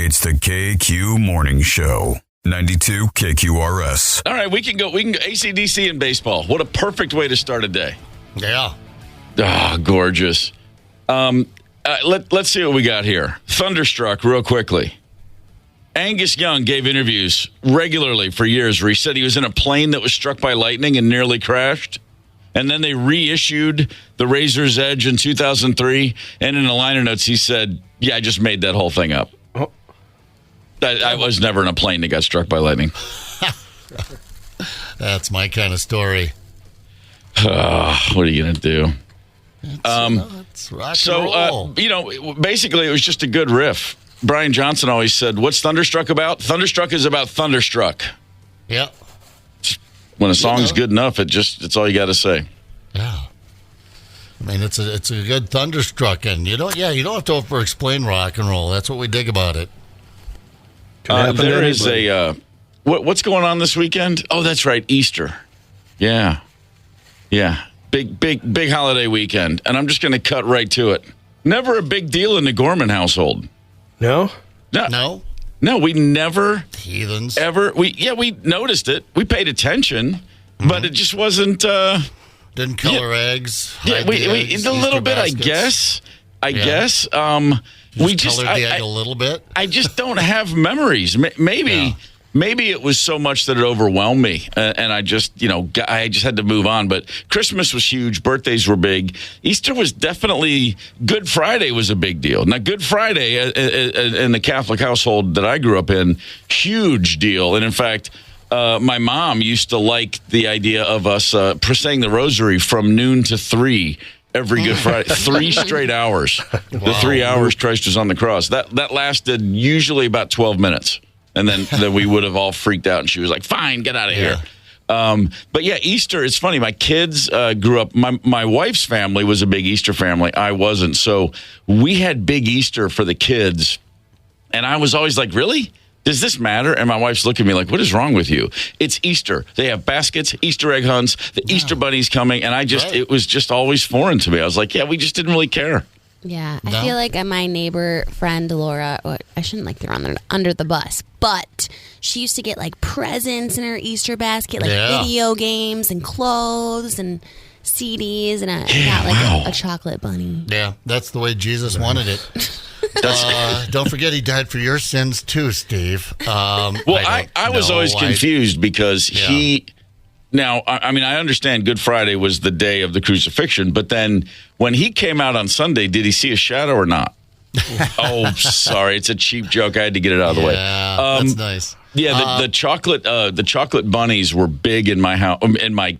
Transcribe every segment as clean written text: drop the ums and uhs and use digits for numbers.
It's the KQ Morning Show. 92 KQRS. All right, we can go AC/DC in baseball. What a perfect way to start a day. Yeah. Ah, gorgeous. Let's see what we got here. Thunderstruck, real quickly. Angus Young gave interviews regularly for years where he said he was in a plane that was struck by lightning and nearly crashed. And then they reissued the Razor's Edge in 2003. And in the liner notes, he said, I just made that whole thing up. Oh. I was never in a plane that got struck by lightning. That's my kind of story. What are you going to do? It's rock and roll. Basically, it was just a good riff. Brian Johnson always said, what's Thunderstruck about? Thunderstruck is about Thunderstruck. Yeah. When a song's good enough, it's all you got to say. Yeah. I mean, it's a good Thunderstruck, and you don't have to over-explain rock and roll. That's what we dig about it. There is what's going on this weekend? Oh, that's right, Easter. Yeah. Big holiday weekend, and I'm just going to cut right to it. Never a big deal in the Gorman household. No. We never heathens ever. We noticed it. We paid attention, but it just wasn't. Didn't color eggs. Yeah, we a little bit, baskets. I guess. We just colored the egg a little bit. I just don't have memories. Maybe it was so much that it overwhelmed me, and I just had to move on. But Christmas was huge. Birthdays were big. Easter was definitely. Good Friday was a big deal. Now, Good Friday in the Catholic household that I grew up in, huge deal. And in fact, my mom used to like the idea of us saying the rosary from noon to 3 every Good Friday, 3 straight hours. Wow. The 3 hours Christ was on the cross. That lasted usually about 12 minutes. And then we would have all freaked out, and she was like, fine, get out of here. But yeah, Easter, it's funny. My kids grew up, my wife's family was a big Easter family. I wasn't. So we had big Easter for the kids. And I was always like, really? Does this matter? And my wife's looking at me like, what is wrong with you? It's Easter. They have baskets, Easter egg hunts, the Easter bunny's coming. And it was just always foreign to me. I was like, we just didn't really care. Yeah, I feel like my neighbor friend Laura, I shouldn't throw under the bus, but she used to get presents in her Easter basket, video games and clothes and CDs, and I got a chocolate bunny. Yeah, that's the way Jesus wanted it. Don't forget he died for your sins too, Steve. I was always confused because he... Now, I mean, I understand Good Friday was the day of the crucifixion, but then when he came out on Sunday, did he see a shadow or not? Oh, sorry. It's a cheap joke. I had to get it out of the way. Yeah, that's nice. Yeah, the chocolate bunnies were big in my house,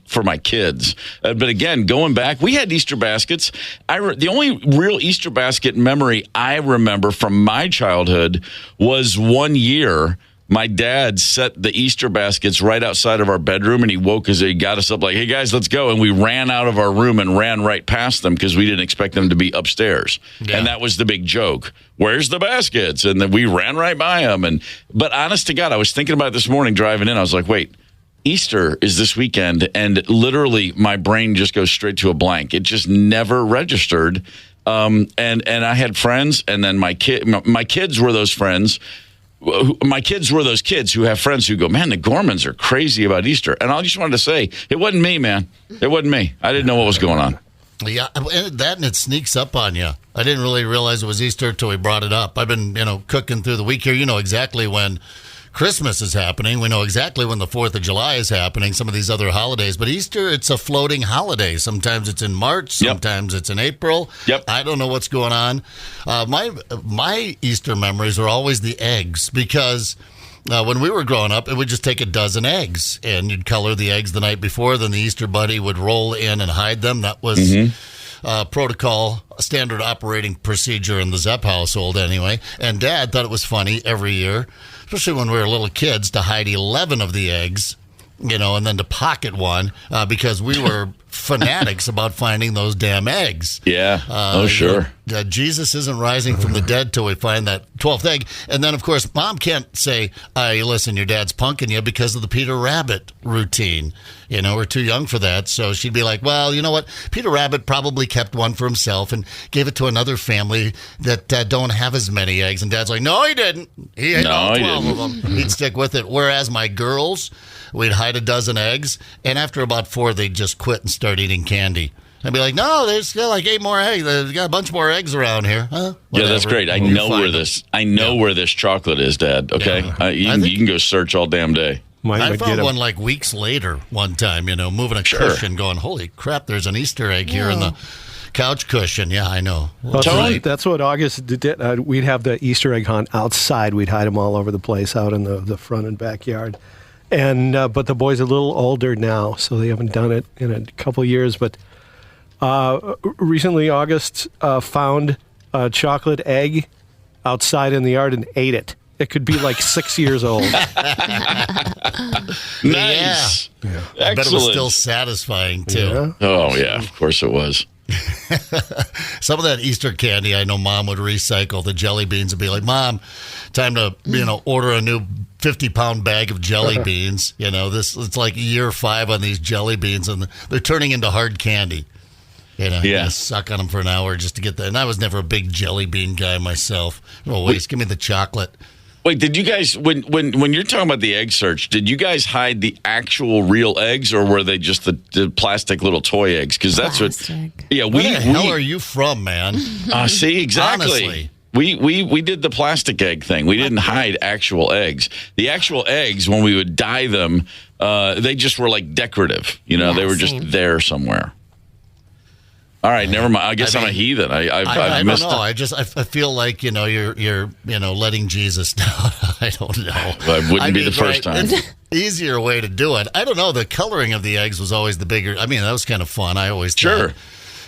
for my kids. But again, going back, we had Easter baskets. The only real Easter basket memory I remember from my childhood was one year. My dad set the Easter baskets right outside of our bedroom, and he got us up like, hey, guys, let's go. And we ran out of our room and ran right past them because we didn't expect them to be upstairs. Yeah. And that was the big joke. Where's the baskets? And then we ran right by them. But honest to God, I was thinking about it this morning driving in. I was like, wait, Easter is this weekend. And literally my brain just goes straight to a blank. It just never registered. And I had friends, and then my kids were those friends. My kids were those kids who have friends who go, man, the Gormans are crazy about Easter. And I just wanted to say, it wasn't me, man. It wasn't me. I didn't know what was going on. Yeah, and it sneaks up on you. I didn't really realize it was Easter until we brought it up. I've been, cooking through the week here. You know exactly when Christmas is happening. We know exactly when the 4th of July is happening, some of these other holidays. But Easter, it's a floating holiday. Sometimes it's in March, sometimes it's in April. Yep. I don't know what's going on. My Easter memories are always the eggs, because when we were growing up, it would just take a dozen eggs, and you'd color the eggs the night before. Then the Easter Bunny would roll in and hide them. That was protocol, standard operating procedure in the Zepp household anyway. And Dad thought it was funny every year, especially when we were little kids, to hide 11 of the eggs, and then to pocket one, because we were fanatics about finding those damn eggs. Yeah. Sure. Jesus isn't rising from the dead till we find that 12th egg. And then, of course, Mom can't say, hey, listen, your dad's punking you because of the Peter Rabbit routine. We're too young for that. So she'd be like, well, you know what? Peter Rabbit probably kept one for himself and gave it to another family that don't have as many eggs. And Dad's like, no, he didn't. He ate all 12 of them. He'd stick with it. Whereas my girls, we'd hide a dozen eggs. And after about 4, they'd just quit and start eating candy. I'd be like, no, there's still like 8 more eggs. There's got a bunch more eggs around here. Huh? Yeah, that's great. I know where this chocolate is, Dad. Okay, Yeah. You can go search all damn day. I found one like weeks later one time, moving a cushion, going, holy crap, there's an Easter egg here in the couch cushion. Yeah, I know. That's what August did. We'd have the Easter egg hunt outside. We'd hide them all over the place out in the front and backyard. And but the boys are a little older now, so they haven't done it in a couple of years. But recently, August found a chocolate egg outside in the yard and ate it. It could be like 6 years old. Nice. Yeah. I bet it was still satisfying, too. Yeah. Oh, yeah, of course it was. Some of that Easter candy, I know Mom would recycle. The jelly beans would be like, Mom, time to, order a new 50-pound bag of jelly beans. It's like year 5 on these jelly beans, and they're turning into hard candy. You gotta suck on them for an hour just to get that. And I was never a big jelly bean guy myself. No waste. Give me the chocolate. Wait, did you guys, when you're talking about the egg search, did you guys hide the actual real eggs, or were they just the plastic little toy eggs? Because that's Plastic. Where the hell are you from, man? See, exactly. Honestly. We did the plastic egg thing. We didn't hide actual eggs. The actual eggs, when we would dye them, they just were like decorative. They were just there somewhere. All right, never mind. I guess I'm a heathen. I don't know. I feel like you're letting Jesus down. I don't know. It wouldn't be the first time. It's an easier way to do it. I don't know. The coloring of the eggs was always the bigger. I mean, that was kind of fun. I always thought,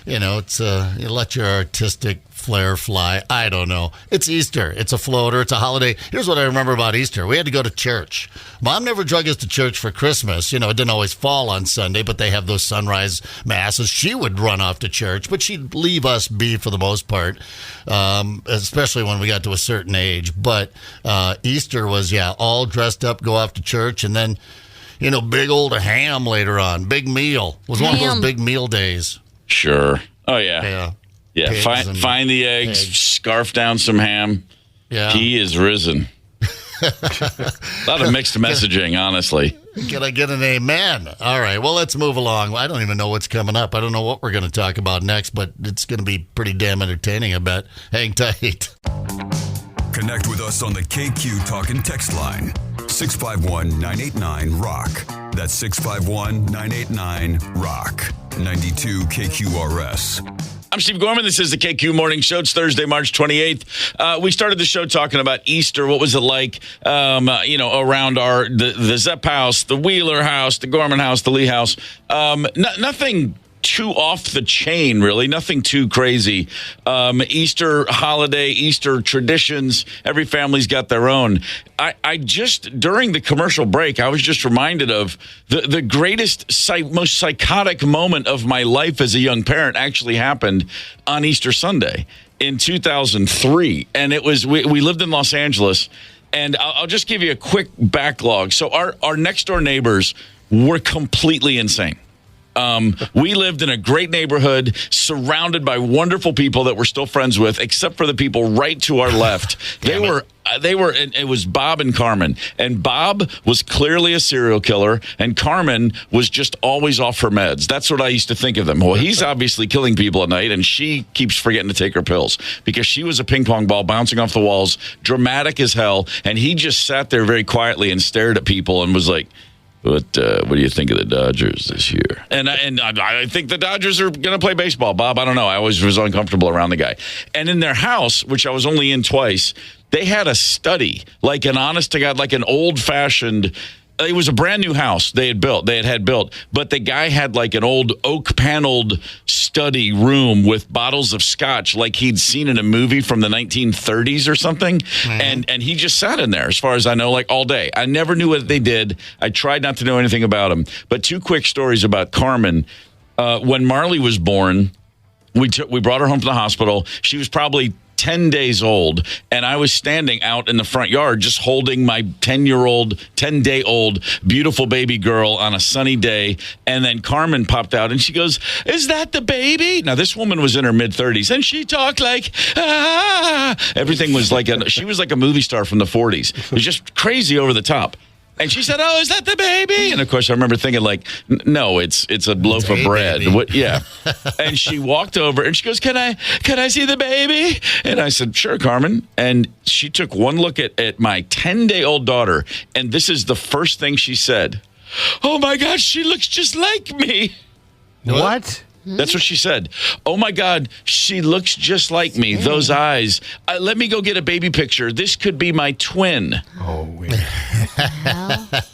it's you let your artistic flair fly. I don't know. It's Easter. It's a floater. It's a holiday. Here's what I remember about Easter. We had to go to church. Mom never drug us to church for Christmas. It didn't always fall on Sunday, but they have those sunrise masses. She would run off to church, but she'd leave us be for the most part, especially when we got to a certain age. But Easter was, all dressed up, go off to church, and then, big old ham later on. Big meal. It was one of those big meal days. Sure. Oh, yeah. Yeah, find the eggs, scarf down some ham. Yeah. He is risen. A lot of mixed messaging, honestly. Can I get an amen? All right, well, let's move along. I don't even know what's coming up. I don't know what we're going to talk about next, but it's going to be pretty damn entertaining, I bet. Hang tight. Connect with us on the KQ Talk and Text line. 651-989-ROCK. That's 651-989-ROCK. 92 KQRS. I'm Steve Gorman. This is the KQ Morning Show. It's Thursday, March 28th. We started the show talking about Easter. What was it like, around the Zepp house, the Wheeler house, the Gorman house, the Lee house. Nothing too off the chain, really. Nothing too crazy. Easter holiday, Easter traditions. Every family's got their own. I just, during the commercial break, I was just reminded of the greatest, most psychotic moment of my life as a young parent actually happened on Easter Sunday in 2003. And it was, we lived in Los Angeles. And I'll just give you a quick backlog. So our next door neighbors were completely insane. We lived in a great neighborhood surrounded by wonderful people that we're still friends with, except for the people right to our left. It was Bob and Carmen. And Bob was clearly a serial killer, and Carmen was just always off her meds. That's what I used to think of them. Well, he's obviously killing people at night, and she keeps forgetting to take her pills because she was a ping pong ball bouncing off the walls, dramatic as hell, and he just sat there very quietly and stared at people and was like, what do you think of the Dodgers this year? And I think the Dodgers are going to play baseball, Bob. I don't know. I always was uncomfortable around the guy. And in their house, which I was only in twice, they had a study, like an honest to God, like an old-fashioned. It was a brand new house they had built, but the guy had like an old oak paneled study room with bottles of scotch like he'd seen in a movie from the 1930s or something. Mm-hmm. And he just sat in there, as far as I know, like all day. I never knew what they did. I tried not to know anything about him. But two quick stories about Carmen. when Marley was born, we brought her home from the hospital. She was probably 10 days old, and I was standing out in the front yard just holding my 10-day-old beautiful baby girl on a sunny day, and then Carmen popped out, and she goes, "Is that the baby?" Now, this woman was in her mid-30s, and she talked like, ah! Everything was like, she was like a movie star from the 40s. It was just crazy over the top. And she said, "Oh, is that the baby?" And of course, I remember thinking, like, "No, it's a loaf of bread." What? Yeah. And she walked over and she goes, "Can I see the baby?" And I said, "Sure, Carmen." And she took one look at my 10-day-old daughter, and this is the first thing she said: "Oh my gosh, she looks just like me." What? That's what she said. "Oh my God, she looks just like me. Those eyes. Let me go get a baby picture. This could be my twin." Oh, wait.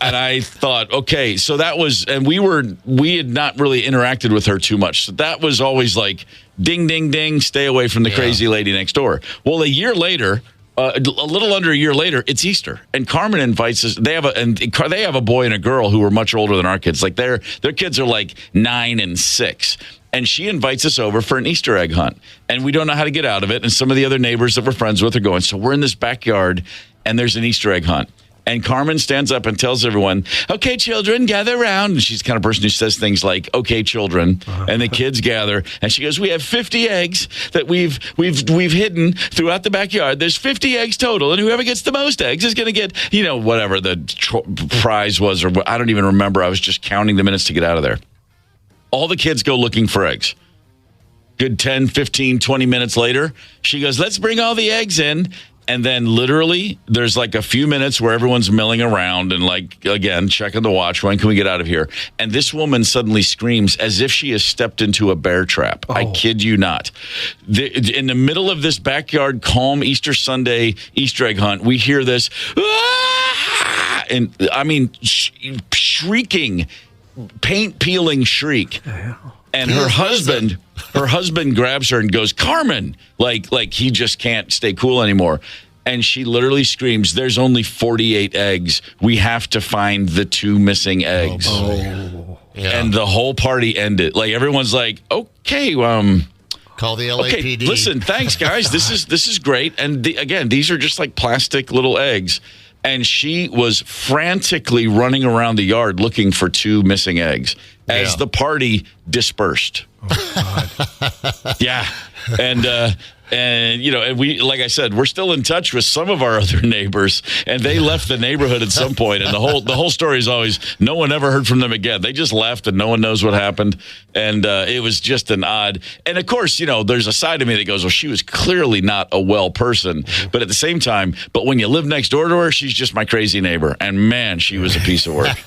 And I thought, okay, so that was, and we had not really interacted with her too much. So that was always like, ding, ding, ding, stay away from the crazy lady next door. Well, a year later, a little under a year later, it's Easter, and Carmen invites us. They have a boy and a girl who are much older than our kids. Like their kids are like 9 and 6. And she invites us over for an Easter egg hunt. And we don't know how to get out of it. And some of the other neighbors that we're friends with are going, so we're in this backyard, and there's an Easter egg hunt. And Carmen stands up and tells everyone, "Okay, children, gather around." And she's the kind of person who says things like, "Okay, children." And the kids gather. And she goes, "We have 50 eggs that we've hidden throughout the backyard. There's 50 eggs total. And whoever gets the most eggs is going to get, whatever the prize was. Or I don't even remember. I was just counting the minutes to get out of there." All the kids go looking for eggs. Good 10, 15, 20 minutes later, she goes, "Let's bring all the eggs in." And then literally there's like a few minutes where everyone's milling around and like, again, checking the watch. When can we get out of here? And this woman suddenly screams as if she has stepped into a bear trap. I kid you not. In the middle of this backyard, calm Easter Sunday Easter egg hunt, we hear this, "Ah!" And I mean, shrieking, paint peeling shriek. And her husband grabs her and goes, "Carmen," like he just can't stay cool anymore. And she literally screams, "There's only 48 eggs. We have to find the 2 missing eggs." Yeah. And the whole party ended. Like everyone's like, "Okay, call the LAPD." Okay, listen, thanks guys. This is great. And again, these are just like plastic little eggs. And she was frantically running around the yard looking for 2 missing eggs as the party dispersed. Oh, God. Yeah. And we, like I said, we're still in touch with some of our other neighbors, and they left the neighborhood at some point. And the whole story is always no one ever heard from them again. They just left, and no one knows what happened. And it was just an odd. And of course, there's a side of me that goes, "Well, she was clearly not a well person." But at the same time, but when you live next door to her, she's just my crazy neighbor. And man, she was a piece of work.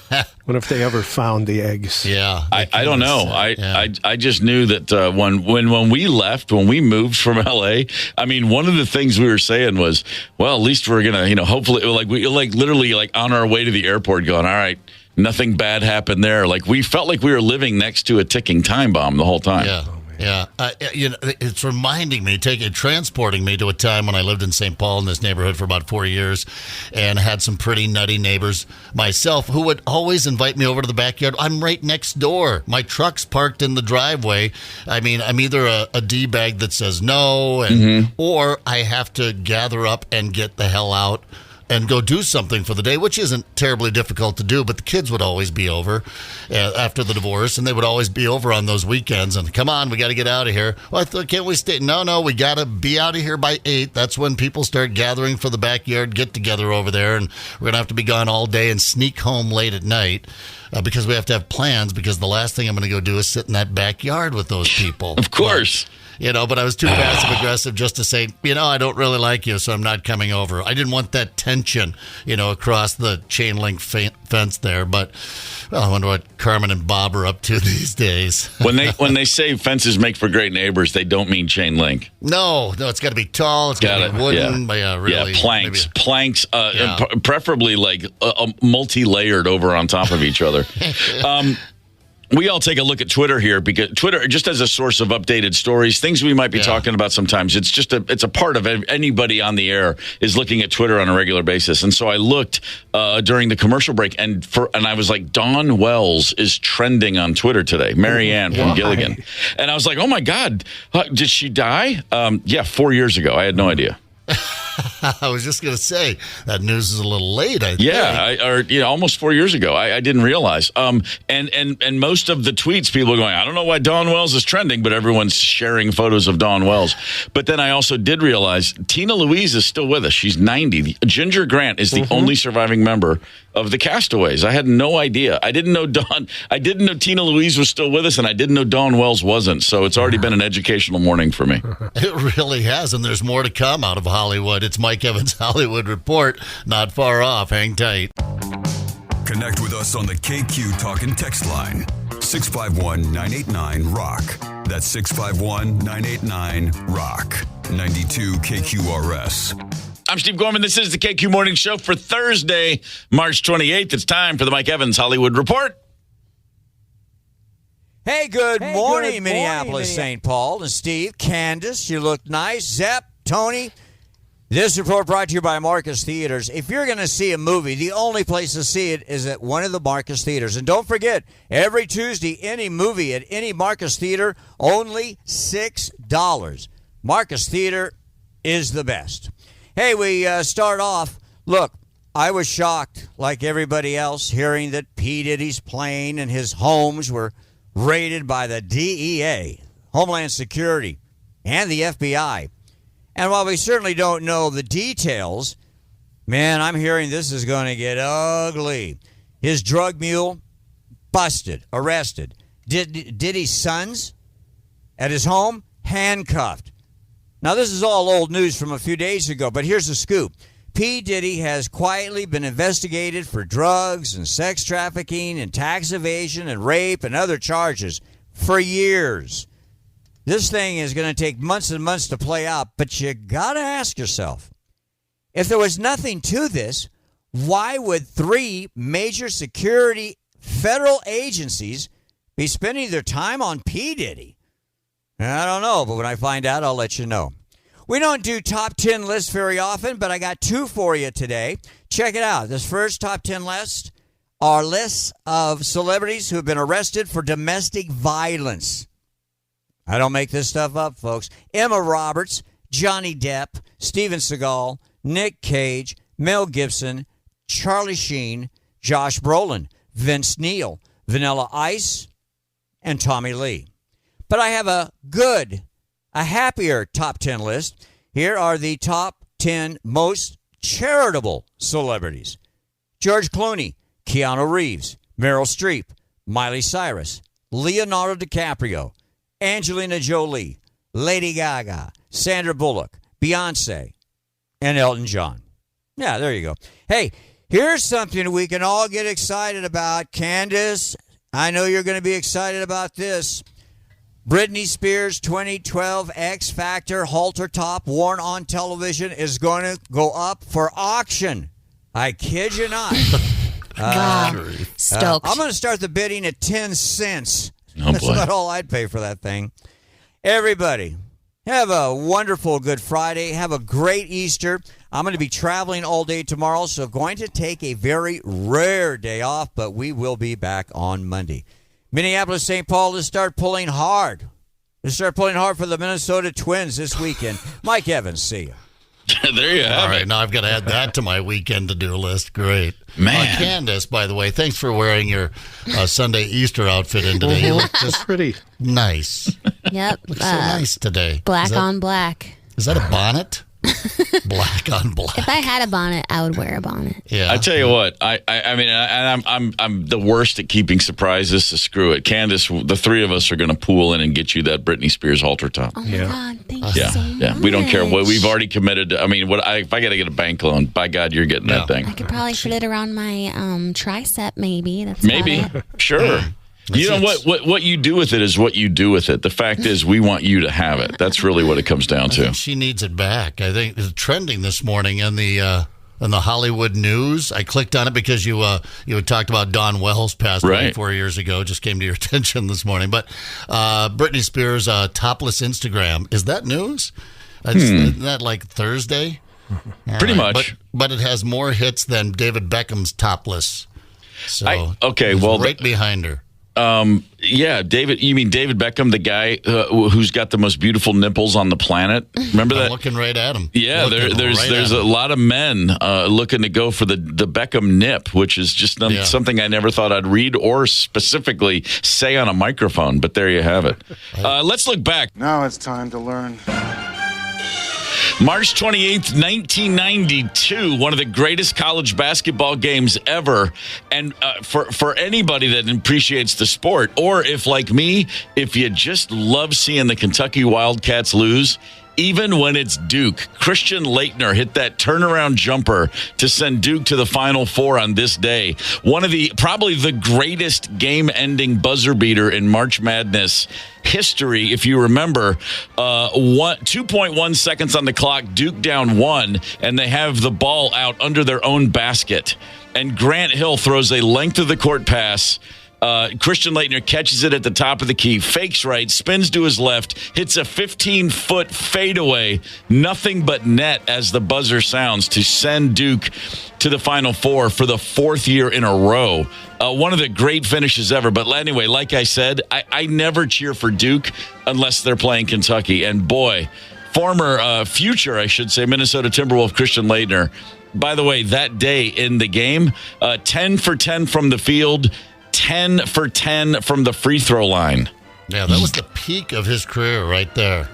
What if they ever found the eggs? Yeah, I don't know. I just knew that when we left, when we moved from LA. I mean, one of the things we were saying was, well, at least we're gonna, hopefully, literally on our way to the airport, going, all right, nothing bad happened there. Like we felt like we were living next to a ticking time bomb the whole time. Yeah. Yeah, it's transporting me to a time when I lived in St. Paul in this neighborhood for about 4 years and had some pretty nutty neighbors myself who would always invite me over to the backyard. I'm right next door. My truck's parked in the driveway. I mean, I'm either a D-bag that says no, or I have to gather up and get the hell out and go do something for the day, which isn't terribly difficult to do, but the kids would always be over after the divorce, and they would always be over on those weekends, and come on, we got to get out of here. Well, I thought, can't we stay? No, we got to be out of here by 8. That's when people start gathering for the backyard get-together over there, and we're going to have to be gone all day and sneak home late at night because we have to have plans, because the last thing I'm going to go do is sit in that backyard with those people. Of course. But I was too passive-aggressive just to say, I don't really like you, so I'm not coming over. I didn't want that tension, across the chain link fence there. But, well, I wonder what Carmen and Bob are up to these days. When they say fences make for great neighbors, they don't mean chain link. No, it's got to be tall. It's got to be wooden. Really, planks. Planks, preferably like multi-layered over on top of each other. We all take a look at Twitter here because Twitter, just as a source of updated stories, things we might be talking about sometimes. It's a part of anybody on the air is looking at Twitter on a regular basis. And so I looked during the commercial break, and I was like, Dawn Wells is trending on Twitter today. Marianne from Gilligan, and I was like, oh my God, did she die? 4 years ago. I had no idea. I was just going to say that news is a little late. I think. Almost 4 years ago. I didn't realize. And most of the tweets, people are going, I don't know why Dawn Wells is trending, but everyone's sharing photos of Dawn Wells. But then I also did realize Tina Louise is still with us. She's 90. Ginger Grant is the only surviving member of the Castaways. I had no idea. I didn't know Tina Louise was still with us, and I didn't know Dawn Wells wasn't. So it's already been an educational morning for me. It really has, and there's more to come out of Hollywood. It's Mike Evans' Hollywood Report. Not far off. Hang tight. Connect with us on the KQ Talk and Text line. 651-989-ROCK. That's 651-989-ROCK. 92 KQRS. I'm Steve Gorman. This is the KQ Morning Show for Thursday, March 28th. It's time for the Mike Evans Hollywood Report. Hey, good morning, Minneapolis, St. Paul. And Steve, Candace, you look nice. Zepp, Tony. This report brought to you by Marcus Theaters. If you're going to see a movie, the only place to see it is at one of the Marcus Theaters. And don't forget, every Tuesday, any movie at any Marcus Theater, only $6. Marcus Theater is the best. Hey, we start off. Look, I was shocked, like everybody else, hearing that P. Diddy's plane and his homes were raided by the DEA, Homeland Security, and the FBI. And while we certainly don't know the details, man, I'm hearing this is going to get ugly. His drug mule, busted, arrested. Diddy's sons at his home, handcuffed. Now, this is all old news from a few days ago, but here's the scoop. P. Diddy has quietly been investigated for drugs and sex trafficking and tax evasion and rape and other charges for years. This thing is going to take months and months to play out, but you got to ask yourself, if there was nothing to this, why would 3 major security federal agencies be spending their time on P. Diddy? I don't know, but when I find out, I'll let you know. We don't do top 10 lists very often, but I got 2 for you today. Check it out. This first top 10 list are lists of celebrities who have been arrested for domestic violence. I don't make this stuff up, folks. Emma Roberts, Johnny Depp, Steven Seagal, Nick Cage, Mel Gibson, Charlie Sheen, Josh Brolin, Vince Neil, Vanilla Ice, and Tommy Lee. But I have a happier top 10 list. Here are the top 10 most charitable celebrities. George Clooney, Keanu Reeves, Meryl Streep, Miley Cyrus, Leonardo DiCaprio, Angelina Jolie, Lady Gaga, Sandra Bullock, Beyonce, and Elton John. Yeah, there you go. Hey, here's something we can all get excited about. Candace, I know you're going to be excited about this. Britney Spears' 2012 X Factor halter top worn on television is going to go up for auction. I kid you not. Stoked. I'm going to start the bidding at 10 cents. Oh, That's boy. about all I'd pay for that thing. Everybody, have a wonderful Good Friday. Have a great Easter. I'm going to be traveling all day tomorrow, so going to take a very rare day off, but we will be back on Monday. Minneapolis, St. Paul, let's start pulling hard. Let's start pulling hard for the Minnesota Twins this weekend. Mike Evans, see you. There you have All right, it. now I've got to add that to my weekend to-do list. Great. Man. Candace, by the way, thanks for wearing your Sunday Easter outfit in today. You look just Pretty. nice. Yep. Look so nice today. Black on black. Is that a bonnet? Black on black. If I had a bonnet, I would wear a bonnet. Yeah. I tell you what, I mean, I'm the worst at keeping surprises, so screw it. Candace, the 3 of us are going to pool in and get you that Britney Spears halter top. Oh my God, thank you Yeah, so much. yeah. We don't care what we've already committed. I mean, if I got to get a bank loan, by God, you're getting that thing. I could probably fit it around my tricep, maybe. That's Maybe, about it. sure. You know what you do with it is what you do with it. The fact is, we want you to have it. That's really what it comes down I to. think she needs it back. I think it's trending this morning in the in the Hollywood news. I clicked on it because you had talked about Dawn Wells passed away 4 years ago. Just came to your attention this morning. But Britney Spears' topless Instagram. Is that news? Isn't that like Thursday? Pretty much. But it has more hits than David Beckham's topless. So right behind her. Yeah, David. You mean David Beckham, the guy who's got the most beautiful nipples on the planet? Remember that? I'm looking right at him. Yeah, there's a lot of men looking to go for the Beckham nip, which is just something I never thought I'd read or specifically say on a microphone. But there you have it. Let's look back. Now it's time to learn. March 28th, 1992, one of the greatest college basketball games ever. And for anybody that appreciates the sport, or if, like me, if you just love seeing the Kentucky Wildcats lose, even when it's Duke, Christian Laettner hit that turnaround jumper to send Duke to the Final Four on this day. Probably the greatest game-ending buzzer beater in March Madness history. If you remember, 2.1 seconds on the clock, Duke down 1, and they have the ball out under their own basket. And Grant Hill throws a length of the court pass. Christian Laettner catches it at the top of the key, fakes right, spins to his left, hits a 15-foot fadeaway, nothing but net as the buzzer sounds to send Duke to the Final Four for the 4th year in a row. One of the great finishes ever. But anyway, like I said, I never cheer for Duke unless they're playing Kentucky. And boy, future, I should say, Minnesota Timberwolf Christian Laettner. By the way, that day in the game, 10 for 10 from the field, 10 for 10 from the free throw line. Yeah, that was the peak of his career right there.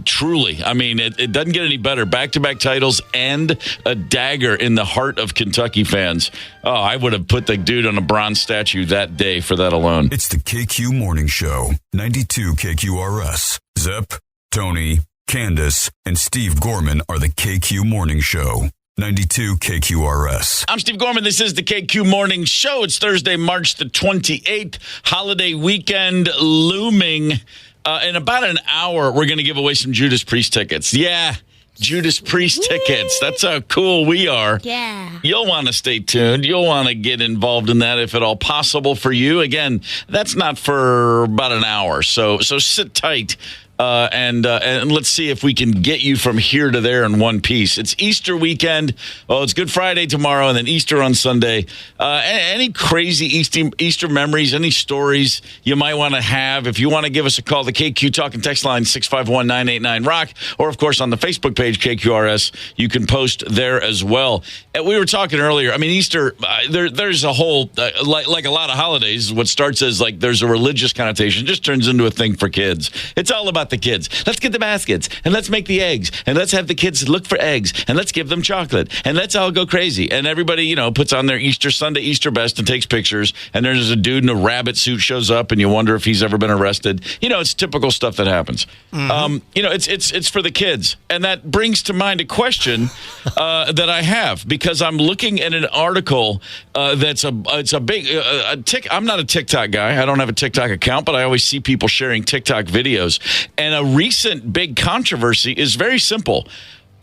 Truly. I mean, it doesn't get any better. Back-to-back titles and a dagger in the heart of Kentucky fans. Oh, I would have put the dude on a bronze statue that day for that alone. It's the KQ Morning Show, 92 KQRS. Zep, Tony, Candace, and Steve Gorman are the KQ Morning Show. 92 KQRS. I'm Steve Gorman. This is the KQ Morning Show. It's Thursday, March the 28th. Holiday weekend looming. In about an hour, we're going to give away some Judas Priest tickets. Yeah, Judas Priest tickets. That's how cool we are. Yeah. You'll want to stay tuned. You'll want to get involved in that if at all possible for you. Again, that's not for about an hour, so sit tight. And let's see if we can get you from here to there in one piece. It's Easter weekend. Oh, it's Good Friday tomorrow, and then Easter on Sunday. Any crazy Easter memories, any stories you might want to have? If you want to give us a call, the KQ Talk and Text line 651-989-ROCK, or of course on the Facebook page KQRS, you can post there as well. And we were talking earlier. I mean, Easter. There's a whole like a lot of holidays. What starts as like there's a religious connotation just turns into a thing for kids. It's all about the kids. Let's get the baskets and let's make the eggs and let's have the kids look for eggs and let's give them chocolate and let's all go crazy. And everybody, puts on their Easter Sunday Easter best and takes pictures. And there's a dude in a rabbit suit shows up and you wonder if he's ever been arrested. It's typical stuff that happens. Mm-hmm. It's for the kids. And that brings to mind a question that I have because I'm looking at an article it's a big I'm not a TikTok guy. I don't have a TikTok account, but I always see people sharing TikTok videos. And a recent big controversy is very simple.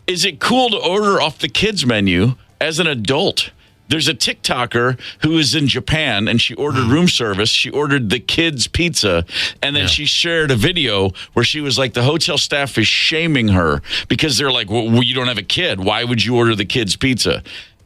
Is it cool to order off the kids menu as an adult? There's a TikToker who is in Japan, and she ordered room service. She ordered the kids' pizza, and then she shared a video where she was like, the hotel staff is shaming her because they're like, well, you don't have a kid. Why would you order the kids' pizza?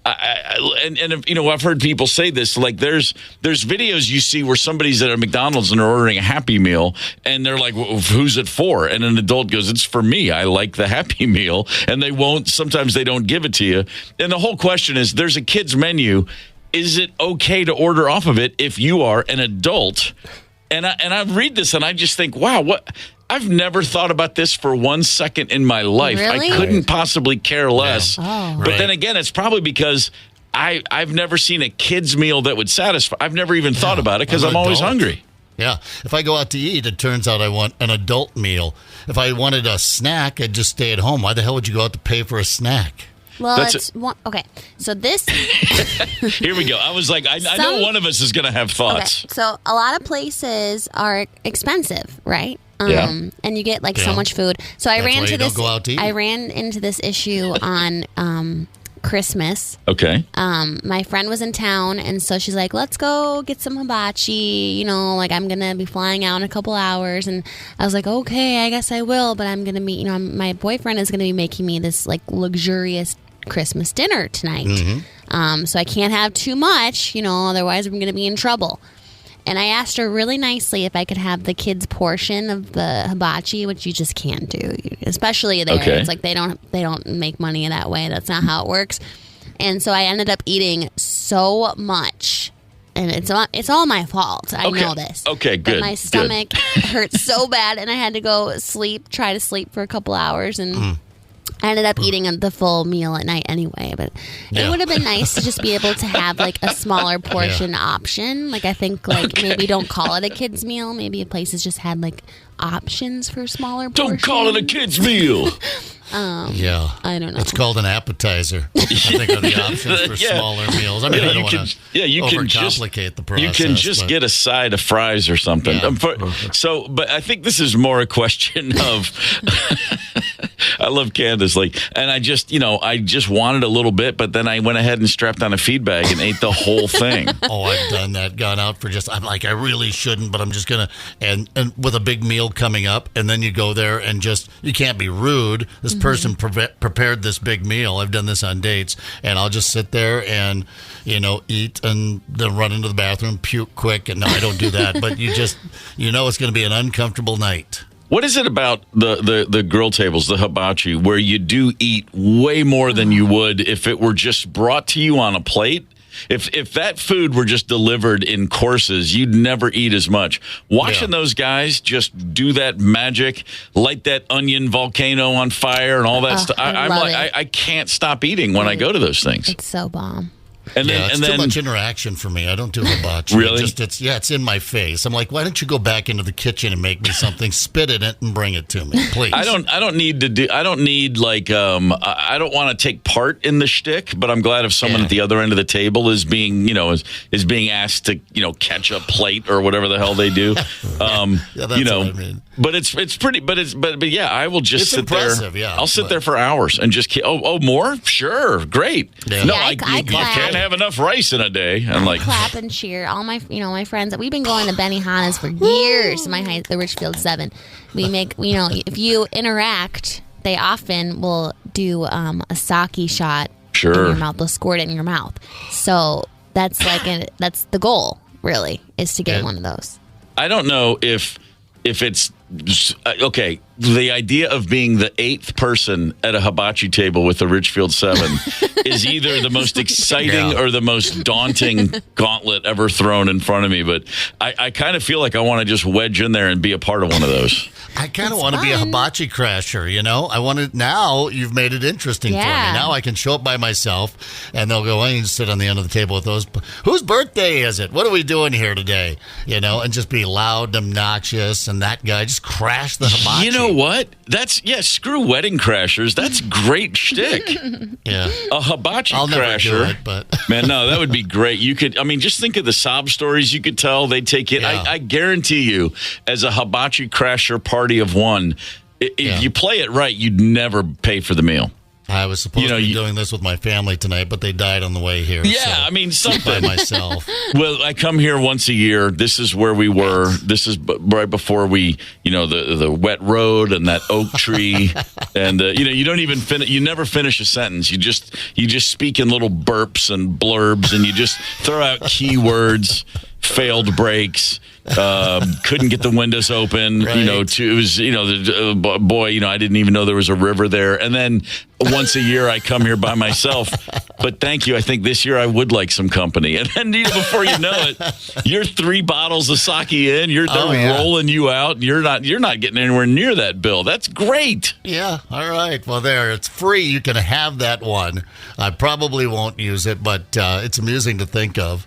I've heard people say this, like there's videos you see where somebody's at a McDonald's and they're ordering a Happy Meal and they're like, well, who's it for? And an adult goes, it's for me. I like the Happy Meal. And sometimes they don't give it to you. And the whole question is, there's a kid's menu. Is it okay to order off of it if you are an adult? And I read this and I just think, wow, what? I've never thought about this for 1 second in my life. Really? I couldn't possibly care less. Yeah. But then again, it's probably because I've never seen a kid's meal that would satisfy. I've never even thought about it because I'm always hungry. Yeah. If I go out to eat, it turns out I want an adult meal. If I wanted a snack, I'd just stay at home. Why the hell would you go out to pay for a snack? Well, okay. So this... Here we go. I was like, I know one of us is going to have thoughts. Okay. So a lot of places are expensive, right? Yeah. And you get so much food. So I ran into this. Go out to eat. I ran into this issue on Christmas. Okay. My friend was in town, and so she's like, let's go get some hibachi. Like I'm going to be flying out in a couple hours. And I was like, okay, I guess I will. But I'm going to meet, my boyfriend is going to be making me this like luxurious Christmas dinner tonight. Mm-hmm. So I can't have too much, otherwise I'm going to be in trouble. And I asked her really nicely if I could have the kids' portion of the hibachi, which you just can't do, especially there. Okay. It's like they don't make money that way. That's not how it works. And so I ended up eating so much, and it's all my fault. I know this. Okay, good. But my stomach hurt so bad, and I had to go try to sleep for a couple hours, and I ended up eating the full meal at night anyway, but it would have been nice to just be able to have like a smaller portion option. Like I think maybe don't call it a kid's meal. Maybe places just had like options for smaller portions. Don't call it a kid's meal. I don't know. It's called an appetizer. I think are the options for smaller meals. I mean, I don't want to overcomplicate the process. You can just get a side of fries or something. Yeah. But I think this is more a question of. I love Candace, and I just wanted a little bit, but then I went ahead and strapped on a feed bag and ate the whole thing. Oh, I've done that. Gone out for I'm like, I really shouldn't, but I'm just gonna, and with a big meal coming up, and then you go there and you can't be rude. This person prepared this big meal. I've done this on dates, and I'll just sit there and eat and then run into the bathroom, puke quick, and no, I don't do that. But it's going to be an uncomfortable night. What is it about the grill tables, the hibachi, where you do eat way more than you would if it were just brought to you on a plate? If that food were just delivered in courses, you'd never eat as much. Watching those guys just do that magic, light that onion volcano on fire and all that stuff, I can't stop eating when I go to those things. It's so bomb. And then, it's too much interaction for me. I don't do hibachi. Really? It's in my face. I'm like, why don't you go back into the kitchen and make me something, spit in it, and bring it to me, please? I don't want to take part in the shtick, but I'm glad if someone at the other end of the table is being asked to catch a plate or whatever the hell they do. That's what I mean. But it's pretty. But I will just sit impressive, there. Yeah, I'll sit there for hours and just more. Sure, great. Yeah. No, Yeah, I clap. can't have enough rice in a day. I'm like clap and cheer. All my my friends. We've been going to Benihana's for years. The Richfield 7. We make if you interact, they often will do a sake shot in your mouth. They'll squirt it in your mouth. So that's that's the goal. Really, is to get one of those. I don't know if it's okay. The idea of being the 8th person at a hibachi table with the Richfield 7 is either the most exciting or the most daunting gauntlet ever thrown in front of me. But I kind of feel like I want to just wedge in there and be a part of one of those. I kind of want to be a hibachi crasher, I want to. Now you've made it interesting for me. Now I can show up by myself, and they'll go, I need to sit on the end of the table with those. Whose birthday is it? What are we doing here today? And just be loud, obnoxious, and that guy just crash the hibachi. You know what? Screw wedding crashers. That's great shtick. Yeah. A hibachi I'll crasher. Never do it, but man, no, that would be great. You could, just think of the sob stories you could tell. They'd take it. Yeah. I guarantee you, as a hibachi crasher party of one, if you play it right, you'd never pay for the meal. I was supposed to be doing this with my family tonight, but they died on the way here. Yeah, so something. by myself. Well, I come here once a year. This is where we were. This is right before we, the wet road and that oak tree, and you don't even finish. You never finish a sentence. You just speak in little burps and blurbs, and you just throw out keywords. Failed brakes, couldn't get the windows open. Right. It was I didn't even know there was a river there. And then once a year I come here by myself. But thank you. I think this year I would like some company. And then before you know it, you're 3 bottles of sake in. They're rolling you out. And you're not getting anywhere near that bill. That's great. Yeah. All right. Well, it's free. You can have that one. I probably won't use it, but it's amusing to think of.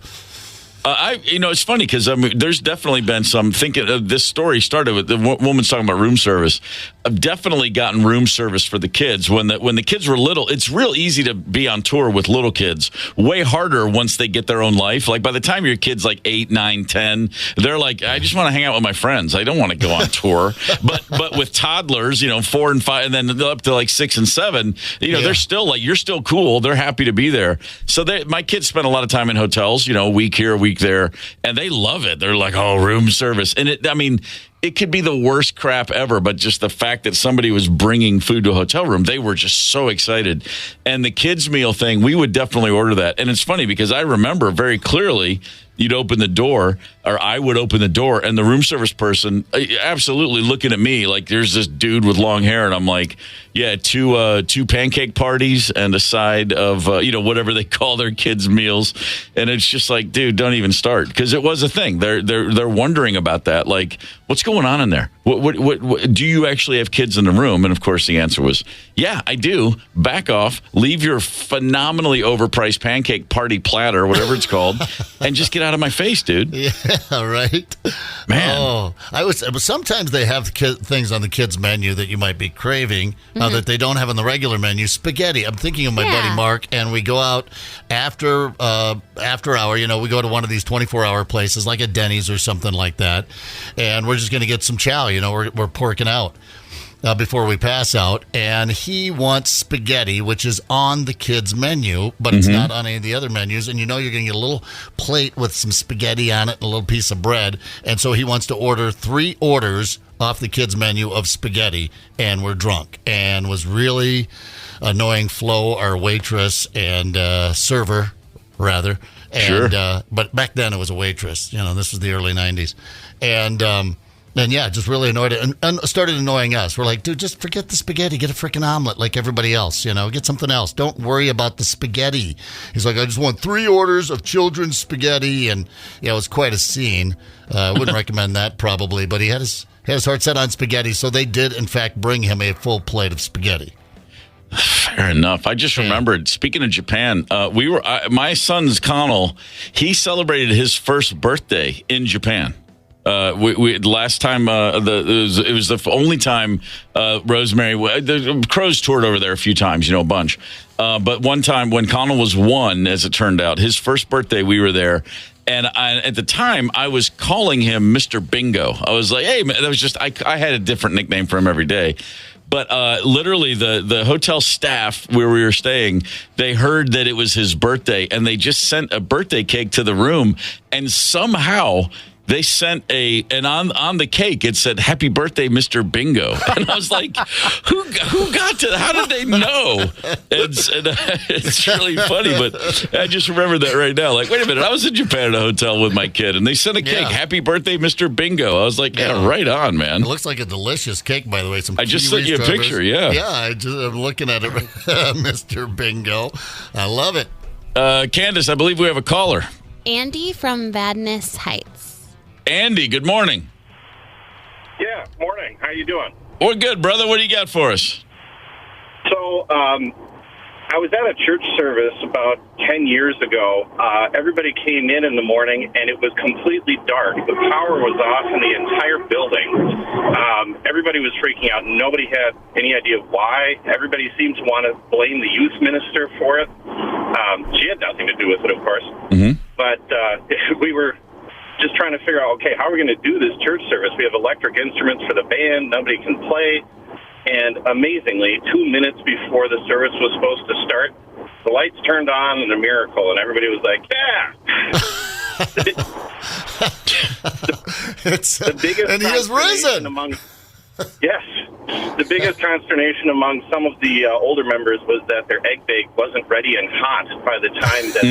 It's funny because there's definitely been some thinking. This story started with the woman's talking about room service. I've definitely gotten room service for the kids when the kids were little. It's real easy to be on tour with little kids. Way harder once they get their own life. Like by the time your kid's like 8, 9, 10, they're like, I just want to hang out with my friends. I don't want to go on tour. But with toddlers, 4 and 5, and then up to like 6 and 7, they're still like, you're still cool. They're happy to be there. So my kids spend a lot of time in hotels. A week here, a week there, and they love it. They're like, oh, room service. And it could be the worst crap ever, but just the fact that somebody was bringing food to a hotel room, they were just so excited. And the kids' meal thing, we would definitely order that. And it's funny because I remember very clearly you'd open the door, or I would open the door, and the room service person absolutely looking at me like there's this dude with long hair, and I'm like, yeah, two pancake parties and a side of whatever they call their kids' meals, and it's just like, dude, don't even start, because it was a thing. They're wondering about that, like, what's going on in there? What do you actually have kids in the room? And of course, the answer was, yeah, I do. Back off, leave your phenomenally overpriced pancake party platter, whatever it's called, and just get out of my face, dude. Yeah, right. Man. Oh, sometimes they have things on the kids' menu that you might be craving that they don't have on the regular menu. Spaghetti. I'm thinking of my buddy Mark, and we go out after hour. We go to one of these 24-hour places like a Denny's or something like that, and we're just going to get some chow. We're porking out before we pass out, and he wants spaghetti, which is on the kids' menu, but it's not on any of the other menus. And you're going to get a little plate with some spaghetti on it and a little piece of bread. And so he wants to order 3 orders off the kids' menu of spaghetti, and we're drunk. And was really annoying Flo, our waitress and server, rather. And, sure. But back then it was a waitress. This was the early 90s. And yeah, just really annoyed it and started annoying us. We're like, dude, just forget the spaghetti. Get a freaking omelet like everybody else, Get something else. Don't worry about the spaghetti. He's like, I just want 3 orders of children's spaghetti. And, it was quite a scene. I wouldn't recommend that probably, but he had his heart set on spaghetti, so they did, in fact, bring him a full plate of spaghetti. Fair enough. I just remembered, speaking of Japan, my son's Connell, he celebrated his first birthday in Japan. We last time it was the only time Rosemary, the Crows toured over there a few times, a bunch. But one time when Connell was 1, as it turned out, his first birthday, we were there. And at the time, I was calling him Mr. Bingo. I was like, hey, man, that was just, I had a different nickname for him every day. But literally, the hotel staff where we were staying, they heard that it was his birthday, and they just sent a birthday cake to the room, and somehow they sent and on the cake it said "Happy Birthday, Mr. Bingo," and I was like, "Who got to? How did they know?" It's really funny, but I just remember that right now. Like, wait a minute, I was in Japan at a hotel with my kid, and they sent a cake, "Happy Birthday, Mr. Bingo." I was like, "Yeah, right on, man." It looks like a delicious cake, by the way. I just sent you a picture. Yeah, I'm looking at it, Mr. Bingo. I love it. Candace, I believe we have a caller. Andy from Vadnais Heights. Andy, good morning. Yeah, morning. How you doing? We're good, brother. What do you got for us? So, I was at a church service about 10 years ago. Everybody came in the morning, and it was completely dark. The power was off in the entire building. Everybody was freaking out. Nobody had any idea why. Everybody seemed to want to blame the youth minister for it. She had nothing to do with it, of course. Mm-hmm. But we were just trying to figure out, okay, how are we going to do this church service? We have electric instruments for the band. Nobody can play. And amazingly, 2 minutes before the service was supposed to start, the lights turned on and a miracle. And everybody was like, yeah. The biggest and he has risen. Yes. The biggest consternation among some of the older members was that their egg bake wasn't ready and hot by the time that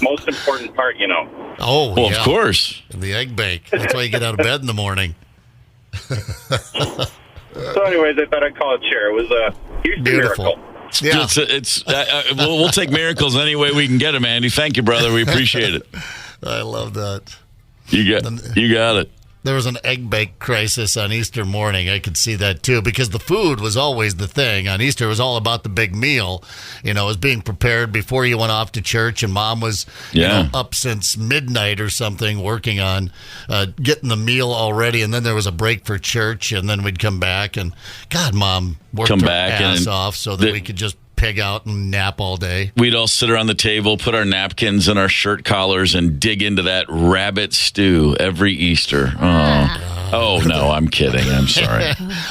most important part, Oh, well, of course. The egg bake. That's why you get out of bed in the morning. So anyways, I thought I'd call it share. It was a huge miracle. Yeah. We'll take miracles any way we can get them, Andy. Thank you, brother. We appreciate it. I love that. You got it. there was an egg bake crisis on Easter morning. I could see that too, because the food was always the thing. On Easter, it was all about the big meal. It was being prepared before you went off to church, and Mom was up since midnight or something working on getting the meal all ready, and then there was a break for church, and then we'd come back, and God, Mom worked her ass off so that we could just pig out and nap all day. We'd all sit around the table, put our napkins in our shirt collars, and dig into that rabbit stew every Easter. Oh no, I'm kidding. I'm sorry.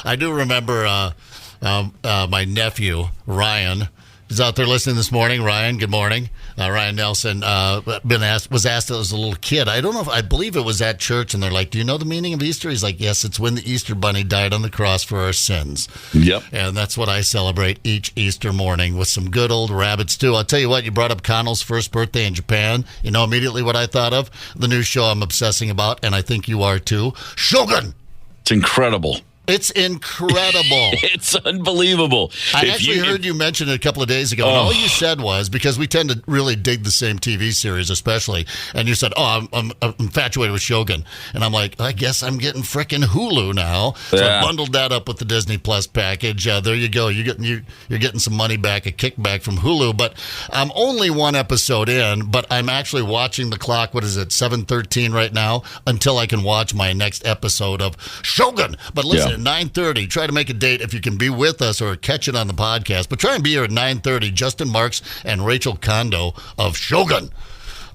I do remember my nephew, Ryan, is out there listening this morning. Ryan, good morning. Ryan Nelson was asked as a little kid. I believe it was at church, and they're like, do you know the meaning of Easter? He's like, yes, it's when the Easter bunny died on the cross for our sins. Yep. And that's what I celebrate each Easter morning with some good old rabbit stew. I'll tell you what, you brought up Connell's first birthday in Japan. You know immediately what I thought of? The new show I'm obsessing about, and I think you are too. Shogun! It's incredible. It's incredible. It's unbelievable. I actually heard you mention it a couple of days ago, and all you said was, because we tend to really dig the same TV series especially, and you said, I'm infatuated with Shogun. And I'm like, I guess I'm getting frickin' Hulu now. So I bundled that up with the Disney Plus package. There you go. You're getting some money back, a kickback from Hulu. But I'm only one episode in, but I'm actually watching the clock. What is it, 7:13 right now, until I can watch my next episode of Shogun. But listen, at 9:30, try to make a date if you can be with us or catch it on the podcast. But try and be here at 9:30. Justin Marks and Rachel Kondo of Shogun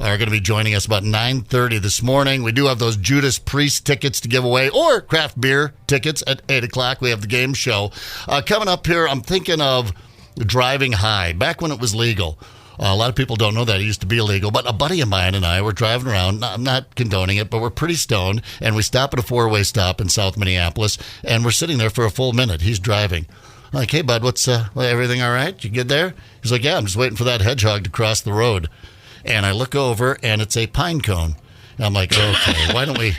are going to be joining us about 9:30 this morning. We do have those Judas Priest tickets to give away, or craft beer tickets at 8 o'clock. We have the game show. Coming up here, I'm thinking of driving high, back when it was legal. A lot of people don't know that it used to be illegal, but a buddy of mine and I were driving around. I'm not condoning it, but we're pretty stoned, and we stop at a four-way stop in South Minneapolis, and we're sitting there for a full minute. He's driving. I'm like, hey, bud, what's everything all right? You good there? He's like, yeah, I'm just waiting for that hedgehog to cross the road. And I look over, and it's a pine cone. And I'm like, okay, why don't we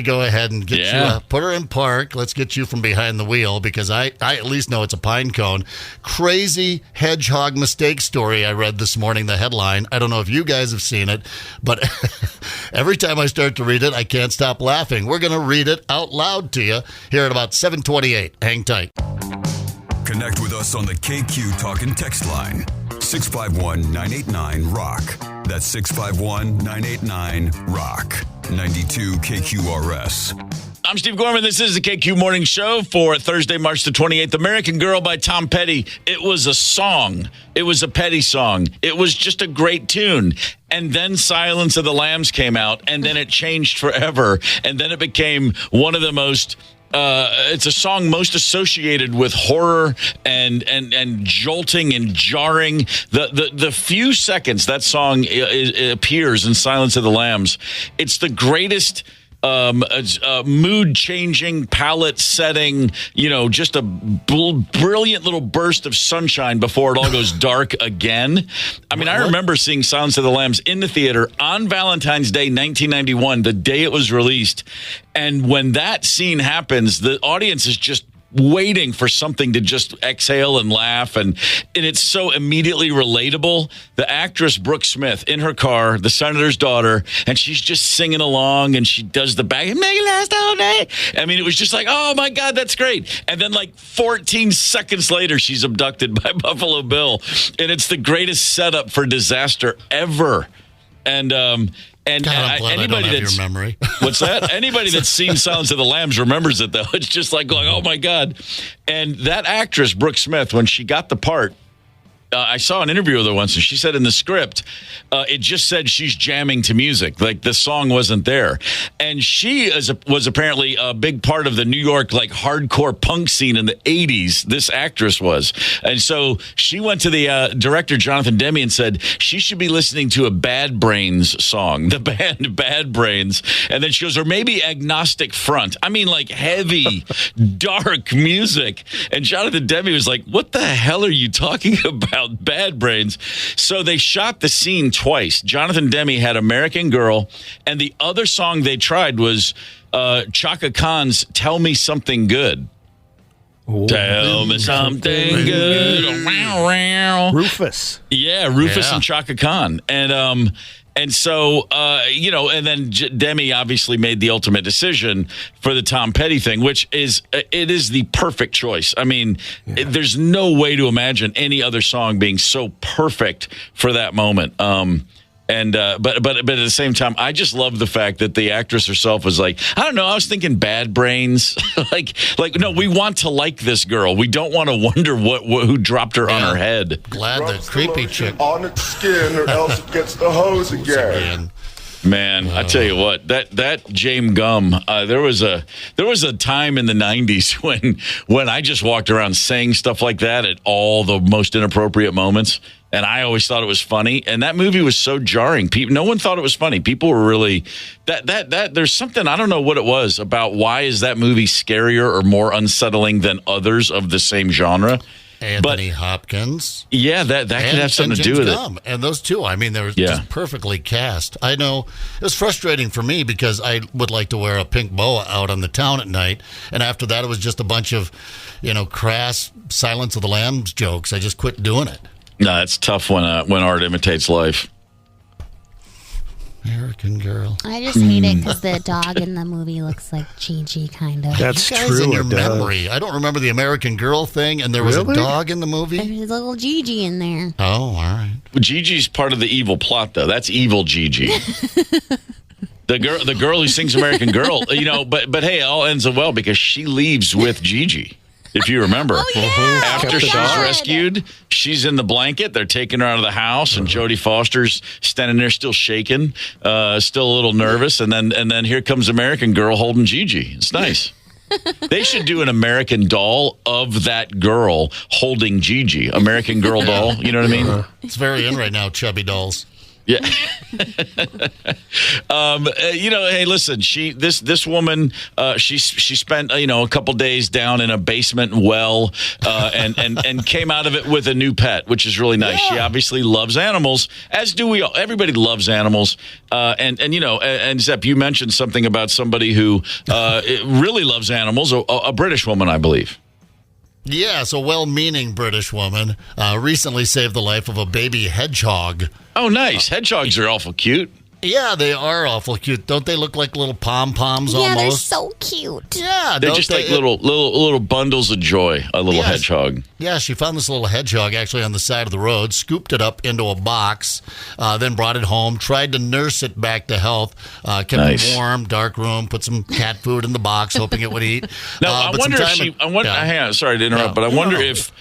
go ahead and get you, put her in park. Let's get you from behind the wheel, because I at least know it's a pine cone. Crazy hedgehog mistake story I read this morning, the headline. I don't know if you guys have seen it, but every time I start to read it, I can't stop laughing. We're going to read it out loud to you here at about 7:28. Hang tight. Connect with us on the KQ Talk and Text line. 651-989-ROCK. That's 651-989-ROCK. 92 KQRS. I'm Steve Gorman. This is the KQ Morning Show for Thursday, March the 28th. American Girl by Tom Petty. It was a song. It was a Petty song. It was just a great tune. And then Silence of the Lambs came out, and then it changed forever. And then it became one of the most... it's a song most associated with horror and jolting and jarring. The few seconds that song appears in Silence of the Lambs, it's the greatest mood-changing, palette-setting, just a brilliant little burst of sunshine before it all goes dark again. I mean, I remember seeing Silence of the Lambs in the theater on Valentine's Day, 1991, the day it was released. And when that scene happens, the audience is just waiting for something to just exhale and laugh, and it's so immediately relatable. The actress Brooke Smith in her car, the senator's daughter, and she's just singing along, and she does the back and make it last all day. I mean, it was just like, oh my God, that's great. And then like 14 seconds later, she's abducted by Buffalo Bill, and it's the greatest setup for disaster ever. And God, I'm glad anybody I don't have your memory. What's that? Anybody that's seen Silence of the Lambs remembers it, though. It's just like going, oh, my God. And that actress, Brooke Smith, when she got the part, I saw an interview with her once, and she said in the script, it just said she's jamming to music. Like, the song wasn't there. And she was apparently a big part of the New York, like, hardcore punk scene in the 80s. This actress was. And so she went to the director, Jonathan Demme, and said she should be listening to a Bad Brains song, the band Bad Brains. And then she goes, or maybe Agnostic Front. I mean, like, heavy, dark music. And Jonathan Demme was like, what the hell are you talking about? Bad Brains. So they shot the scene twice. Jonathan Demme had American Girl, and the other song they tried was Chaka Khan's Tell Me Something Good. Ooh. Tell me something good. Rufus. Yeah, Rufus and Chaka Khan. And And so, and then Demi obviously made the ultimate decision for the Tom Petty thing, which is the perfect choice. I mean, there's no way to imagine any other song being so perfect for that moment. But at the same time, I just love the fact that the actress herself was like, I don't know, I was thinking Bad Brains. like no, we want to like this girl. We don't want to wonder who dropped her on her head. Glad the creepy chick on its skin, or else it gets the hose again. Man, I tell you what, that James Gum, there was a time in the 90s when I just walked around saying stuff like that at all the most inappropriate moments, and I always thought it was funny. And that movie was so jarring. No one thought it was funny. People were really that there's something, I don't know what it was about. Why is that movie scarier or more unsettling than others of the same genre? Anthony Hopkins. Yeah, that could have something to do with it. And those two, I mean, they were just perfectly cast. I know it was frustrating for me because I would like to wear a pink boa out on the town at night. And after that, it was just a bunch of, crass Silence of the Lambs jokes. I just quit doing it. No, it's tough when art imitates life. American Girl. I just hate it because the dog in the movie looks like Gigi, kind of. That's you guys true. In your memory, I don't remember the American Girl thing, and there was a dog in the movie. There's a little Gigi in there. Oh, all right. Gigi's part of the evil plot, though. That's evil Gigi. The girl who sings American Girl, but hey, it all ends well because she leaves with Gigi. If you remember, after she's rescued, she's in the blanket. They're taking her out of the house, and Jodie Foster's standing there, still shaking, still a little nervous. And then here comes American Girl holding Gigi. It's nice. They should do an American Doll of that girl holding Gigi. American Girl doll. You know what I mean? It's very in right now. Chubby dolls. Yeah. Hey, listen, this woman, she spent, a couple days down in a basement well, and came out of it with a new pet, which is really nice. Yeah. She obviously loves animals, as do we all. Everybody loves animals. And Zepp, you mentioned something about somebody who, really loves animals, a British woman, I believe. Yes, a well-meaning British woman recently saved the life of a baby hedgehog. Oh, nice. Hedgehogs are awful cute. Yeah, they are awful cute. Don't they look like little pom-poms almost? Yeah, they're so cute. Yeah. They're just like little bundles of joy, a little hedgehog. Yeah, she found this little hedgehog actually on the side of the road, scooped it up into a box, then brought it home, tried to nurse it back to health, kept it warm, dark room, put some cat food in the box, hoping it would eat. Now, I wonder hang on, sorry to interrupt, but I wonder if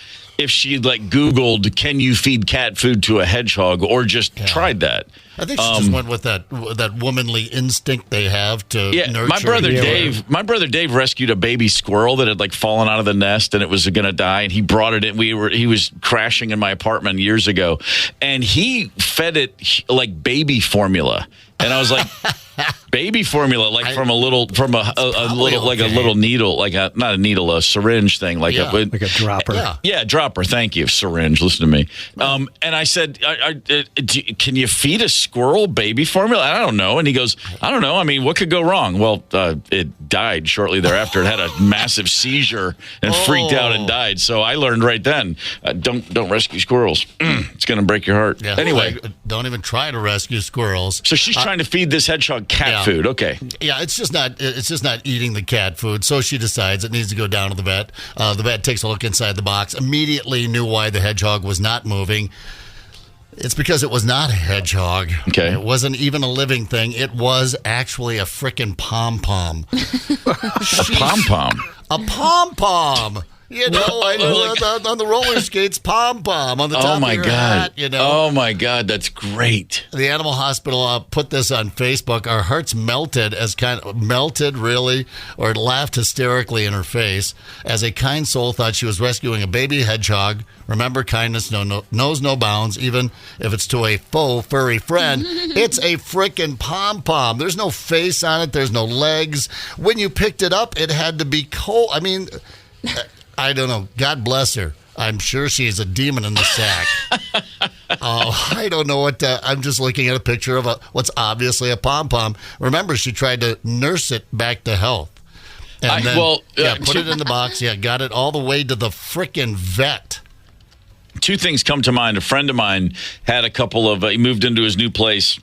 she Googled, can you feed cat food to a hedgehog, or just tried that. I think she just went with that womanly instinct they have to nurture. My brother Dave rescued a baby squirrel that had fallen out of the nest and it was going to die, and he brought it in. He was crashing in my apartment years ago, and he fed it baby formula. And I was like, baby formula, from a little needle, not a needle, a syringe thing, like a dropper. Yeah, dropper. Thank you, syringe. Listen to me. And I said, can you feed a squirrel baby formula? I don't know. And he goes, I don't know. I mean, what could go wrong? Well, it died shortly thereafter. It had a massive seizure and freaked out and died. So I learned right then, don't rescue squirrels. It's going to break your heart. Yeah, anyway, don't even try to rescue squirrels. So she's trying to feed this hedgehog cat food. Okay. Yeah, it's just not eating the cat food. So she decides it needs to go down to the vet. The vet takes a look inside the box, immediately knew why the hedgehog was not moving. It's because it was not a hedgehog. Okay. It wasn't even a living thing. It was actually a frickin' pom-pom. A pom-pom? A pom-pom. On the roller skates, pom-pom on the top of your hat, Oh, my God, that's great. The animal hospital put this on Facebook. Our hearts melted really, or laughed hysterically in her face as a kind soul thought she was rescuing a baby hedgehog. Remember, kindness knows no bounds, even if it's to a faux furry friend. It's a frickin' pom-pom. There's no face on it. There's no legs. When you picked it up, it had to be cold. I mean, I don't know. God bless her. I'm sure she's a demon in the sack. I don't know what I'm just looking at a picture of what's obviously a pom-pom. Remember, she tried to nurse it back to health. And put it in the box. Yeah, got it all the way to the frickin' vet. Two things come to mind. A friend of mine had a couple of, he moved into his new place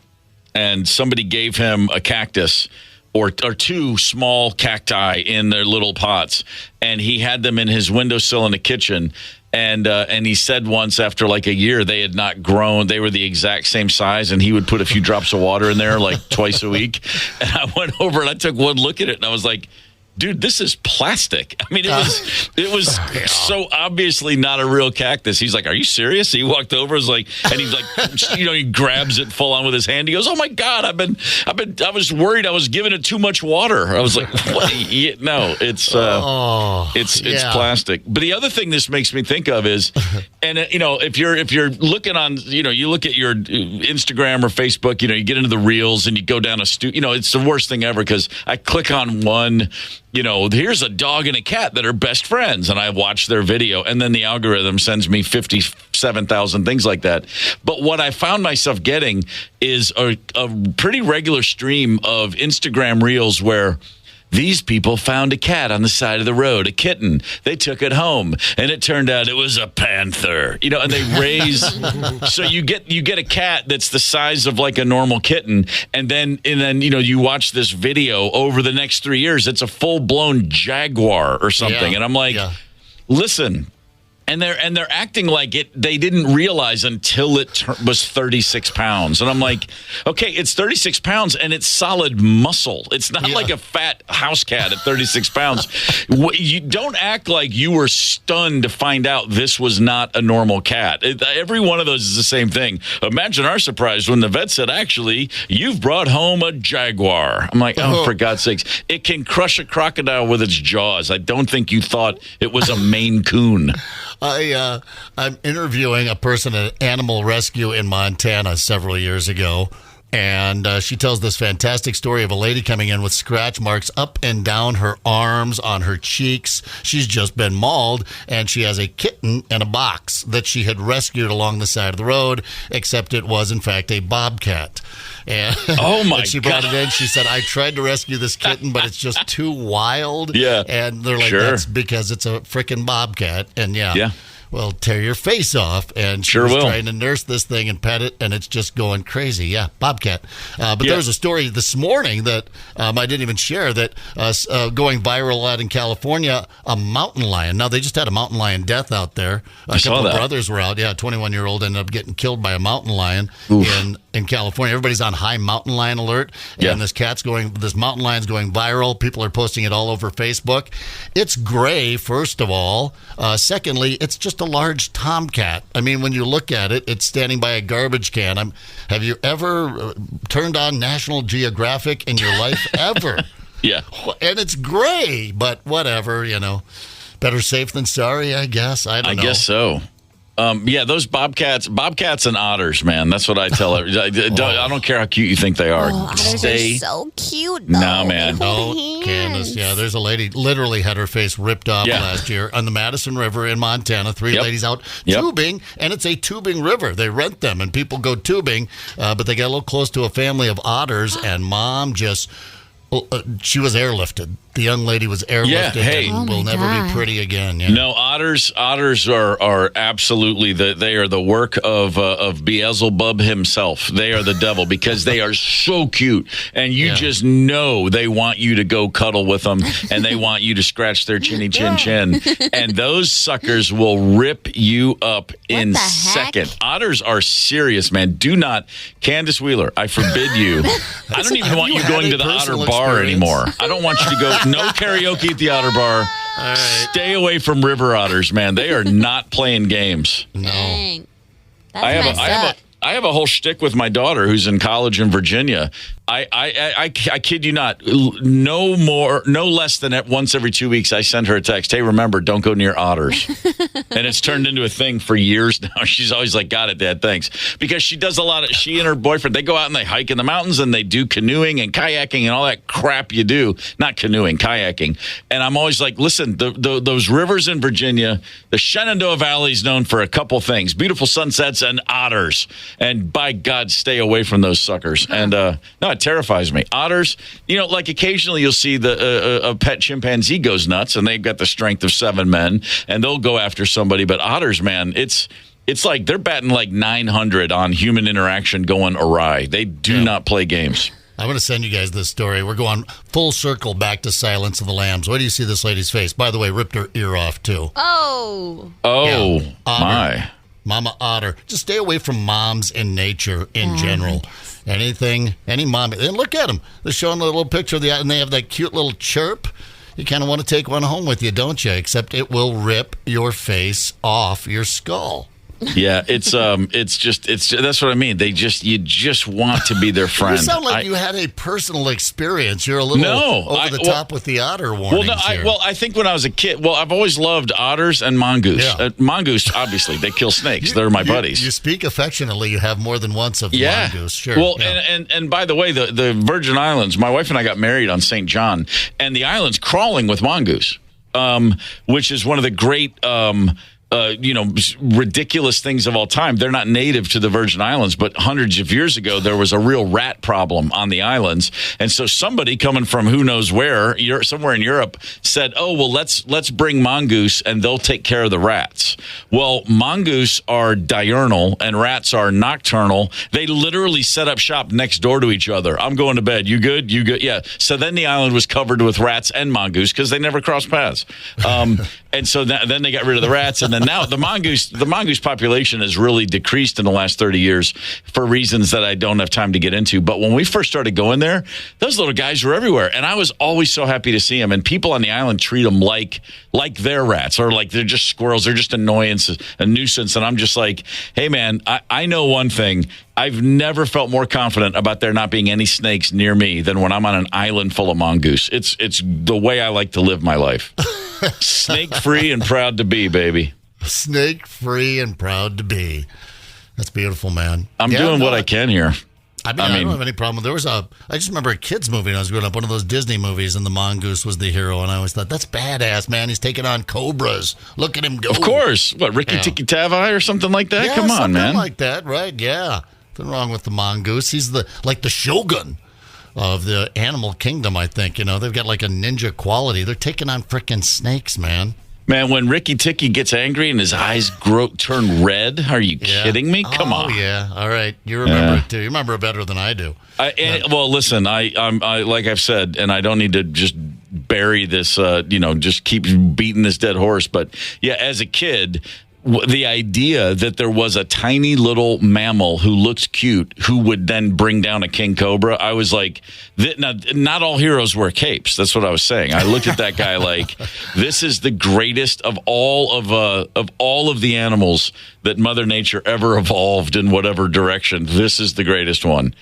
and somebody gave him a cactus or two small cacti in their little pots, and he had them in his windowsill in the kitchen. And he said once after like a year they had not grown. They were the exact same size, and he would put a few drops of water in there like twice a week. And I went over and I took one look at it, and I was like, dude, this is plastic. I mean, it was so obviously not a real cactus. He's like, are you serious? He walked over, and he's like, he grabs it full on with his hand. He goes, oh my God, I was worried I was giving it too much water. I was like, what? No, it's plastic. But the other thing this makes me think of is, and if you're looking on, you look at your Instagram or Facebook, you get into the reels and you go down it's the worst thing ever because I click on one. Here's a dog and a cat that are best friends, and I watch their video, and then the algorithm sends me 57,000 things like that. But what I found myself getting is a pretty regular stream of Instagram reels where these people found a cat on the side of the road, a kitten. They took it home, and it turned out it was a panther. And they raise. So you get a cat that's the size of like a normal kitten, and then you watch this video over the next 3 years. It's a full blown jaguar or something, and I'm like, listen. And they're acting like it. They didn't realize until it was 36 pounds. And I'm like, okay, it's 36 pounds and it's solid muscle. It's not like a fat house cat at 36 pounds. You don't act like you were stunned to find out this was not a normal cat. Every one of those is the same thing. Imagine our surprise when the vet said, actually, you've brought home a jaguar. I'm like, oh, for God's sakes. It can crush a crocodile with its jaws. I don't think you thought it was a Maine Coon. I'm interviewing a person at Animal Rescue in Montana several years ago, and she tells this fantastic story of a lady coming in with scratch marks up and down her arms, on her cheeks. She's just been mauled, and she has a kitten in a box that she had rescued along the side of the road, except it was, in fact, a bobcat. And, and she brought it in. She said, I tried to rescue this kitten, but it's just too wild. Yeah. And they're like, that's because it's a freaking bobcat. And well, tear your face off. And she was trying to nurse this thing and pet it, and it's just going crazy. Yeah, bobcat. But there was a story this morning that I didn't even share that going viral out in California, a mountain lion. Now, they just had a mountain lion death out there. A couple of brothers were out. Yeah, a 21-year-old ended up getting killed by a mountain lion in California. Everybody's on high mountain lion alert. And this mountain lion's going viral. People are posting it all over Facebook. It's gray, first of all. Secondly, it's just a large tomcat. I mean, when you look at it, it's standing by a garbage can. Have you ever turned on National Geographic in your life? Ever? Yeah. And it's gray, but whatever, Better safe than sorry, I guess. I don't know. I guess so. Those bobcats and otters, man. That's what I tell everybody. I don't care how cute you think they are. Otters are so cute, though. No, man. Candace. Yeah, there's a lady literally had her face ripped off last year on the Madison River in Montana. Three ladies out tubing, and it's a tubing river. They rent them, and people go tubing, but they got a little close to a family of otters, and Mom just... she was airlifted. The young lady was airlifted and will never be pretty again. Yeah. No, otters are absolutely they are the work of Beelzebub himself. They are the devil because they are so cute, and you just know they want you to go cuddle with them, and they want you to scratch their chinny chin, and those suckers will rip you up in second. Otters are serious, man. Do not, Candace Wheeler, I forbid you. I don't even want you going to the Otter Bar anymore. I don't want you to go. No karaoke at the Otter Bar. All right. Stay away from river otters, man. They are not playing games. No. Dang. That's I have a whole shtick with my daughter who's in college in Virginia. I kid you not, no less than once every 2 weeks, I send her a text. Hey, remember, don't go near otters. And it's turned into a thing for years now. She's always like, got it, Dad, thanks. Because she does she and her boyfriend, they go out and they hike in the mountains and they do canoeing and kayaking and all that crap you do. Not canoeing, kayaking. And I'm always like, listen, those rivers in Virginia, the Shenandoah Valley is known for a couple things, beautiful sunsets and otters. And by God, stay away from those suckers. And no, it terrifies me. Otters, like occasionally you'll see a pet chimpanzee goes nuts, and they've got the strength of 7 men, and they'll go after somebody. But otters, man, it's It's like they're batting like 900 on human interaction going awry. They do not play games. I'm going to send you guys this story. We're going full circle back to Silence of the Lambs. What do you see this lady's face? By the way, ripped her ear off, too. Oh, my. Mama Otter. Just stay away from moms in nature in general. Anything, any mom. And look at them. They're showing a little picture of the, and they have that cute little chirp. You kind of want to take one home with you, don't you? Except it will rip your face off your skull. Yeah, it's that's what I mean. You just want to be their friend. You sound like you had a personal experience. You're a little over the top with the otter warnings I think when I was a kid, I've always loved otters and mongoose. Yeah. Mongoose, obviously, they kill snakes. They're my buddies. You speak affectionately. You have more than once of the mongoose. Sure. Well, and by the way, the Virgin Islands, my wife and I got married on St. John, and the island's crawling with mongoose, which is one of the great ridiculous things of all time. They're not native to the Virgin Islands, but hundreds of years ago, there was a real rat problem on the islands. And so somebody coming from who knows where, somewhere in Europe, said, let's bring mongoose and they'll take care of the rats. Well, mongoose are diurnal and rats are nocturnal. They literally set up shop next door to each other. I'm going to bed. You good? You good? Yeah. So then the island was covered with rats and mongoose because they never crossed paths. And so then they got rid of the rats, and then now the mongoose population has really decreased in the last 30 years for reasons that I don't have time to get into. But when we first started going there, those little guys were everywhere, and I was always so happy to see them. And people on the island treat them like they're rats, or like they're just squirrels. They're just a nuisance. And I'm just like, hey man, I know one thing. I've never felt more confident about there not being any snakes near me than when I'm on an island full of mongoose. It's the way I like to live my life. Snake-free and proud to be, baby. Snake-free and proud to be. That's beautiful, man. I'm doing what I can here. I don't have any problem. I just remember a kid's movie when I was growing up, one of those Disney movies, and the mongoose was the hero, and I always thought, that's badass, man. He's taking on cobras. Look at him go. Of course. What, Ricky Tikki Tavi or something like that? Yeah, come on, man. Something like that, right? Yeah. Nothing wrong with the mongoose. He's the shogun of the animal kingdom, I think. They've got like a ninja quality. They're taking on frickin' snakes, man. Man, when Ricky Tikki gets angry and his eyes turn red, are you kidding me? Come on. Oh, yeah. All right. You remember it, too. You remember it better than I do. Well, listen, I like I've said, and I don't need to just bury this, just keep beating this dead horse. But, yeah, as a kid, the idea that there was a tiny little mammal who looks cute who would then bring down a king cobra, I was like, not all heroes wear capes. That's what I was saying. I looked at that guy like, this is the greatest of all of the animals that Mother Nature ever evolved in whatever direction. This is the greatest one.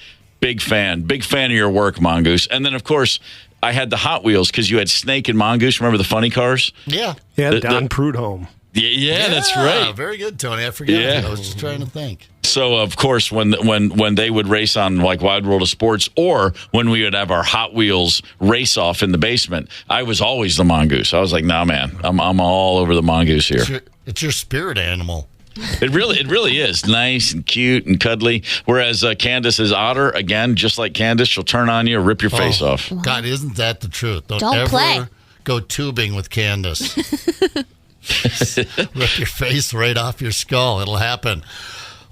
Big fan of your work, Mongoose. And then, of course, I had the Hot Wheels because you had Snake and Mongoose. Remember the funny cars? Yeah. Yeah, Don Prudhomme. Yeah, that's right. Very good, Tony. I forgot. Yeah. I was just trying to think. So, of course, when they would race on like Wide World of Sports, or when we would have our Hot Wheels race off in the basement, I was always the mongoose. I was like, nah, man, I'm all over the mongoose here. It's your spirit animal. It really is nice and cute and cuddly. Whereas Candace is otter, again, just like Candace, she'll turn on you, rip your face off. God, isn't that the truth? Don't ever play. Go tubing with Candace. Rip your face right off your skull. It'll happen.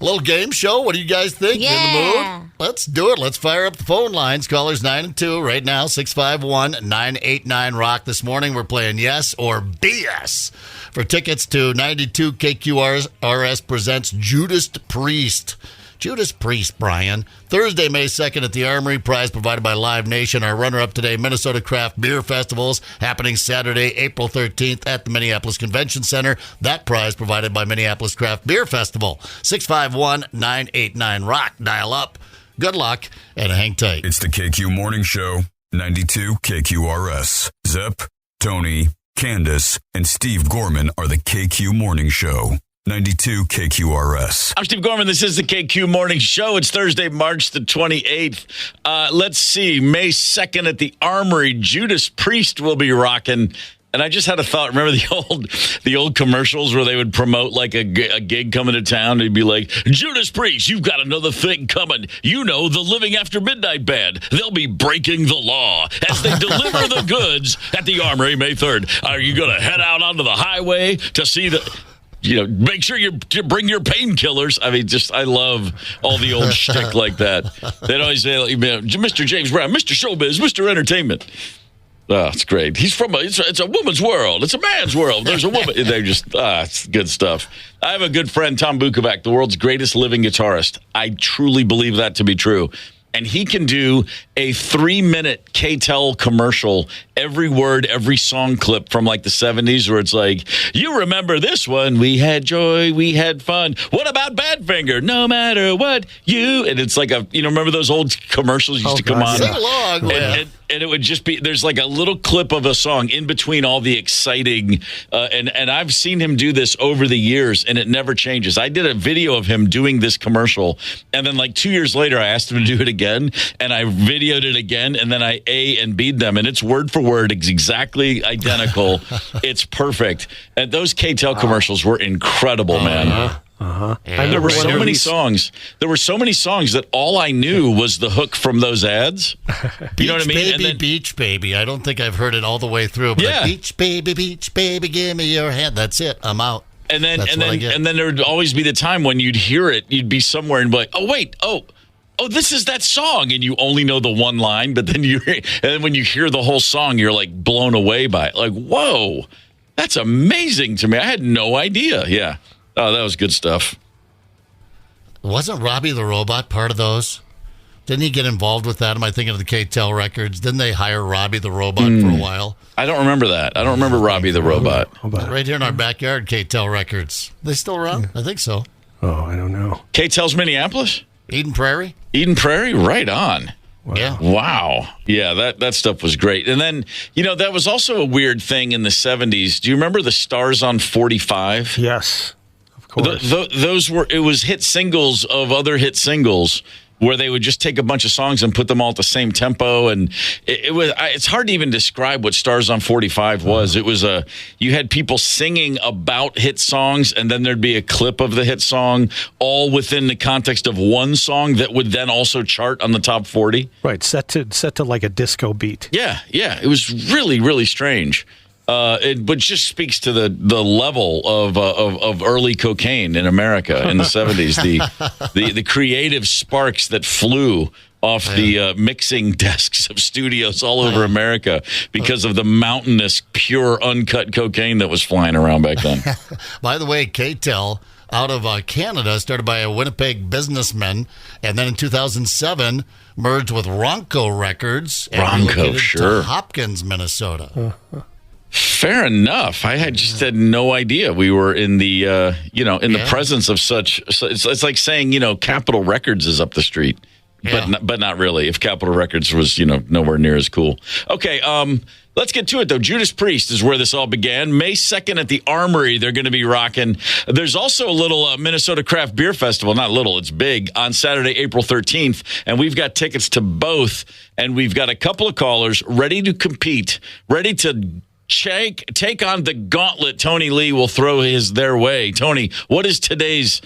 A little game show. What do you guys think? Yeah. In the mood? Let's do it. Let's fire up the phone lines. Callers 9 and 2 right now. 651-989-ROCK. This morning we're playing yes or BS for tickets to 92 KQRS presents Judas Priest. Judas Priest, Brian. Thursday, May 2nd at the Armory. Prize provided by Live Nation. Our runner-up today, Minnesota Craft Beer Festivals, happening Saturday, April 13th at the Minneapolis Convention Center. That prize provided by Minneapolis Craft Beer Festival. 651-989-ROCK. Dial up. Good luck and hang tight. It's the KQ Morning Show, 92 KQRS. Zep, Tony, Candace, and Steve Gorman are the KQ Morning Show. 92 KQRS. I'm Steve Gorman. This is the KQ Morning Show. It's Thursday, March the 28th. Let's see. May 2nd at the Armory. Judas Priest will be rocking. And I just had a thought. Remember the old commercials where they would promote like a gig coming to town? They'd be like, Judas Priest, you've got another thing coming. You know, the Living After Midnight Band. They'll be breaking the law as they deliver the goods at the Armory May 3rd. Are you going to head out onto the highway to see the... make sure you bring your painkillers. I mean, I love all the old shtick like that. They'd always say, Mr. James Brown, Mr. Showbiz, Mr. Entertainment. Oh, it's great. He's from it's a woman's world. It's a man's world. There's a woman. They're just, it's good stuff. I have a good friend, Tom Bukovac, the world's greatest living guitarist. I truly believe that to be true. And he can do a 3-minute K-Tel commercial, every word, every song clip from like the 70s where it's like, you remember this one, we had joy, we had fun. What about Badfinger? No matter what you... And it's like remember those old commercials used to come on? Sing along. And it would just be, there's like a little clip of a song in between all the exciting, and I've seen him do this over the years, and it never changes. I did a video of him doing this commercial, and then like 2 years later, I asked him to do it again, and I videoed it again, and then I A and B'd them, and it's word for word, it's exactly identical. It's perfect. And those K-Tel commercials were incredible, man. And there were so many songs. There were so many songs that all I knew was the hook from those ads. You know what I mean? Beach Baby. I don't think I've heard it all the way through. But Beach Baby, give me your hand. That's it. I'm out. And then there would always be the time when you'd hear it. You'd be somewhere and be like, oh wait, oh, this is that song, and you only know the one line. But then when you hear the whole song, you're like blown away by it. Like, whoa, that's amazing to me. I had no idea. Yeah. Oh, that was good stuff. Wasn't Robbie the Robot part of those? Didn't he get involved with that? Am I thinking of the K-Tel records? Didn't they hire Robbie the Robot for a while? I don't remember that. I don't remember Robbie the Robot. Right here in our backyard, K-Tel records. They still around? I think so. Oh, I don't know. K-Tel's Minneapolis? Eden Prairie? Eden Prairie? Right on. Wow. Yeah. Wow. Yeah, that stuff was great. And then, that was also a weird thing in the 70s. Do you remember the Stars on 45? Yes. It was hit singles of other hit singles where they would just take a bunch of songs and put them all at the same tempo, and it's hard to even describe what Stars on 45 was. It was you had people singing about hit songs, and then there'd be a clip of the hit song, all within the context of one song that would then also chart on the top 40. Right, set to like a disco beat. Yeah, it was really, really strange. But just speaks to the level of early cocaine in America in the 70s. The creative sparks that flew off the mixing desks of studios all over America because of the mountainous, pure, uncut cocaine that was flying around back then. By the way, K-Tel out of Canada, started by a Winnipeg businessman, and then in 2007 merged with Ronco Records and relocated to Hopkins, Minnesota. Fair enough. I had no idea we were in the the presence of such. It's like saying Capitol Records is up the street, but not really. If Capitol Records was nowhere near as cool. Okay, let's get to it though. Judas Priest is where this all began. May 2nd at the Armory, they're going to be rocking. There's also a little Minnesota Craft Beer Festival. Not little, it's big, on Saturday, April 13th, and we've got tickets to both. And we've got a couple of callers ready to compete, ready to take on the gauntlet Tony Lee will throw their way. Tony, what is today's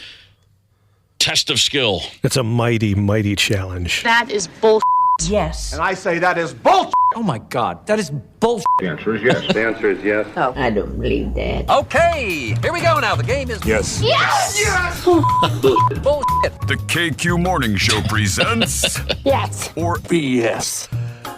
test of skill? It's a mighty, mighty challenge. That is bull. Yes. And I say that is bull. Oh my God, that is bullshit. The answer is yes. The answer is yes. Oh, I don't believe that. Okay, here we go now. The game is Yes. Yes! Yes! bullshit. The KQ Morning Show presents Yes. or BS.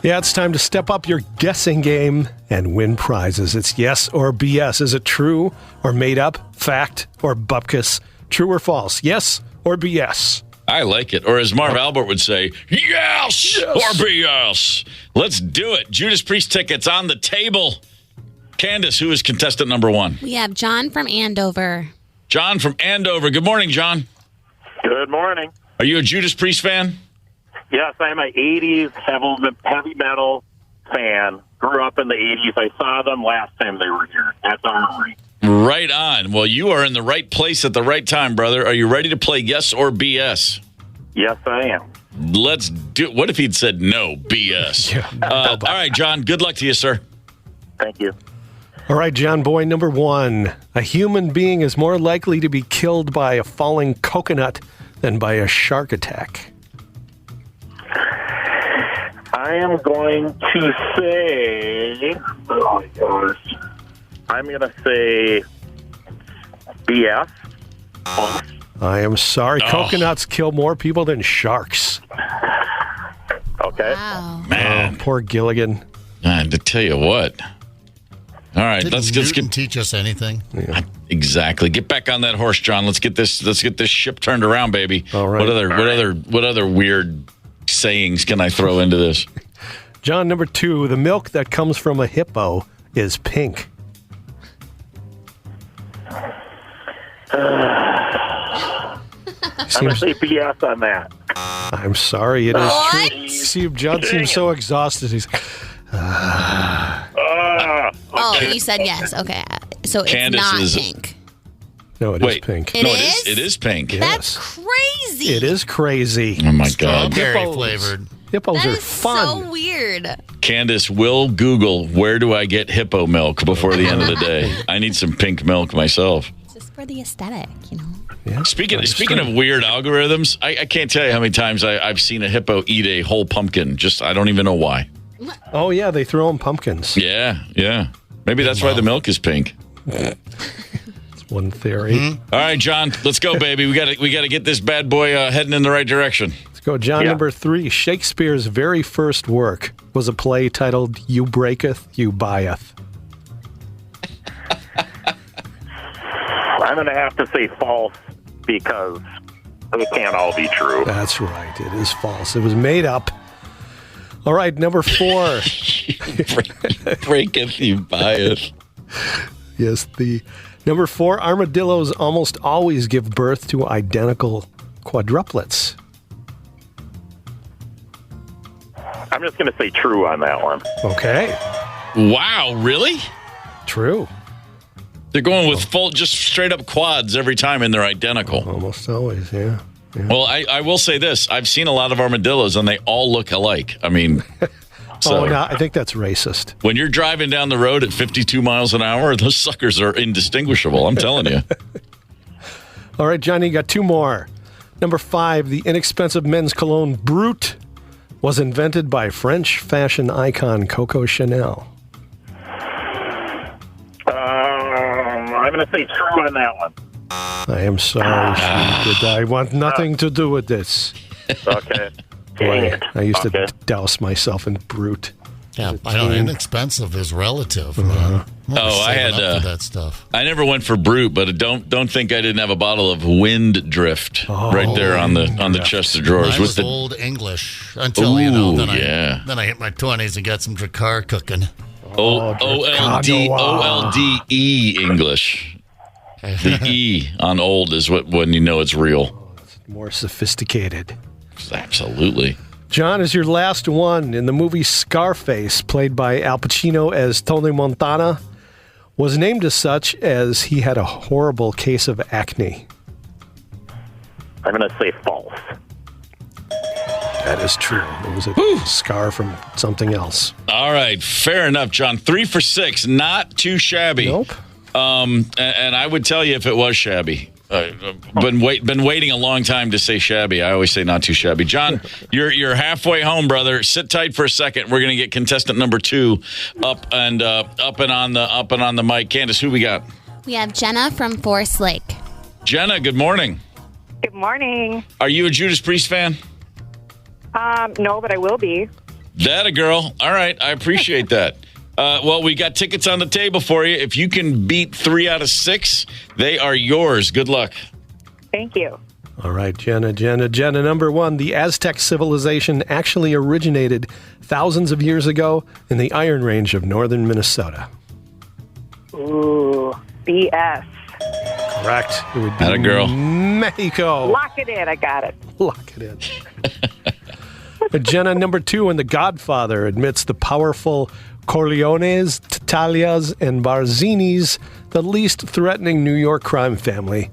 Yeah, it's time to step up your guessing game and win prizes. It's yes or BS. Is it true or made up, fact or bupkis? True or false? Yes or BS? I like it. Or as Marv Albert would say, yes or BS. Let's do it. Judas Priest tickets on the table. Candace, who is contestant number one? We have John from Andover. John from Andover. Good morning, John. Good morning. Are you a Judas Priest fan? Yes, I'm an 80s heavy metal fan. Grew up in the 80s. I saw them last time they were here at the Armory. Right on. Well, you are in the right place at the right time, brother. Are you ready to play yes or BS? Yes, I am. Let's do. What if he'd said no, BS? All right, John. Good luck to you, sir. Thank you. All right, John Boy, number one. A human being is more likely to be killed by a falling coconut than by a shark attack. I am going to say, oh my gosh, I'm going to say BS. False. I am sorry. Coconuts kill more people than sharks. Okay. Wow. Man. Oh, poor Gilligan. Man, to tell you what. All right, let's Newton teach us anything. Yeah. Exactly. Get back on that horse, John. Let's get this ship turned around, baby. All right. What other weird sayings can I throw into this? John, number 2, the milk that comes from a hippo is pink. I'm going to say BS on that. I'm sorry, it is true. See, John seems so exhausted. He's Oh, you said yes. Okay. So it's Candace not is- pink. No, it is pink. It is? It is pink. That's crazy. It is crazy. Oh, my God. Strawberry flavored. Hippos That are is fun. so weird. Candace will Google, where do I get hippo milk before the end of the day? I need some pink milk myself. Just for the aesthetic, you know. Yeah. Speaking of weird algorithms, I can't tell you how many times I've seen a hippo eat a whole pumpkin. Just, I don't even know why. Oh, yeah, they throw in pumpkins. Yeah. Maybe that's why the milk is pink. That's one theory. All right, John, let's go, baby. We got to get this bad boy heading in the right direction. Let's go. John, number 3. Shakespeare's very first work was a play titled You Breaketh, You Buyeth. I'm going to have to say false because it can't all be true. That's right. It is false. It was made up. All right, number 4. Breaketh, you buyeth. Yes, the number 4, armadillos almost always give birth to identical quadruplets. I'm just going to say true on that one. Okay. Wow, really? True. They're going with full, just straight up quads every time, and they're identical. Almost always, yeah. Well, I will say this. I've seen a lot of armadillos, and they all look alike. I mean, so no, I think that's racist. when you're driving down the road at 52 miles an hour, those suckers are indistinguishable. I'm telling you. All right, Johnny, you got 2 more. Number 5, the inexpensive men's cologne Brut was invented by French fashion icon Coco Chanel. I'm going to say true on that one. I am sorry, sweetie. I want nothing to do with this. Okay. Boy, I used to douse myself in Brut. Yeah, I know. Inexpensive is relative, man. I had that stuff. I never went for Brute, but don't think I didn't have a bottle of Wind Drift right there on the chest of drawers. Mine was Old English until then I hit my 20s and got some Drakkar cooking. OLDE English. The E on old is when you know it's real. It's more sophisticated. Absolutely. John is your last one. In the movie Scarface, played by Al Pacino as Tony Montana, was named as such as he had a horrible case of acne. I'm going to say false. That is true. It was a scar from something else. All right, fair enough, John. 3 for 6, not too shabby. Nope. And I would tell you if it was shabby. Been waiting a long time to say shabby. I always say not too shabby. John, you're halfway home, brother. Sit tight for a second. We're gonna get contestant number 2 up and on the mic. Candace, who we got? We have Jenna from Forest Lake. Jenna, good morning. Good morning. Are you a Judas Priest fan? No, but I will be. That a girl. All right, I appreciate that. Well, we got tickets on the table for you. If you can beat 3 out of 6, they are yours. Good luck. Thank you. All right, Jenna. Number 1, the Aztec civilization actually originated thousands of years ago in the Iron Range of northern Minnesota. Ooh, BS. Correct. It would be Atta girl. Mexico. Lock it in. I got it. Lock it in. Jenna, number 2, in The Godfather, admits the powerful Corleones, Tatalias, and Barzinis, the least threatening New York crime family,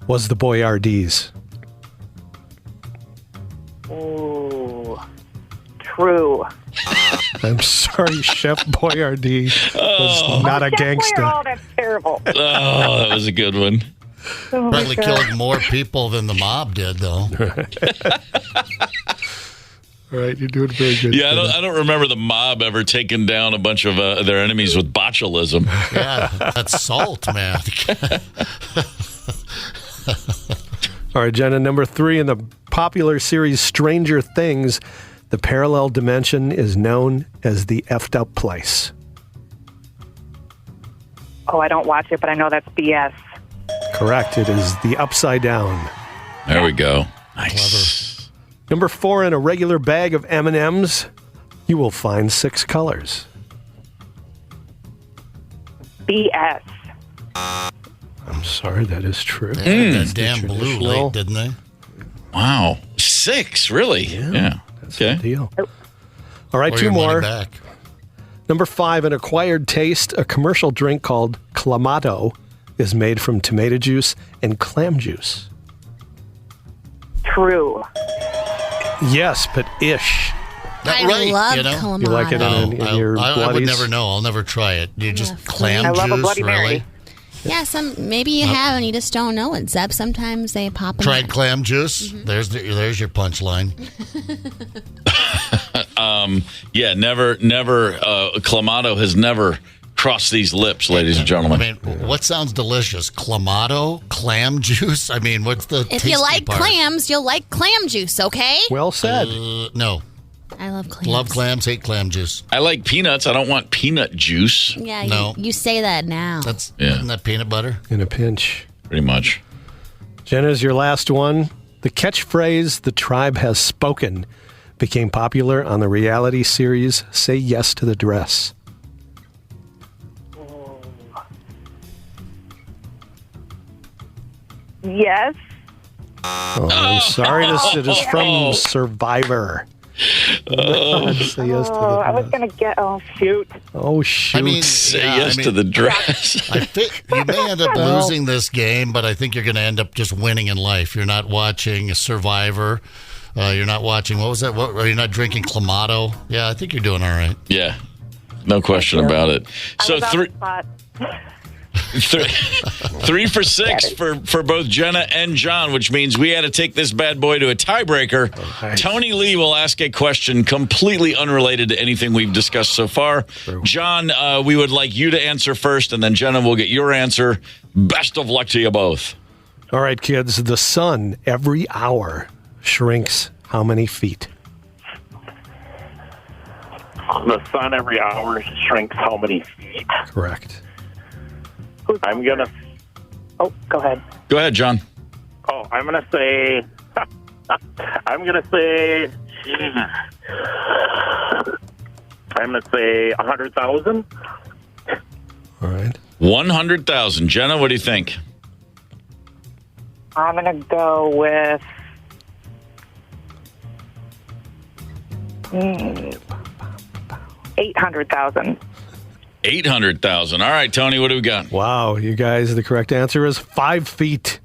was the Boyardees. Ooh, true. I'm sorry, Chef Boyardee was not a gangster. Oh, that's terrible. Oh, that was a good one. Probably killed more people than the mob did, though. All right, you're doing very good. Yeah, I don't remember the mob ever taking down a bunch of their enemies with botulism. Yeah, that's salt, man. All right, Jenna, number 3 in the popular series Stranger Things, the parallel dimension is known as the effed up place. Oh, I don't watch it, but I know that's BS. Correct. It is the upside down. There we go. Nice. Number 4, in a regular bag of M&Ms, you will find 6 colors. BS. I'm sorry, that is true. That damn blue late, didn't they? Wow. 6, really? Yeah. That's the deal. All right, Or 2 your money more. back. Number 5, an acquired taste, a commercial drink called Clamato is made from tomato juice and clam juice. True. Yes, but ish. Not I right, love you know? Clamato. You like it in your I would bloodies? never know. I'll never try it. You just clam I love a juice, Bloody really? Mary. Yeah, maybe you have and you just don't know it, Zeb. Sometimes they pop in. Tried clam juice? There's your punchline. Yeah, never. Clamato has never crossed these lips, ladies and I gentlemen. mean, what sounds delicious? Clamato? Clam juice? I mean, what's the If tasty you like part? clams, you'll like clam juice, okay? Well said. No. I love clams. Love clams, hate clam juice. I like peanuts. I don't want peanut juice. Yeah, No. you say that now. Isn't that peanut butter? In a pinch. Pretty much. Jenna's your last one. The catchphrase, "the tribe has spoken," became popular on the reality series Say Yes to the Dress. Yes. Oh, I'm sorry to say, it is from Survivor. Say yes to the I was dress. going to get, shoot. Oh, shoot. I mean, Say yeah, yes to the dress. I think you may end up losing this game, but I think you're going to end up just winning in life. You're not watching Survivor. You're not watching, what was that? You're not drinking Clamato. Yeah, I think you're doing all right. Yeah. No question about it. So I was on three. the spot. 3 for 6 for both Jenna and John, which means we had to take this bad boy to a tiebreaker. Right. Tony Lee will ask a question completely unrelated to anything we've discussed so far. True. John, we would like you to answer first, and then Jenna will get your answer. Best of luck to you both. All right, kids. The sun every hour shrinks how many feet? The sun every hour shrinks how many feet? Correct. I'm going to... Oh, go ahead. Go ahead, John. Oh, I'm going to say... I'm going to say... I'm going to say 100,000. All right. 100,000. Jenna, what do you think? I'm going to go with... 800,000. 800,000. All right, Tony, what do we got? Wow, you guys, the correct answer is 5 feet.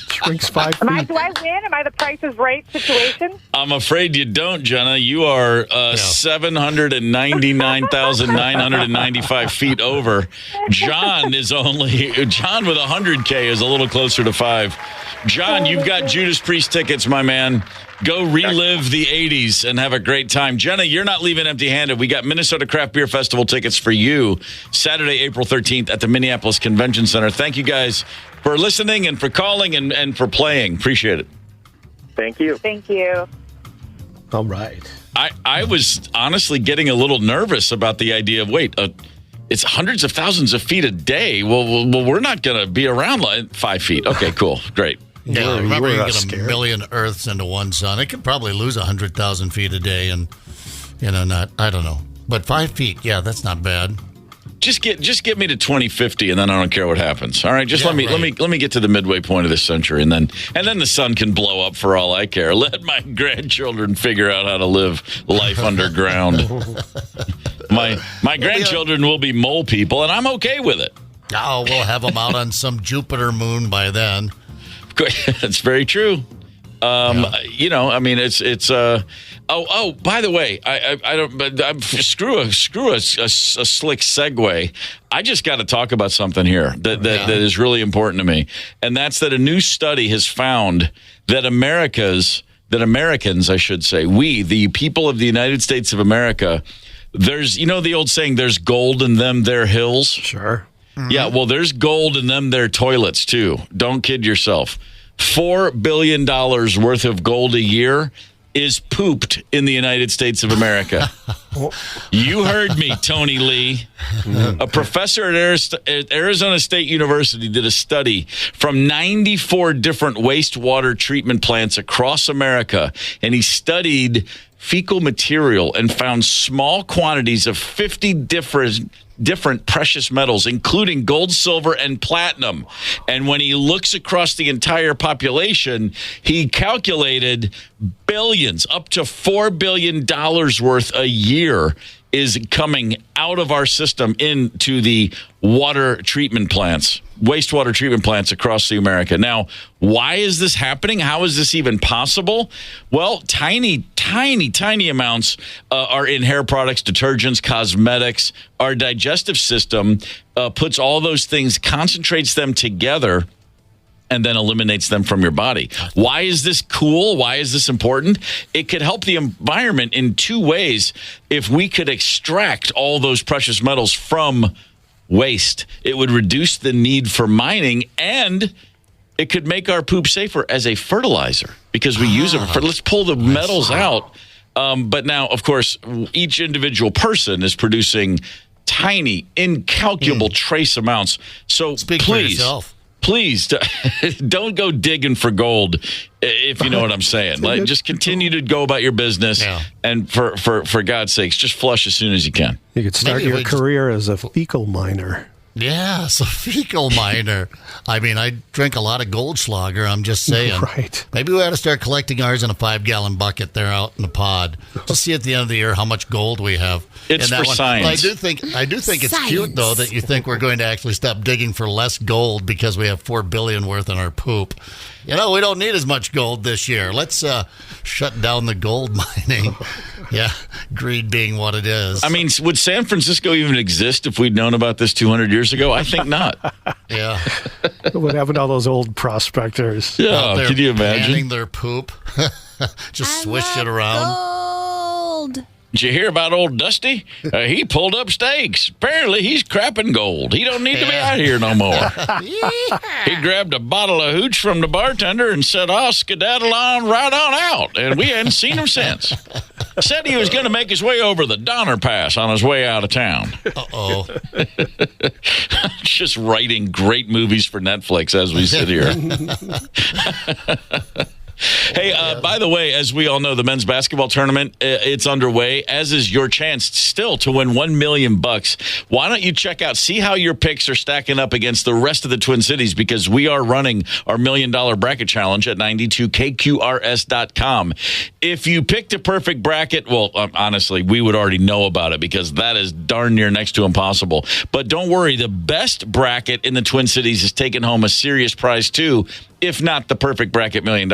Shrinks 5 feet. Do I win? Am I the Price is Right situation? I'm afraid you don't, Jenna. You are 799,995 feet over. John with 100K is a little closer to 5. John, you've got Judas Priest tickets, my man. Go relive the 80s and have a great time. Jenna, you're not leaving empty-handed. We got Minnesota Craft Beer Festival tickets for you Saturday, April 13th at the Minneapolis Convention Center. Thank you guys for listening and for calling and for playing. Appreciate it. Thank you. Thank you. All right. I was honestly getting a little nervous about the idea of, it's hundreds of thousands of feet a day. Well, we're not going to be around like 5 feet. Okay, cool. Great. Yeah, remember you you were get scared. a million Earths into one sun. It could probably lose 100,000 feet a day, and I don't know, but 5 feet, yeah, that's not bad. Just get me to 2050, and then I don't care what happens. All right, just let me get to the midway point of this century, and then the sun can blow up for all I care. Let my grandchildren figure out how to live life underground. My grandchildren will be mole people, and I'm okay with it. Oh, we'll have them out on some Jupiter moon by then. That's very true. You know, I mean, it's. By the way, I don't. But screw a slick segue. I just got to talk about something here that is really important to me, and that's that a new study has found that Americans, I should say, we, the people of the United States of America, there's, the old saying, there's gold in them, their hills. Sure. Yeah, well, there's gold in them there toilets, too. Don't kid yourself. $4 billion worth of gold a year is pooped in the United States of America. You heard me, Tony Lee. A professor at Arizona State University did a study from 94 different wastewater treatment plants across America, and he studied fecal material and found small quantities of 50 different precious metals, including gold, silver, and platinum. And when he looks across the entire population, he calculated billions, up to $4 billion worth a year is coming out of our system into the water treatment plants, wastewater treatment plants across the America. Now, why is this happening? How is this even possible? Well, tiny amounts are in hair products, detergents, cosmetics. Our digestive system puts all those things, concentrates them together, and then eliminates them from your body. Why is this cool? Why is this important? It could help the environment in two ways. If we could extract all those precious metals from waste, it would reduce the need for mining, and it could make our poop safer as a fertilizer because we use it for, let's pull the metals out. But now, of course, each individual person is producing tiny, incalculable trace amounts. So Speak for yourself. Please don't go digging for gold, if you know what I'm saying. Like, just continue to go about your business, and for God's sakes, just flush as soon as you can. You could start your career as a fecal miner. Yeah, so fecal miner. I mean, I drink a lot of Goldschlager, I'm just saying. Right. Maybe we ought to start collecting ours in a 5-gallon bucket there out in the pod to see at the end of the year how much gold we have. It's for science. Well, I do think it's cute, though, that you think we're going to actually stop digging for less gold because we have $4 billion worth in our poop. You know, we don't need as much gold this year. Let's shut down the gold mining. Yeah, greed being what it is. I mean, would San Francisco even exist if we'd known about this 200 years ago? I think not. Yeah. What happened to all those old prospectors? Yeah, can you imagine? Panning their poop. Just swish it around. Gold. Did you hear about old Dusty? He pulled up stakes. Apparently, he's crapping gold. He don't need to be out here no more. He grabbed a bottle of hooch from the bartender and said, I'll skedaddle on right on out. And we hadn't seen him since. Said he was going to make his way over the Donner Pass on his way out of town. Uh-oh. Just writing great movies for Netflix as we sit here. Hey, by the way, as we all know, the men's basketball tournament, it's underway, as is your chance still to win $1 million. Why don't you check out, see how your picks are stacking up against the rest of the Twin Cities, because we are running our $1 Million Bracket Challenge at 92kqrs.com. If you picked a perfect bracket, well, honestly, we would already know about it because that is darn near next to impossible. But don't worry, the best bracket in the Twin Cities is taking home a serious prize, too, if not the perfect bracket $1 million.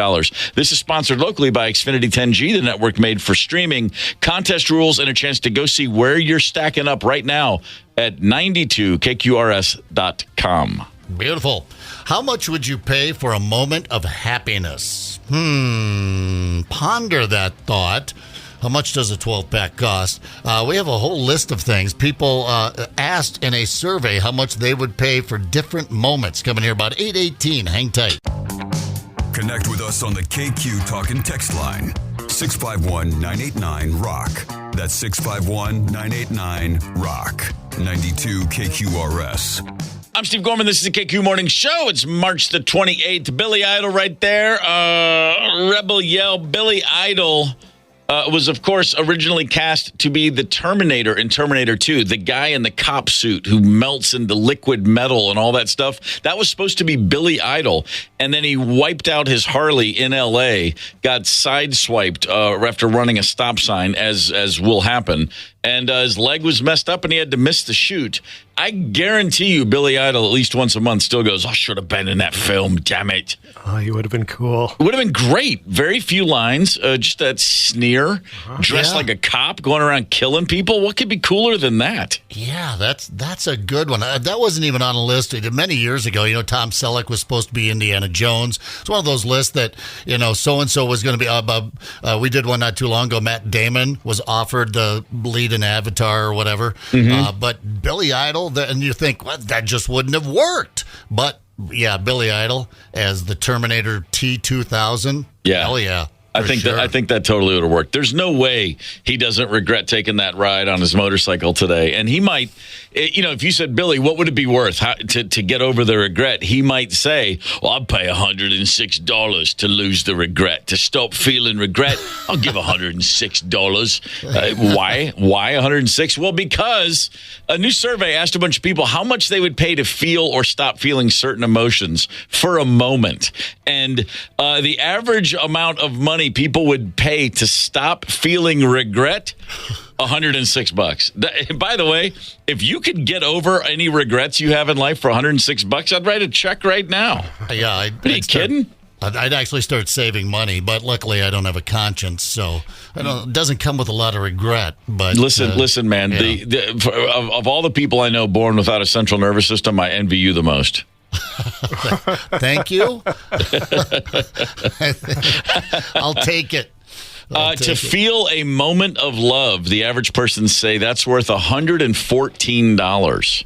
This is sponsored locally by Xfinity 10G, the network made for streaming. Contest rules and a chance to go see where you're stacking up right now at 92kqrs.com. Beautiful. How much would you pay for a moment of happiness? Ponder that thought. How much does a 12-pack cost? We have a whole list of things. People asked in a survey how much they would pay for different moments. Coming here about 8:18. Hang tight. Connect with us on the KQ Talk and Text line. 651-989-ROCK. That's 651-989-ROCK. 92 KQRS. I'm Steve Gorman. This is the KQ Morning Show. It's March the 28th. Billy Idol right there. Rebel Yell. Billy Idol was, of course, originally cast to be the Terminator in Terminator 2, the guy in the cop suit who melts into liquid metal and all that stuff. That was supposed to be Billy Idol, and then he wiped out his Harley in L.A., got sideswiped after running a stop sign, as will happen, and his leg was messed up, and he had to miss the shoot. I guarantee you Billy Idol at least once a month still goes, I should have been in that film, damn it. Oh, you would have been cool. It would have been great. Very few lines, just that sneer, dressed like a cop, going around killing people. What could be cooler than that? Yeah, that's a good one. That wasn't even on a list many years ago. You know, Tom Selleck was supposed to be Indiana Jones. It's one of those lists that, you know, so-and-so was going to be. We did one not too long ago. Matt Damon was offered the lead in Avatar or whatever. But Billy Idol, and you think, well, that just wouldn't have worked. But, yeah, Billy Idol as the Terminator T-2000. Yeah. Hell yeah. I think that totally would have worked. There's no way he doesn't regret taking that ride on his motorcycle today. And he might, if you said, Billy, what would it be worth to get over the regret? He might say, well, I'd pay $106 to lose the regret, to stop feeling regret. I'll give $106. Why? Why 106? Well, because a new survey asked a bunch of people how much they would pay to feel or stop feeling certain emotions for a moment. And the average amount of money people would pay to stop feeling regret, $106. By the way, if you could get over any regrets you have in life for $106, I'd write a check right now. Yeah, are you kidding? I'd actually start saving money, but luckily I don't have a conscience, so it doesn't come with a lot of regret. But listen, man. Yeah. Of all the people I know born without a central nervous system, I envy you the most. Thank you. I'll take it. To feel a moment of love, the average person say that's worth $114.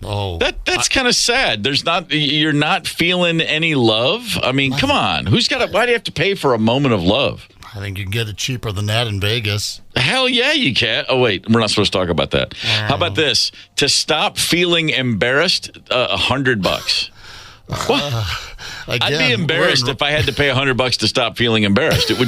Oh, that's kind of sad. You're not feeling any love. I mean, come on. Why do you have to pay for a moment of love? I think you can get it cheaper than that in Vegas. Hell yeah, you can. Oh, wait, we're not supposed to talk about that. How about this? To stop feeling embarrassed, $100. What? I'd be embarrassed if I had to pay $100 to stop feeling embarrassed. It would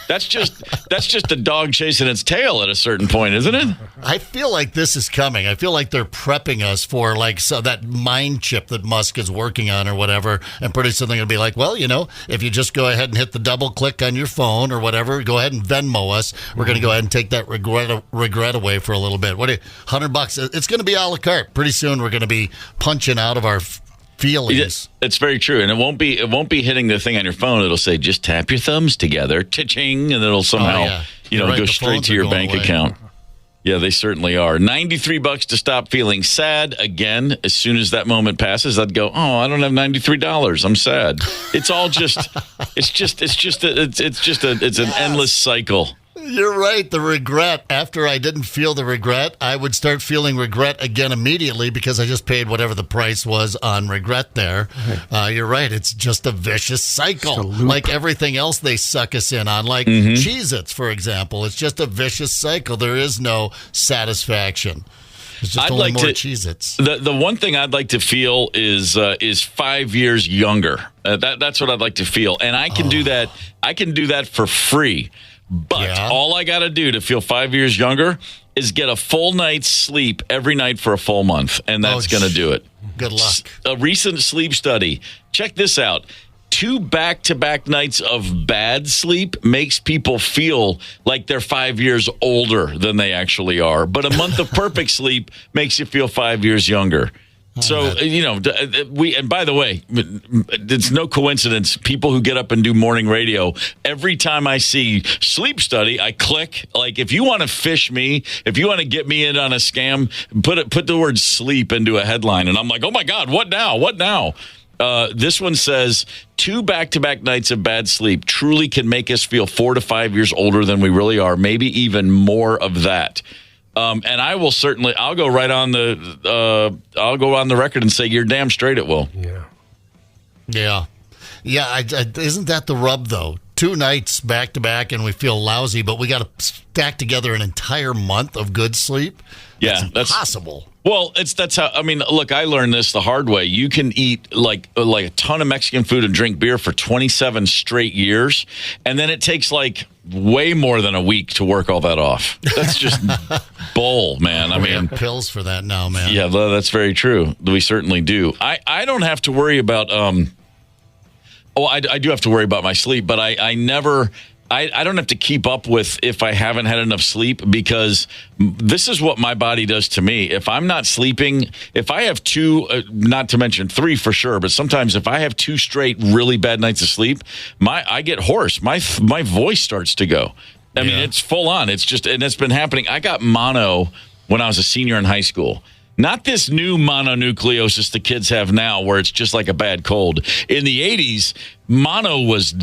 that's just a dog chasing its tail at a certain point, isn't it? I feel like this is coming. I feel like they're prepping us for that mind chip that Musk is working on or whatever. And pretty soon they're going to be like, well, if you just go ahead and hit the double click on your phone or whatever, go ahead and Venmo us. We're going to go ahead and take that regret away for a little bit. $100? It's going to be a la carte. Pretty soon we're going to be punching out of our feelings. It's very true, and it won't be hitting the thing on your phone. It'll say just tap your thumbs together, cha-ching, and it'll somehow go straight to your bank account. Yeah, they certainly are. $93 to stop feeling sad. Again, as soon as that moment passes, I'd go, oh, I don't have $93. I'm sad. It's all it's an endless cycle. You're right. The regret. After I didn't feel the regret, I would start feeling regret again immediately because I just paid whatever the price was on regret there. You're right. It's just a vicious cycle. Like everything else they suck us in on, like Cheez-Its, for example. It's just a vicious cycle. There is no satisfaction. It's just only more Cheez-Its. The one thing I'd like to feel is 5 years younger. That's what I'd like to feel. And I can do that. I can do that for free. But all I got to do to feel 5 years younger is get a full night's sleep every night for a full month, and that's going to do it. Good luck. A recent sleep study. Check this out. 2 back-to-back nights of bad sleep makes people feel like they're 5 years older than they actually are. But a month of perfect sleep makes you feel 5 years younger. So, and by the way, it's no coincidence. People who get up and do morning radio, every time I see sleep study, I click. Like, if you want to fish me, if you want to get me in on a scam, put the word sleep into a headline. And I'm like, oh, my God, what now? What now? This one says 2 back-to-back nights of bad sleep truly can make us feel 4 to 5 years older than we really are, maybe even more of that. And I will certainly. I'll go right on the. I'll go on the record and say you're damn straight it will. Yeah. Isn't that the rub though? 2 nights back to back, and we feel lousy, but we got to stack together an entire month of good sleep. That's impossible. Well, that's how. I mean, look, I learned this the hard way. You can eat like a ton of Mexican food and drink beer for 27 straight years, and then it takes like way more than a week to work all that off. That's just bull, man. I mean, pills for that now, man. Yeah, that's very true. We certainly do. I don't have to worry about. I do have to worry about my sleep, but I never. I don't have to keep up with if I haven't had enough sleep, because this is what my body does to me. If I'm not sleeping, if I have 2, not to mention 3 for sure, but sometimes if I have 2 straight really bad nights of sleep, I get hoarse. My voice starts to go. I mean, it's full on. It's just, and it's been happening. I got mono when I was a senior in high school. Not this new mononucleosis the kids have now where it's just like a bad cold. In the 80s, mono was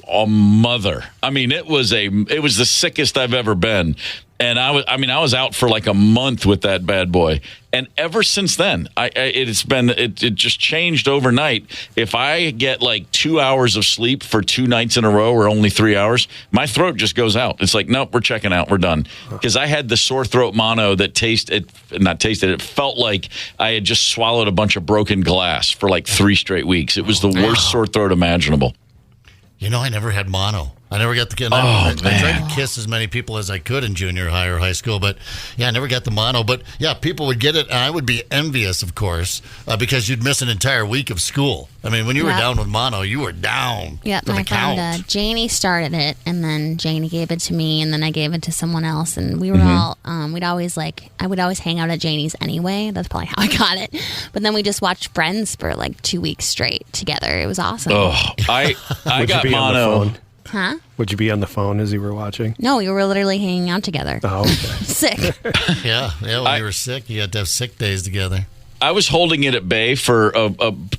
a mother. I mean, it was the sickest I've ever been. And I was out for like a month with that bad boy. And ever since then, it just changed overnight. If I get like 2 hours of sleep for 2 nights in a row or only 3 hours, my throat just goes out. It's like, nope, we're checking out. We're done. Because I had the sore throat mono that it felt like I had just swallowed a bunch of broken glass for like 3 straight weeks. It was the worst sore throat imaginable. You know, I never had mono. I never got the kid. I tried to kiss as many people as I could in junior high or high school, but I never got the mono. But yeah, people would get it, and I would be envious, of course, because you'd miss an entire week of school. I mean, when you were down with mono, you were down. Yeah, my friend Janie started it, and then Janie gave it to me, and then I gave it to someone else, and we were all. I would always hang out at Janie's anyway. That's probably how I got it. But then we just watched Friends for like 2 weeks straight together. It was awesome. Oh, I got mono. Huh? Would you be on the phone as you were watching? No, we were literally hanging out together. Oh, okay. Sick. Yeah. When you were sick, you had to have sick days together. I was holding it at bay for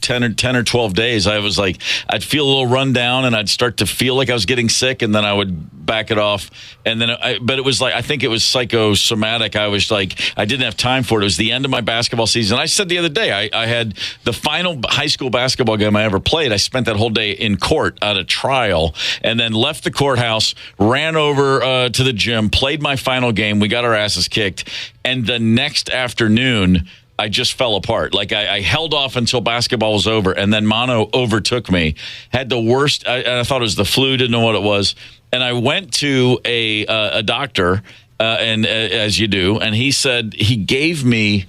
10 or 12 days. I was like, I'd feel a little run down, and I'd start to feel like I was getting sick, and then I would back it off. And then, but it was like, I think it was psychosomatic. I was like, I didn't have time for it. It was the end of my basketball season. I said the other day, I had the final high school basketball game I ever played. I spent that whole day in court at a trial, and then left the courthouse, ran over to the gym, played my final game. We got our asses kicked. And the next afternoon, I just fell apart. Like I held off until basketball was over, and then mono overtook me. Had the worst. I thought it was the flu. Didn't know what it was. And I went to a doctor, and as you do, and he said he gave me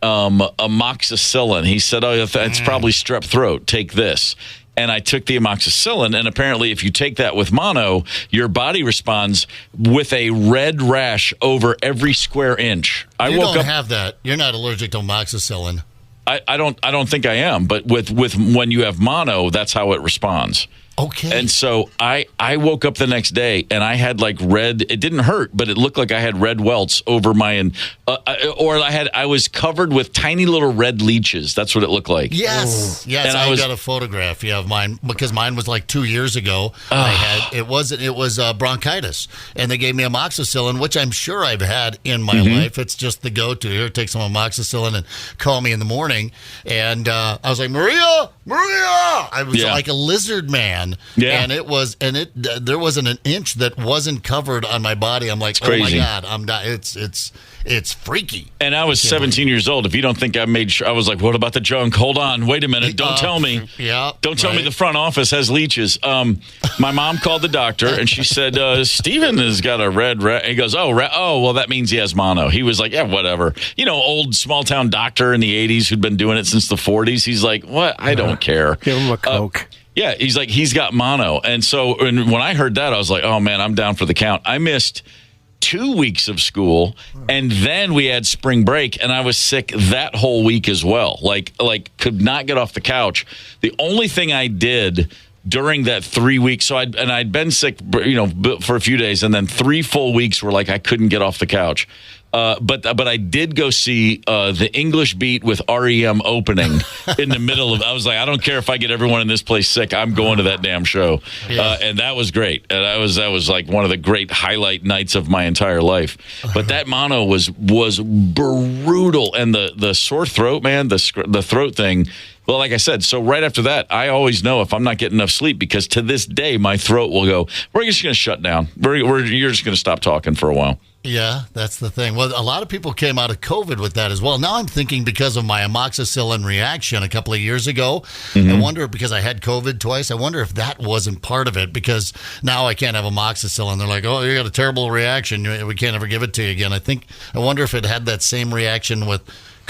amoxicillin. He said, "Oh, it's probably strep throat. Take this." And I took the amoxicillin, and apparently if you take that with mono, your body responds with a red rash over every square inch. You don't have that. You're not allergic to amoxicillin. I don't think I am, but with when you have mono, that's how it responds. Okay. And so I woke up the next day, and I had like red. It didn't hurt, but it looked like I had red welts over my I was covered with tiny little red leeches. That's what it looked like. Yes. Yes. And I got a photograph of mine because mine was like 2 years ago. It was bronchitis, and they gave me amoxicillin, which I'm sure I've had in my life. It's just the go-to. Here, take some amoxicillin and call me in the morning. And I was like, Maria. I was like a lizard man. Yeah. And there wasn't an inch that wasn't covered on my body. I'm like, crazy. Oh my God, I'm not. It's freaky. And I was 17 years old. If you don't think I made sure, I was like, what about the junk? Hold on. Wait a minute. Don't tell me. Yeah. Don't tell me the front office has leeches. My mom called the doctor, and she said, Steven has got a red rat. He goes, oh, well, that means he has mono. He was like, yeah, whatever. You know, old small-town doctor in the 80s who'd been doing it since the 40s. He's like, what? I don't care. Give him a Coke. Yeah, he's like, he's got mono. And so when I heard that, I was like, oh, man, I'm down for the count. I missed 2 weeks of school, and then we had spring break, and I was sick that whole week as well. Like could not get off the couch. The only thing I did during that 3 weeks, I'd been sick, for a few days, and then 3 full weeks were like I couldn't get off the couch. But I did go see the English Beat with REM opening in the middle of. I was like, I don't care if I get everyone in this place sick. I'm going to that damn show, and that was great. And that was like one of the great highlight nights of my entire life. But that mono was brutal, and the sore throat, man, the throat thing. Well, like I said, so right after that, I always know if I'm not getting enough sleep, because to this day, my throat will go, we're just going to shut down. You're just going to stop talking for a while. Yeah, that's the thing. Well, a lot of people came out of COVID with that as well. Now I'm thinking because of my amoxicillin reaction a couple of years ago, I wonder, because I had COVID twice, I wonder if that wasn't part of it, because now I can't have amoxicillin. They're like, oh, you got a terrible reaction. We can't ever give it to you again. I wonder if it had that same reaction with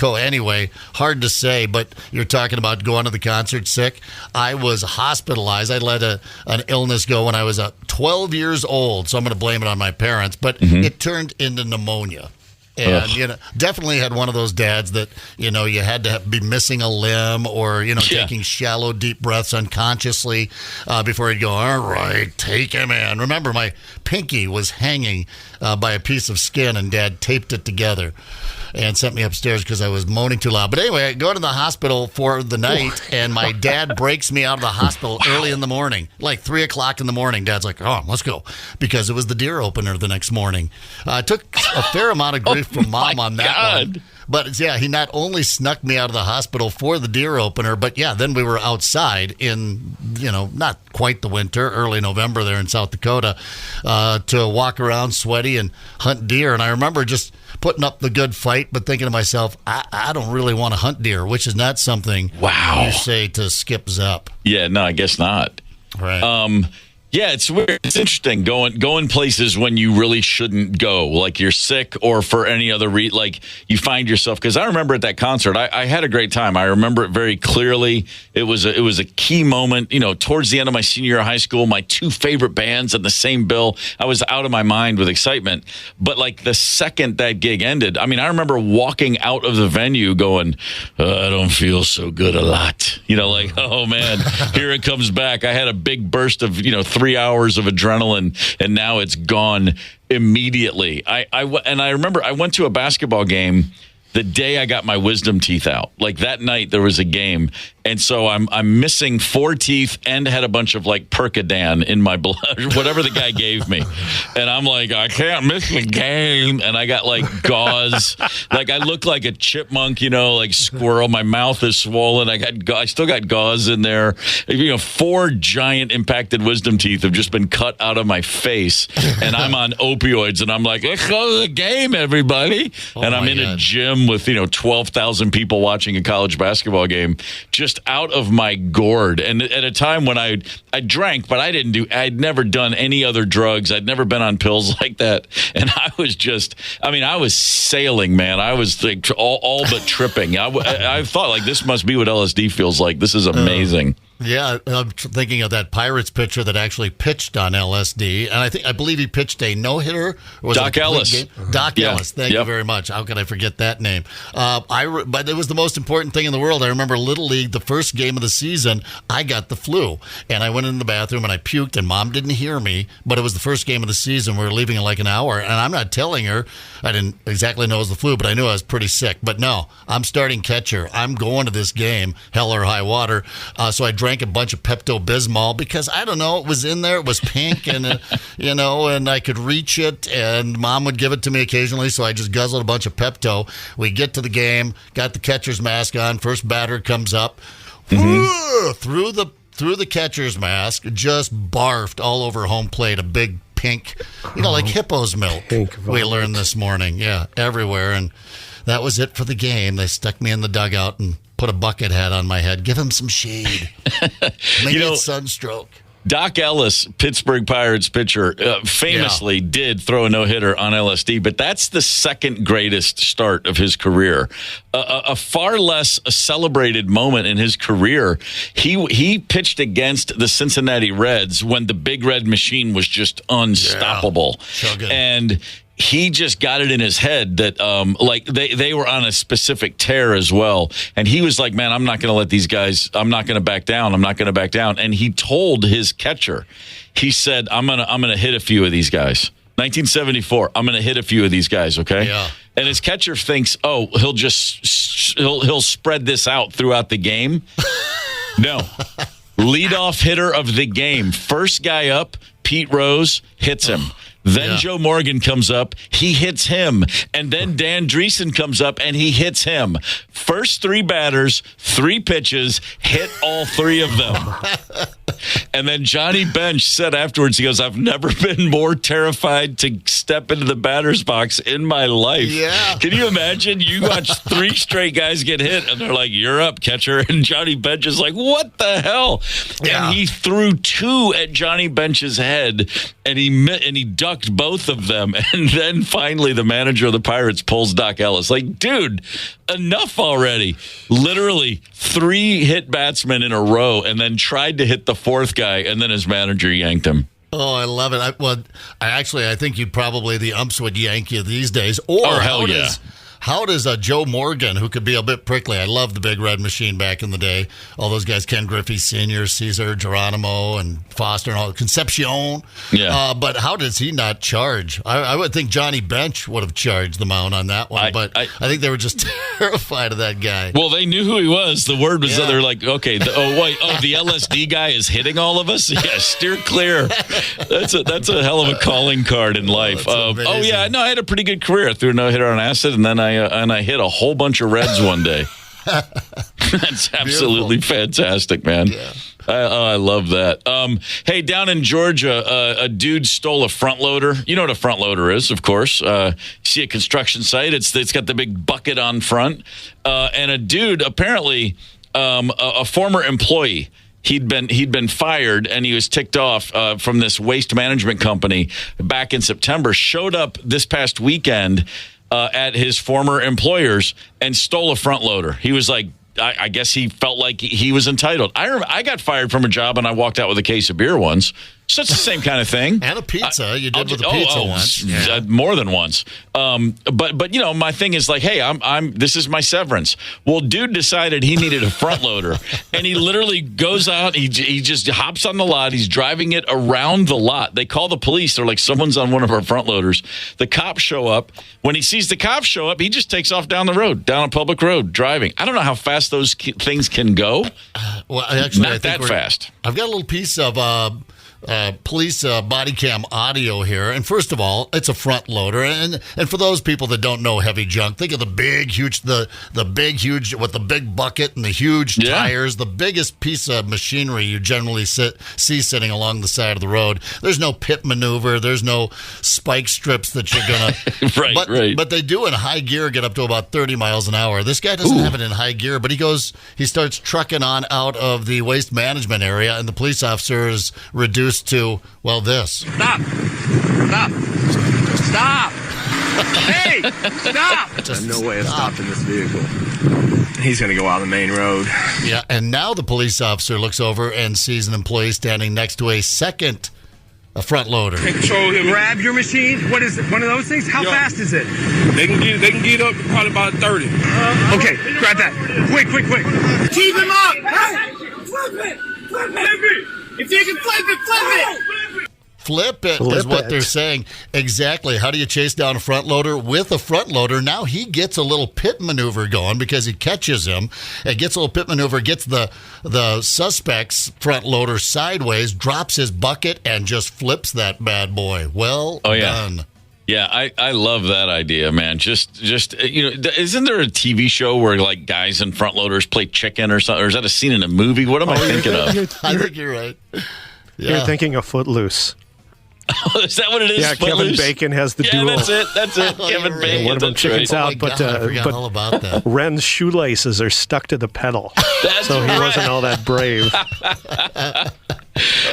anyway, hard to say, but you're talking about going to the concert sick. I was hospitalized. I let an illness go when I was 12 years old, so I'm going to blame it on my parents, but it turned into pneumonia. And, definitely had one of those dads that, you had to be missing a limb or, taking shallow, deep breaths unconsciously before he'd go, all right, take him in. Remember, my pinky was hanging by a piece of skin, and Dad taped it together and sent me upstairs because I was moaning too loud. But anyway, I go to the hospital for the night, and my dad breaks me out of the hospital early in the morning, like 3 o'clock in the morning. Dad's like, oh, let's go, because it was the deer opener the next morning. I took a fair amount of grief from Mom on that one. But, he not only snuck me out of the hospital for the deer opener, but, then we were outside in, not quite the winter, early November there in South Dakota, to walk around sweaty and hunt deer. And I remember just putting up the good fight, but thinking to myself, I don't really want to hunt deer, which is not something you say to skip Zep. Yeah, no, I guess not. Right. Yeah, it's weird. It's interesting going places when you really shouldn't go, like you're sick or for any other reason. Like you find yourself, because I remember at that concert, I had a great time. I remember it very clearly. It was a key moment. Towards the end of my senior year of high school, my two favorite bands in the same bill. I was out of my mind with excitement. But like the second that gig ended, I remember walking out of the venue going, I don't feel so good a lot. Like, oh man, here it comes back. I had a big burst of 3 hours of adrenaline, and now it's gone immediately. I remember I went to a basketball game the day I got my wisdom teeth out. Like that night there was a game, and so I'm missing 4 teeth and had a bunch of like Percodan in my blood, whatever the guy gave me. And I'm like, I can't miss the game. And I got like gauze, like I look like a chipmunk, like squirrel. My mouth is swollen. I still got gauze in there. 4 giant impacted wisdom teeth have just been cut out of my face, and I'm on opioids. And I'm like, let's go to the game, everybody. And I'm in a gym with 12,000 people watching a college basketball game, just out of my gourd. And at a time when I drank, but I'd never done any other drugs. I'd never been on pills like that. And I was just, I was sailing, man. I was like all but tripping. I thought like, this must be what LSD feels like. This is amazing. Yeah, I'm thinking of that Pirates pitcher that actually pitched on LSD, and I believe he pitched a no-hitter. Doc Ellis. Doc Ellis, thank you very much. How could I forget that name? But it was the most important thing in the world. I remember Little League, the first game of the season, I got the flu, and I went in the bathroom and I puked, and Mom didn't hear me, but it was the first game of the season. We were leaving in like an hour, and I'm not telling her. I didn't exactly know it was the flu, but I knew I was pretty sick. But no, I'm starting catcher. I'm going to this game, hell or high water. So I drank a bunch of Pepto-Bismol because I don't know, it was in there, it was pink, and and I could reach it, and Mom would give it to me occasionally, so I just guzzled a bunch of Pepto. We get to the game, got the catcher's mask on, first batter comes up, through the catcher's mask, just barfed all over home plate, a big pink, like hippo's milk. We learned this morning, everywhere, and that was it for the game. They stuck me in the dugout and put a bucket hat on my head. Give him some shade. Maybe it's sunstroke. Doc Ellis, Pittsburgh Pirates pitcher, famously did throw a no-hitter on LSD, but that's the second greatest start of his career. A far less celebrated moment in his career, he pitched against the Cincinnati Reds when the Big Red Machine was just unstoppable. And he just got it in his head that they were on a specific tear as well. And he was like, man, I'm not going to let these guys, I'm not going to back down. And he told his catcher, he said, I'm going to hit a few of these guys. 1974, I'm going to hit a few of these guys, okay? Yeah. And his catcher thinks, oh, he'll spread this out throughout the game. No. Leadoff hitter of the game. First guy up, Pete Rose, hits him. Then Joe Morgan comes up, he hits him. And then Dan Dreesen comes up and he hits him. First 3 batters, 3 pitches, hit all 3 of them. And then Johnny Bench said afterwards, he goes, I've never been more terrified to step into the batter's box in my life. Yeah. Can you imagine? You watch 3 straight guys get hit and they're like, you're up, catcher. And Johnny Bench is like, what the hell? Yeah. And he threw 2 at Johnny Bench's head and he ducked both of them. And then finally the manager of the Pirates pulls Doc Ellis. Like, dude, enough already. Literally 3 hit batsmen in a row and then tried to hit the 4th guy, and then his manager yanked him. Oh, I love it. I think you'd probably the umps would yank you these days. Or how does Joe Morgan, who could be a bit prickly? I love the Big Red Machine back in the day. All those guys, Ken Griffey Sr., Cesar Geronimo, and Foster, and all Concepcion. Yeah. But how does he not charge? I would think Johnny Bench would have charged the mount on that one, but I think they were just terrified of that guy. Well, they knew who he was. The word was that they're like, okay, the LSD guy is hitting all of us? Yeah, steer clear. That's a hell of a calling card in life. I had a pretty good career. I threw a no-hitter on acid, and then I hit a whole bunch of reds one day. That's absolutely fantastic, man. Yeah. I love that. Hey, down in Georgia, a dude stole a front loader. You know what a front loader is, of course. You see a construction site. It's got the big bucket on front. And a dude, apparently a former employee, He'd been fired, and he was ticked off from this waste management company back in September. Showed up this past weekend at his former employer's and stole a front loader. He was like, I guess he felt like he was entitled. I got fired from a job, and I walked out with a case of beer once. So it's the same kind of thing. And a pizza. You did with a pizza once. Yeah. More than once. But my thing is like, hey, this is my severance. Well, dude decided he needed a front loader, and he literally goes out. He just hops on the lot. He's driving it around the lot. They call the police. They're like, someone's on one of our front loaders. The cops show up. When he sees the cops show up, he just takes off down the road, down a public road, driving. I don't know how fast those things can go. Well, actually, not that fast. I've got a little piece of police body cam audio here. And first of all, it's a front loader. And for those people that don't know heavy junk, think of the big, huge with the big bucket and the huge tires, the biggest piece of machinery you generally see sitting along the side of the road. There's no pit maneuver. There's no spike strips that you're going to... Right. But they do in high gear get up to about 30 miles an hour. This guy doesn't have it in high gear, but he starts trucking on out of the waste management area, and the police officer is reduced to, well, this. Stop! Hey! Stop! There's no way of stopping this vehicle. He's going to go out on the main road. Yeah, and now the police officer looks over and sees an employee standing next to a front loader. Take control here. Grab your machine. What is it? One of those things? How fast is it? They can get up to probably about 30. Okay, grab that. Quick. Keep him up! Hey! Flip it! If you can flip it! Flip it is what they're saying. Exactly. How do you chase down a front loader with a front loader? Now he gets a little pit maneuver going because he catches him. It gets a little pit maneuver, gets the suspect's front loader sideways, drops his bucket, and just flips that bad boy. Well done. Yeah, I love that idea, man. Just isn't there a TV show where like guys in front loaders play chicken or something? Or is that a scene in a movie? What am I thinking of? I think you're right. You're thinking of Footloose. Is that what it is? Yeah, Footloose? Kevin Bacon has the duel. That's it. Kevin Bacon. One of them chickens out, but I forgot all about that. Ren's shoelaces are stuck to the pedal, so he wasn't all that brave.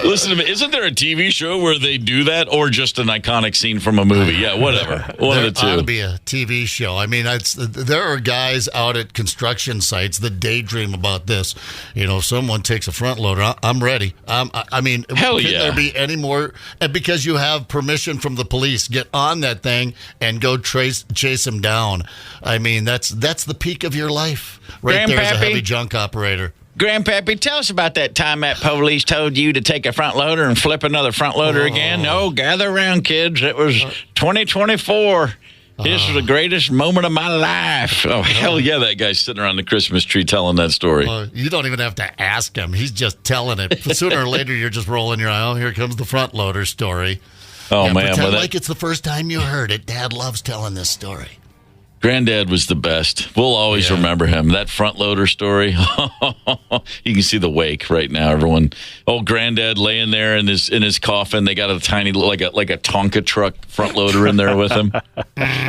Listen to me. Isn't there a TV show where they do that, or just an iconic scene from a movie? Yeah, whatever. One of the two. There ought to be a TV show. I mean, there are guys out at construction sites that daydream about this. If someone takes a front loader, I'm ready. I mean, hell can yeah. there be any more? And because you have permission from the police, get on that thing and go chase him down. I mean, that's the peak of your life. Right there as a heavy junk operator. Grandpappy, tell us about that time that police told you to take a front loader and flip another front loader again. No, gather around, kids. It was 2024. This was the greatest moment of my life. Oh, hell yeah, that guy's sitting around the Christmas tree telling that story. You don't even have to ask him. He's just telling it. Sooner or later, you're just rolling your eye. Oh, here comes the front loader story. Oh, man. Pretend like it's the first time you heard it. Dad loves telling this story. Granddad was the best. We'll always remember him. That front loader story. You can see the wake right now, everyone. Old Granddad laying there in his coffin. They got a tiny like a Tonka truck front loader in there with him.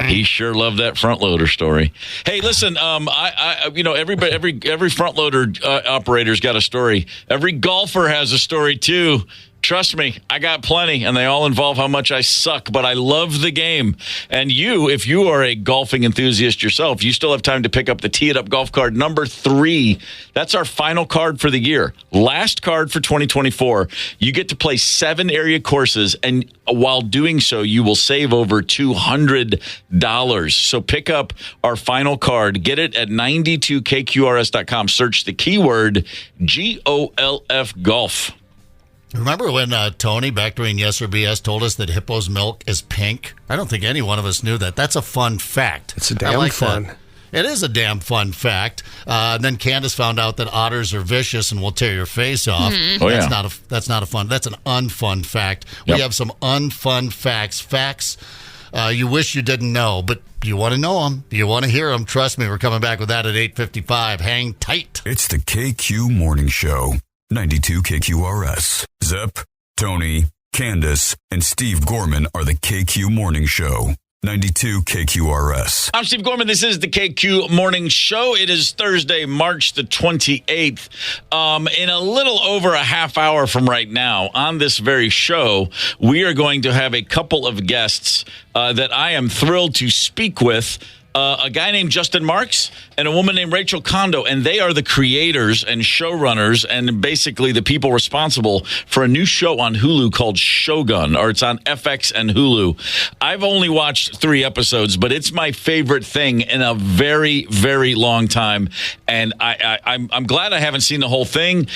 He sure loved that front loader story. Hey, listen, every front loader operator's got a story. Every golfer has a story too. Trust me, I got plenty, and they all involve how much I suck, but I love the game. And you, if you are a golfing enthusiast yourself, you still have time to pick up the Tee It Up golf card number 3. That's our final card for the year. Last card for 2024. You get to play 7 area courses, and while doing so, you will save over $200. So pick up our final card. Get it at 92kqrs.com. Search the keyword GOLF golf. Remember when Tony, back during Yes or BS, told us that hippo's milk is pink? I don't think any one of us knew that. That's a fun fact. It's a damn fun. That. It is a damn fun fact. And then Candace found out that otters are vicious and will tear your face off. Mm-hmm. That's not a fun. That's an unfun fact. Yep. We have some unfun facts. Facts you wish you didn't know, but you want to know them. You want to hear them. Trust me, we're coming back with that at 8:55. Hang tight. It's the KQ Morning Show. 92 KQRS. Zep, Tony, Candace, and Steve Gorman are the KQ Morning Show. 92 KQRS. I'm Steve Gorman. This is the KQ Morning Show. It is Thursday, March the 28th. In a little over a half hour from right now, on this very show, we are going to have a couple of guests that I am thrilled to speak with. A guy named Justin Marks and a woman named Rachel Kondo, and they are the creators and showrunners and basically the people responsible for a new show on Hulu called Shogun, or it's on FX and Hulu. I've only watched 3 episodes, but it's my favorite thing in a very, very long time, and I'm glad I haven't seen the whole thing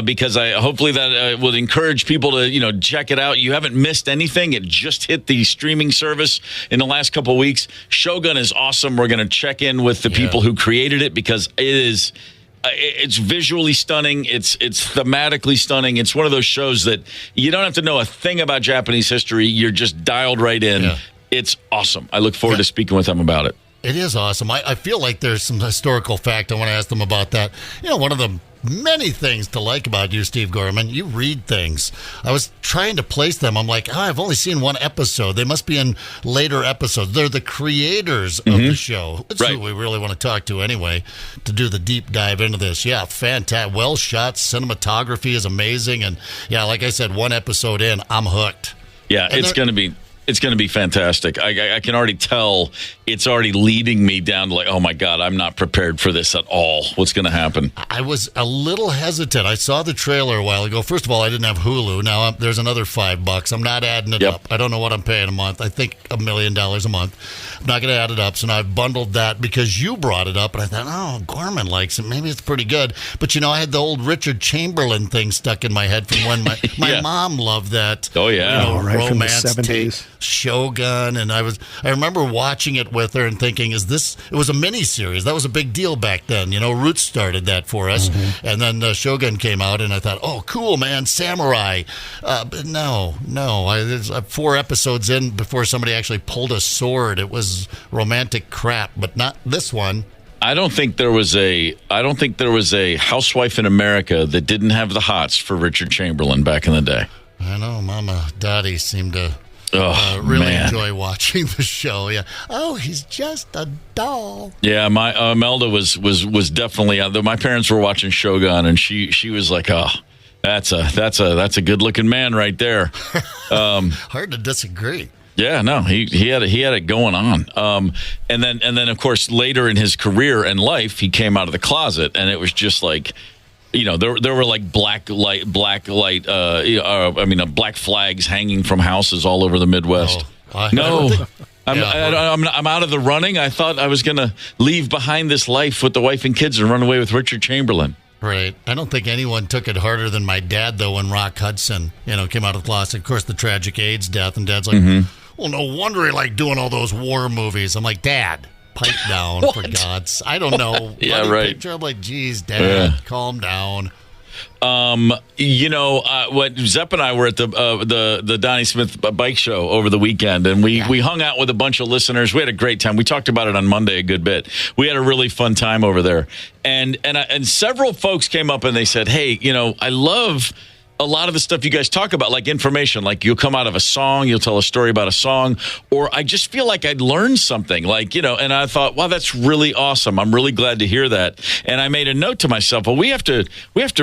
because hopefully that will encourage people to check it out. You haven't missed anything. It just hit the streaming service in the last couple of weeks. Shogun is awesome. We're going to check in with the people who created it because it's visually stunning. It's thematically stunning. It's one of those shows that you don't have to know a thing about Japanese history. You're just dialed right in. Yeah. It's awesome. I look forward to speaking with them about it. It is awesome. I feel like there's some historical fact. I want to ask them about that. One of the many things to like about you, Steve Gorman. You read things. I was trying to place them. I'm like, I've only seen 1 episode. They must be in later episodes. They're the creators of the show. That's who we really want to talk to anyway to do the deep dive into this. Yeah, fantastic. Well shot. Cinematography is amazing. And yeah, like I said, 1 episode in, I'm hooked. Yeah, and it's going to be... It's going to be fantastic. I can already tell it's already leading me down to oh my God, I'm not prepared for this at all. What's going to happen? I was a little hesitant. I saw the trailer a while ago. First of all, I didn't have Hulu. Now there's another $5. I'm not adding it up. I don't know what I'm paying a month. I think $1 million a month. I'm not going to add it up. So now I've bundled that because you brought it up. And I thought, Gorman likes it. Maybe it's pretty good. But, I had the old Richard Chamberlain thing stuck in my head from when my mom loved that. Oh, yeah. Right from the romance 70s. Shogun, and I remember watching it with her and thinking, it was a mini-series. That was a big deal back then. Roots started that for us, and then Shogun came out, and I thought, oh, cool, man, samurai. But no, there's 4 episodes in before somebody actually pulled a sword. It was romantic crap, but not this one. I don't think there was a housewife in America that didn't have the hots for Richard Chamberlain back in the day. I know, Mama Dottie seemed to really enjoy watching the show. Yeah. Oh, he's just a doll. Yeah, my Melda was definitely. My parents were watching Shogun, and she was like, "Oh, that's a good looking man right there." Hard to disagree. Yeah, no, he had it going on. And then of course later in his career and life, he came out of the closet, and it was just like. There were like black flags hanging from houses all over the Midwest. I'm out of the running. I thought I was going to leave behind this life with the wife and kids and run away with Richard Chamberlain. Right. I don't think anyone took it harder than my dad, though, when Rock Hudson, came out of the closet. Of course, the tragic AIDS death, and Dad's like, well, no wonder he liked doing all those war movies. I'm like, Dad. Pipe down, for God's. I don't know. Yeah, right. Picture. I'm like, geez, Dad, calm down. What Zepp and I were at the Donnie Smith bike show over the weekend, and we hung out with a bunch of listeners. We had a great time. We talked about it on Monday a good bit. We had a really fun time over there, and several folks came up and they said, "Hey, I love." A lot of the stuff you guys talk about, like information, like you'll come out of a song, you'll tell a story about a song, or I just feel like I'd learn something, and I thought, wow, that's really awesome. I'm really glad to hear that. And I made a note to myself, well, we have to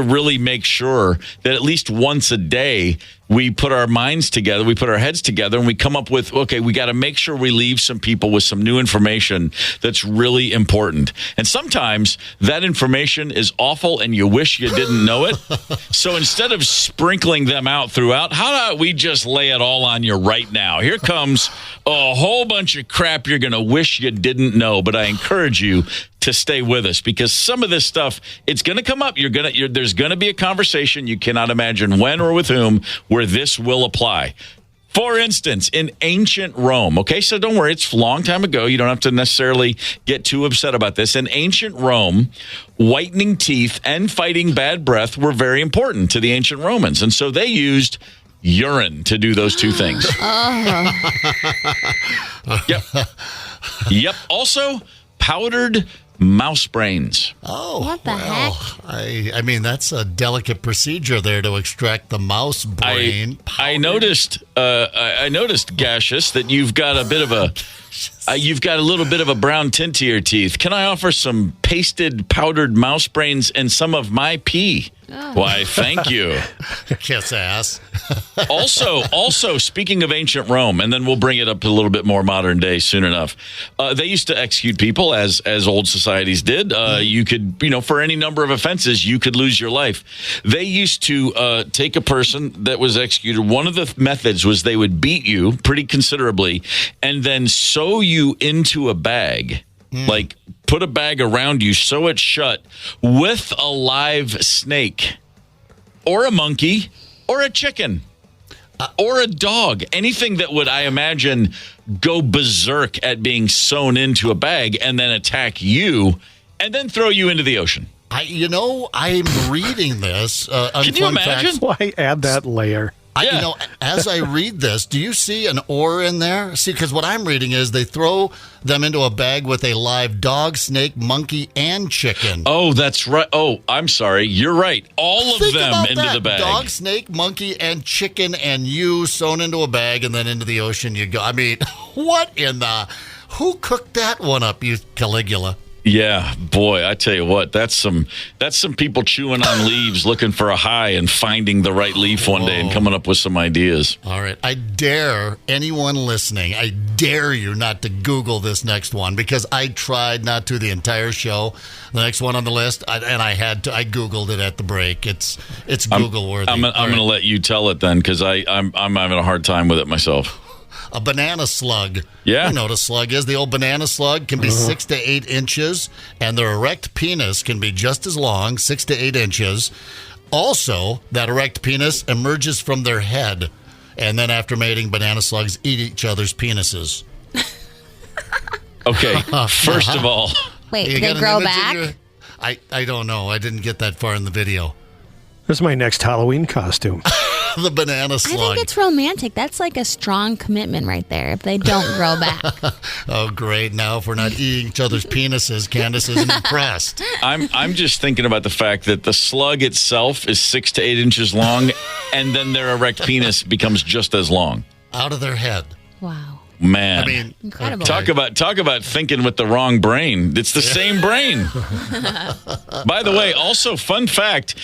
really make sure that at least once a day we put our minds together, we put our heads together, and we come up with, okay, we got to make sure we leave some people with some new information that's really important. And sometimes that information is awful and you wish you didn't know it. So instead of sprinkling them out throughout, how about we just lay it all on you right now? Here comes a whole bunch of crap you're going to wish you didn't know, but I encourage you to stay with us because some of this stuff, it's going to come up. There's going to be a conversation. You cannot imagine when or with whom where this will apply. For instance, in ancient Rome, okay, so don't worry, it's a long time ago. You don't have to necessarily get too upset about this. In ancient Rome, whitening teeth and fighting bad breath were very important to the ancient Romans. And so they used urine to do those two things. Yep. Also, powdered mouse brains. Oh, what the heck? I mean, that's a delicate procedure there to extract the mouse brain. I noticed, Gaseous, that you've got a bit of a, you've got a little bit of a brown tint to your teeth. Can I offer some pasted powdered mouse brains and some of my pee? Oh. Why, thank you. Kiss ass. Also, speaking of ancient Rome, and then we'll bring it up to a little bit more modern day soon enough. They used to execute people as old societies did. You could, for any number of offenses, you could lose your life. They used to take a person that was executed. One of the methods was they would beat you pretty considerably and then sew you into a bag. Like, put a bag around you, sew it shut with a live snake or a monkey or a chicken or a dog. Anything that would, I imagine, go berserk at being sewn into a bag and then attack you and then throw you into the ocean. I'm reading this. Can you imagine? Why add that layer? As I read this, do you see an or in there? See, because what I'm reading is they throw them into a bag with a live dog, snake, monkey, and chicken. Oh, that's right. Oh, I'm sorry. You're right. All of them into the bag. Dog, snake, monkey, and chicken, and you sewn into a bag, and then into the ocean you go. I mean, what in the... Who cooked that one up, you Caligula? Yeah, boy, I tell you what, that's some people chewing on leaves looking for a high and finding the right leaf one day and coming up with some ideas. All right. I dare anyone listening, I dare you not to Google this next one because I tried not to the entire show. The next one on the list, I Googled it at the break. It's Google worthy. I'm going to let you tell it then because I'm having a hard time with it myself. A banana slug. Yeah. You know what a slug is. The old banana slug can be 6 to 8 inches, and their erect penis can be just as long, 6 to 8 inches. Also, that erect penis emerges from their head, and then after mating, banana slugs eat each other's penises. Okay, first of all. Wait, do they grow back? I don't know. I didn't get that far in the video. That's my next Halloween costume. The banana slug. I think it's romantic. That's like a strong commitment right there if they don't grow back. Oh, great. Now, if we're not eating each other's penises, Candace isn't impressed. I'm just thinking about the fact that the slug itself is 6 to 8 inches long, and then their erect penis becomes just as long. Out of their head. Wow. Man, I mean, incredible. Talk about thinking with the wrong brain. It's the same brain. By the way, also fun fact,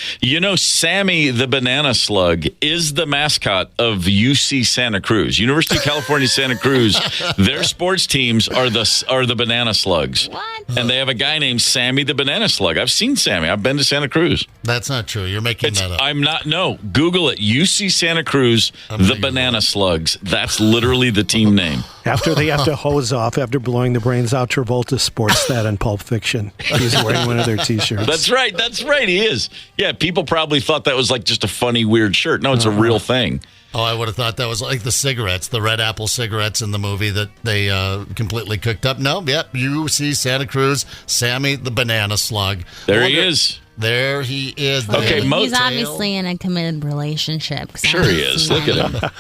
Sammy the banana slug is the mascot of UC Santa Cruz, University of California Santa Cruz. Their sports teams are the banana slugs. What? And they have a guy named Sammy the banana slug. I've seen Sammy. I've been to Santa Cruz. That's not true. You're making that up. I'm not. No, Google it. UC Santa Cruz, the banana slugs. That's literally the team name. After they have to hose off after blowing the brains out, Travolta sports that in Pulp Fiction. He's wearing one of their T-shirts. That's right. He is. Yeah, people probably thought that was like just a funny, weird shirt. No, it's a real thing. Oh, I would have thought that was like the cigarettes, the red apple cigarettes in the movie that they completely cooked up. No, yep, you see Santa Cruz, Sammy the banana slug. There he is. There he is. Okay, he's obviously in a committed relationship. Sure he is. Look at him.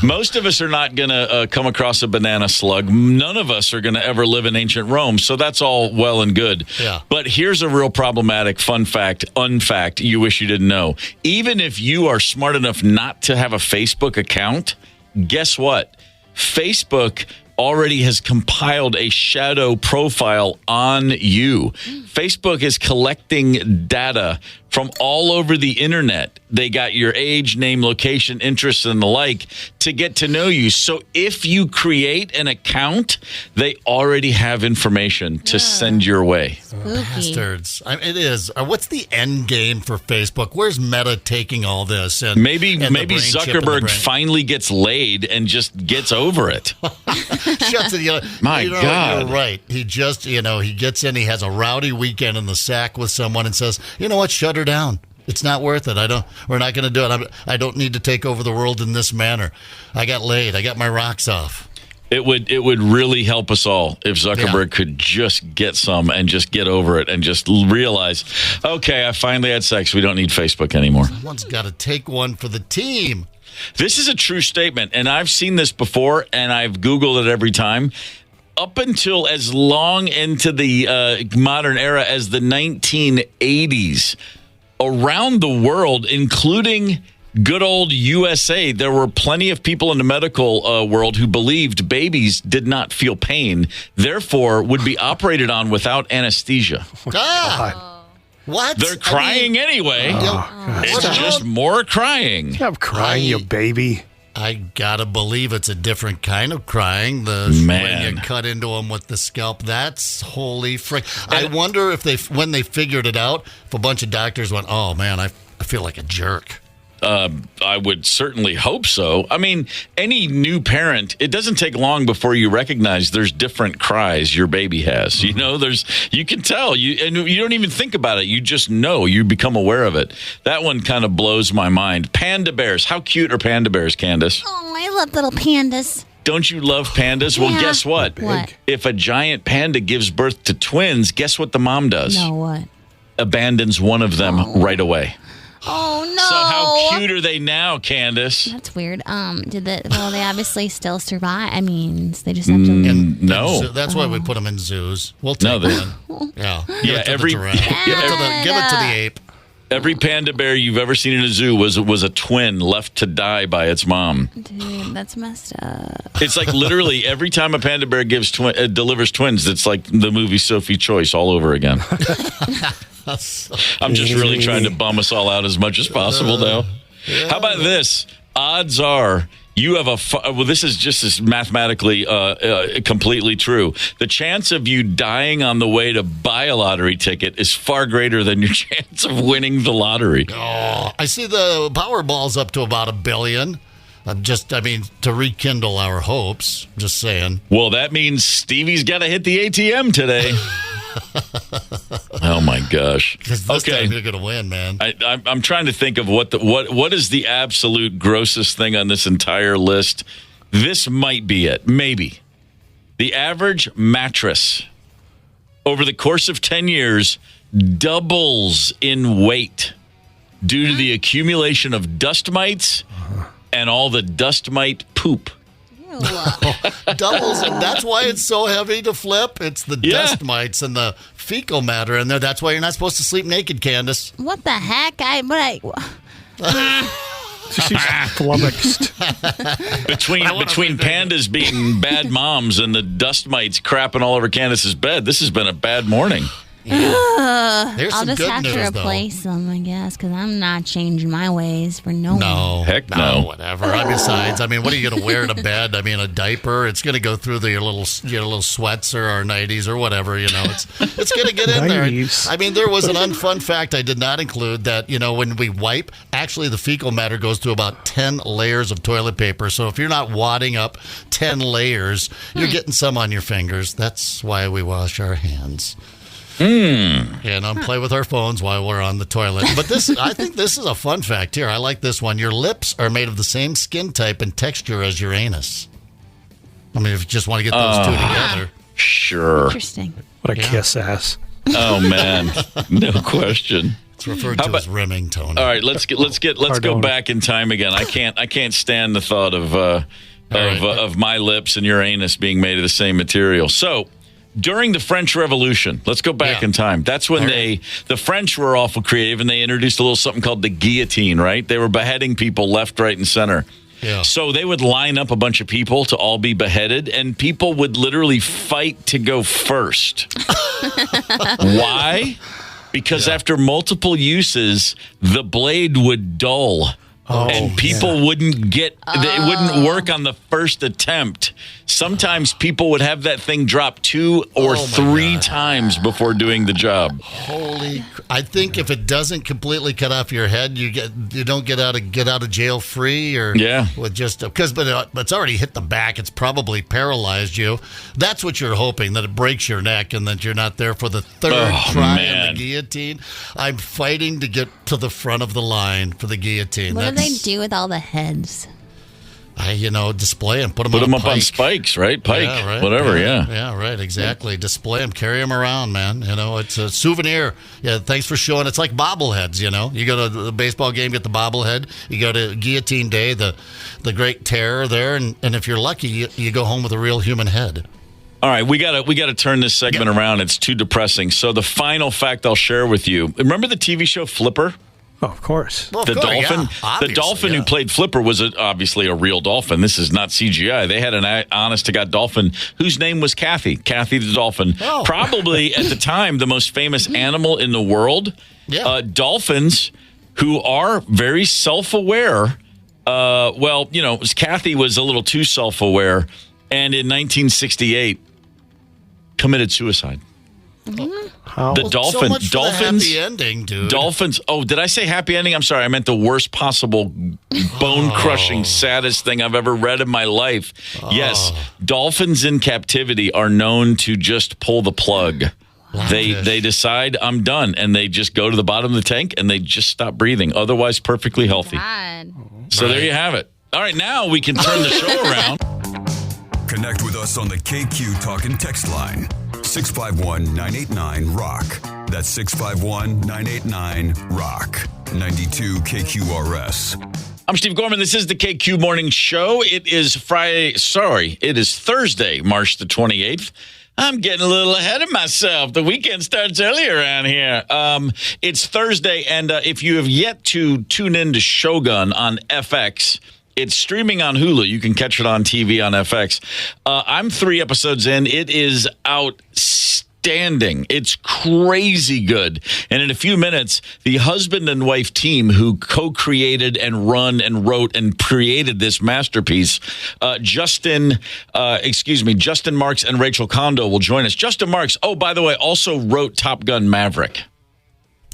Most of us are not going to come across a banana slug. None of us are going to ever live in ancient Rome, so that's all well and good. Yeah. But here's a real problematic fun fact, unfact, you wish you didn't know. Even if you are smart enough not to have a Facebook account, guess what? Facebook already has compiled a shadow profile on you. Facebook is collecting data from all over the internet. They got your age, name, location, interests, and the like to get to know you. So if you create an account, they already have information to send your way. Bastards. It is. What's the end game for Facebook? Where's Meta taking all this? And maybe and the brain chip in the Zuckerberg brain? finally gets laid and just gets over it. Shuts it. My God. You're right. He just, he gets in, he has a rowdy weekend in the sack with someone and says, you know what, shut her down. It's not worth it. We're not going to do it. I don't need to take over the world in this manner. I got laid. I got my rocks off. It would really help us all if Zuckerberg could just get some and just get over it and just realize, okay, I finally had sex. We don't need Facebook anymore. Someone's got to take one for the team. This is a true statement, and I've seen this before, and I've Googled it every time. Up until as long into the modern era as the 1980s, around the world, including good old USA, there were plenty of people in the medical world who believed babies did not feel pain, therefore would be operated on without anesthesia. What? They're crying anyway. It's just more crying. Stop crying, you baby. I gotta believe it's a different kind of crying. Man. When you cut into them with the scalp, that's holy frick. I wonder if when they figured it out, if a bunch of doctors went, "Oh man, I feel like a jerk." I would certainly hope so. I mean, any new parent, it doesn't take long before you recognize there's different cries your baby has. You know, you can tell, and you don't even think about it. You just know. You become aware of it. That one kind of blows my mind. Panda bears. How cute are panda bears, Candace? Oh, I love little pandas. Don't you love pandas? Well, guess what? What? If a giant panda gives birth to twins, guess what the mom does? No, what? Abandons one of them right away. Oh, no. So how cute are they now, Candace? That's weird. They obviously still survive. I mean, they just have to live. No. That's why we put them in zoos. We'll take one. Yeah. Give it to the giraffe. Give it to the ape. Every panda bear you've ever seen in a zoo was a twin left to die by its mom. Dude, that's messed up. It's like literally every time a panda bear delivers twins, it's like the movie Sophie Choice all over again. I'm just really trying to bum us all out as much as possible, though. How about this? Odds are you have this is just as mathematically completely true. The chance of you dying on the way to buy a lottery ticket is far greater than your chance of winning the lottery. Oh, I see the Powerball's up to about $1 billion. To rekindle our hopes. Just saying. Well, that means Stevie's got to hit the ATM today. Oh my gosh! This time you're gonna win, man. I'm trying to think of what is the absolute grossest thing on this entire list. This might be it. Maybe the average mattress over the course of 10 years doubles in weight due to the accumulation of dust mites and all the dust mite poop. Doubles, and that's why it's so heavy to flip. It's the dust mites and the fecal matter in there. That's why you're not supposed to sleep naked, Candace. What the heck? She's flummoxed. Between pandas being bad moms and the dust mites crapping all over Candace's bed, this has been a bad morning. I'll just have to replace them, I guess, because I'm not changing my ways for no one. No. Heck no. Whatever. Besides, what are you going to wear to bed? A diaper? It's going to go through your little sweats or nighties or whatever, It's going to get in there. There was an unfun fact I did not include that, when we wipe, actually the fecal matter goes through about 10 layers of toilet paper. So if you're not wadding up 10 layers, you're getting some on your fingers. That's why we wash our hands. And play with our phones while we're on the toilet. But I think this is a fun fact here. I like this one. Your lips are made of the same skin type and texture as your anus. If you just want to get those two together. Sure. Interesting. What a kiss ass. Oh man, no question. It's referred to as rimming, Tony. All right, let's go back in time again. I can't stand the thought of my lips and your anus being made of the same material. So. During the French Revolution, let's go back in time. That's when the French were awful creative, and they introduced a little something called the guillotine, right? They were beheading people left, right, and center. Yeah. So they would line up a bunch of people to all be beheaded, and people would literally fight to go first. Why? because after multiple uses, the blade would dull. And people wouldn't get, it wouldn't work on the first attempt. Sometimes people would have that thing drop 2 or 3 times before doing the job. I think if it doesn't completely cut off your head, you don't get out of jail free, or with just because but it's already hit the back. It's probably paralyzed you. That's what you're hoping, that it breaks your neck and that you're not there for the third try on the guillotine. I'm fighting to get to the front of the line for the guillotine. What do they do with all the heads? Display them. Put them on up on spikes, right? Pike, whatever, Yeah, right, exactly. Display them, carry them around, man. It's a souvenir. Yeah, thanks for showing. It's like bobbleheads, You go to the baseball game, get the bobblehead. You go to Guillotine Day, the Great Terror there, and if you're lucky, you go home with a real human head. All right, we gotta turn this segment around. It's too depressing. So the final fact I'll share with you. Remember the TV show Flipper? Oh, of course. The dolphin, the dolphin who played Flipper was obviously a real dolphin. This is not CGI. They had an honest-to-God dolphin whose name was Kathy the dolphin. Probably at the time the most famous animal in the world. Dolphins, who are very self-aware. Kathy was a little too self-aware, and in 1968 committed suicide. The dolphin, so much dolphins, for the happy ending, dude. Dolphins. Oh, did I say happy ending? I'm sorry. I meant the worst possible, bone-crushing, saddest thing I've ever read in my life. Yes, dolphins in captivity are known to just pull the plug. They decide I'm done, and they just go to the bottom of the tank and they just stop breathing. Otherwise, perfectly healthy. So there you have it. All right, now we can turn the show around. Connect with us on the KQ Talk and Text line. 651-989-ROCK. That's 651-989-ROCK. 92 KQRS. I'm Steve Gorman. This is the KQ Morning Show. It is it is Thursday, March the 28th. I'm getting a little ahead of myself. The weekend starts early around here. It's Thursday, and if you have yet to tune in to Shogun on FX, it's streaming on Hulu. You can catch it on TV on FX. I'm 3 episodes in. It is outstanding. It's crazy good. And in a few minutes, the husband and wife team who co-created and run and wrote and created this masterpiece, Justin Marks and Rachel Kondo will join us. Justin Marks, by the way, also wrote Top Gun Maverick.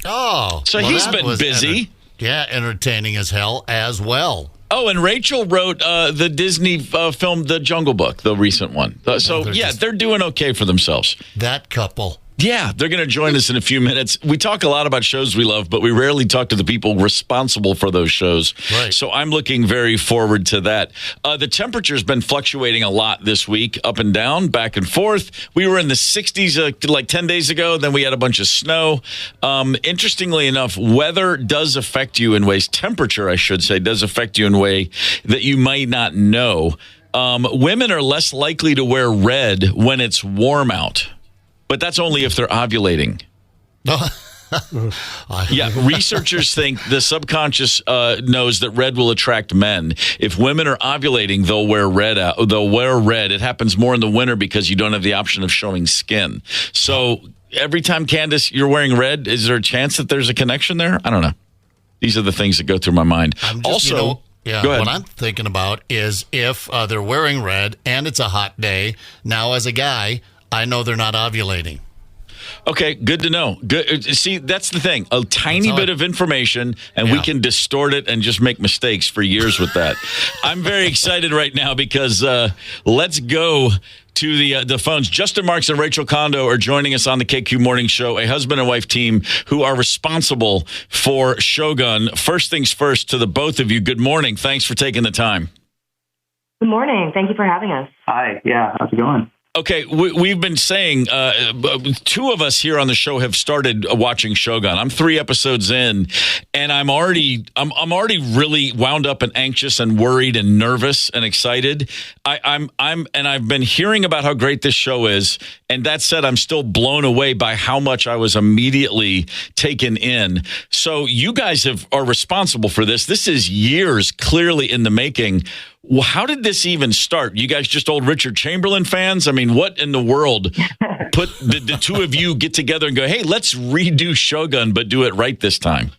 So he's been busy. Entertaining as hell as well. Oh, and Rachel wrote the Disney film, The Jungle Book, the recent one. They're doing okay for themselves. That couple. Yeah, they're going to join us in a few minutes. We talk a lot about shows we love, but we rarely talk to the people responsible for those shows. Right. So I'm looking very forward to that. The temperature's been fluctuating a lot this week, up and down, back and forth. We were in the 60s like 10 days ago. Then we had a bunch of snow. Interestingly enough, weather does affect you in ways. Temperature, I should say, does affect you in a way that you might not know. Women are less likely to wear red when it's warm out. But that's only if they're ovulating. Researchers think the subconscious knows that red will attract men. If women are ovulating, they'll wear red. It happens more in the winter because you don't have the option of showing skin. So every time, Candace, you're wearing red, is there a chance that there's a connection there? I don't know. These are the things that go through my mind. Go ahead. What I'm thinking about is if they're wearing red and it's a hot day, now as a guy, I know they're not ovulating. Okay, good to know. Good. See, that's the thing. A tiny bit of information, and we can distort it and just make mistakes for years with that. I'm very excited right now because let's go to the phones. Justin Marks and Rachel Kondo are joining us on the KQ Morning Show, a husband and wife team who are responsible for Shogun. First things first, to the both of you, good morning. Thanks for taking the time. Good morning. Thank you for having us. Hi. Yeah, how's it going? Okay, we've been saying, 2 of us here on the show have started watching Shogun. I'm 3 episodes in, and I'm already really wound up and anxious and worried and nervous and excited. I've been hearing about how great this show is, and that said, I'm still blown away by how much I was immediately taken in. So you guys are responsible for this. This is years clearly in the making. Well, how did this even start? You guys just old Richard Chamberlain fans? I mean, what in the world put the two of you get together and go, hey, let's redo Shogun, but do it right this time?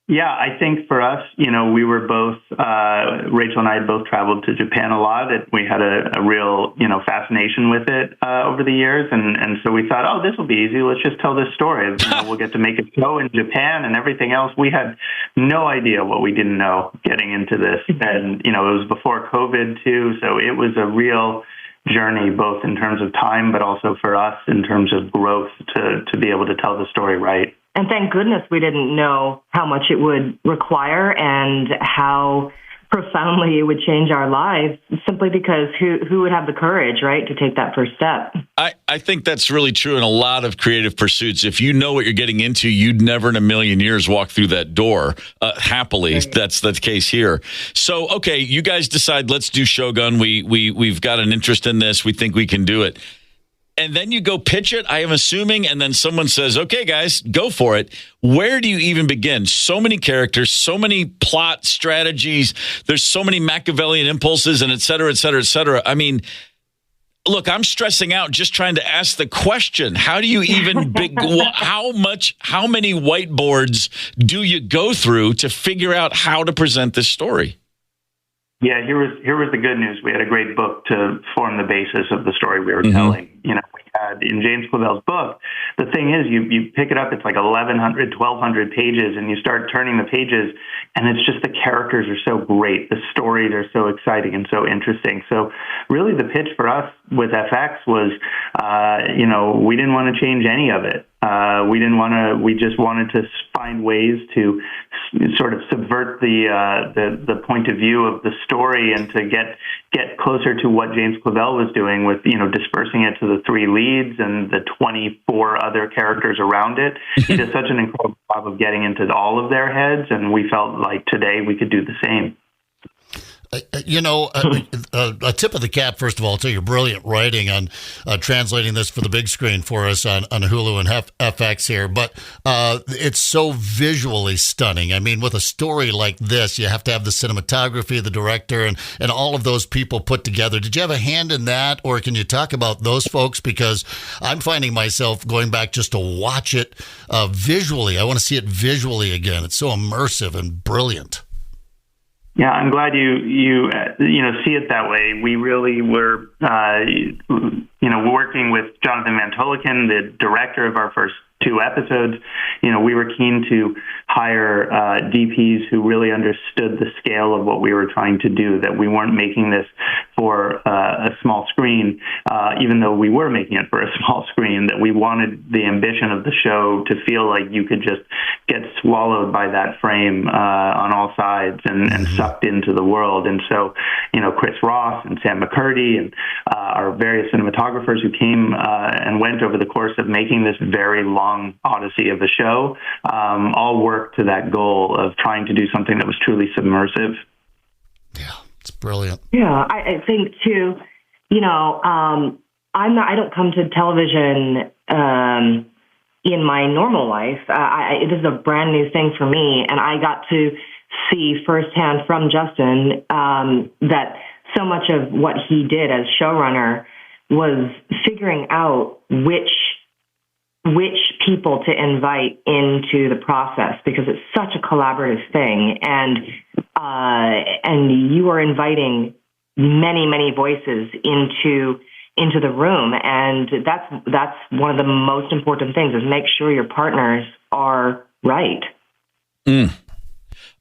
Yeah, I think for us, we were both, Rachel and I had both traveled to Japan a lot. We had a real, fascination with it over the years. And so we thought, oh, this will be easy. Let's just tell this story. We'll get to make a show in Japan and everything else. We had no idea what we didn't know getting into this. And, it was before COVID too. So it was a real journey, both in terms of time, but also for us in terms of growth to be able to tell the story right. And thank goodness we didn't know how much it would require and how profoundly it would change our lives, simply because who would have the courage, right, to take that first step? I think that's really true in a lot of creative pursuits. If you know what you're getting into, you'd never in a million years walk through that door happily. Right. That's the case here. So, okay, you guys decide, let's do Shogun. We've got an interest in this. We think we can do it. And then you go pitch it, I am assuming, and then someone says, okay, guys, go for it. Where do you even begin? So many characters, so many plot strategies. There's so many Machiavellian impulses and et cetera, et cetera, et cetera. I mean, look, I'm stressing out just trying to ask the question. How do you even how many whiteboards do you go through to figure out how to present this story? Yeah, here was the good news. We had a great book to form the basis of the story we were telling. We had in James Clavell's book, the thing is, you pick it up, it's like 1,100, 1,200 pages, and you start turning the pages, and it's just the characters are so great. The stories are so exciting and so interesting. So really the pitch for us with FX was, we didn't want to change any of it. We just wanted to find ways to sort of subvert the point of view of the story and to get closer to what James Clavell was doing with, dispersing it to the 3 leads and the 24 other characters around it. He did such an incredible job of getting into all of their heads, and we felt like today we could do the same. A tip of the cap, first of all, to your brilliant writing on translating this for the big screen for us on Hulu and FX here. But it's so visually stunning. I mean, with a story like this, you have to have the cinematography, the director, and all of those people put together. Did you have a hand in that, or can you talk about those folks? Because I'm finding myself going back just to watch it visually. I want to see it visually again. It's so immersive and brilliant. Yeah, I'm glad you see it that way. We really were, working with Jonathan Van Toliken, the director of our first 2 episodes. We were keen to hire DPs who really understood the scale of what we were trying to do, that we weren't making this for a small screen, even though we were making it for a small screen, that we wanted the ambition of the show to feel like you could just get swallowed by that frame on all sides and sucked into the world. And so, Chris Ross and Sam McCurdy and our various cinematographers who came and went over the course of making this very long odyssey of a show, all worked to that goal of trying to do something that was truly submersive. Yeah, it's brilliant. Yeah, I think too, I don't come to television in my normal life. This is a brand new thing for me, and I got to see firsthand from Justin that so much of what he did as showrunner was figuring out which people to invite into the process, because it's such a collaborative thing, and you are inviting many voices into the room, and that's one of the most important things, is make sure your partners are right.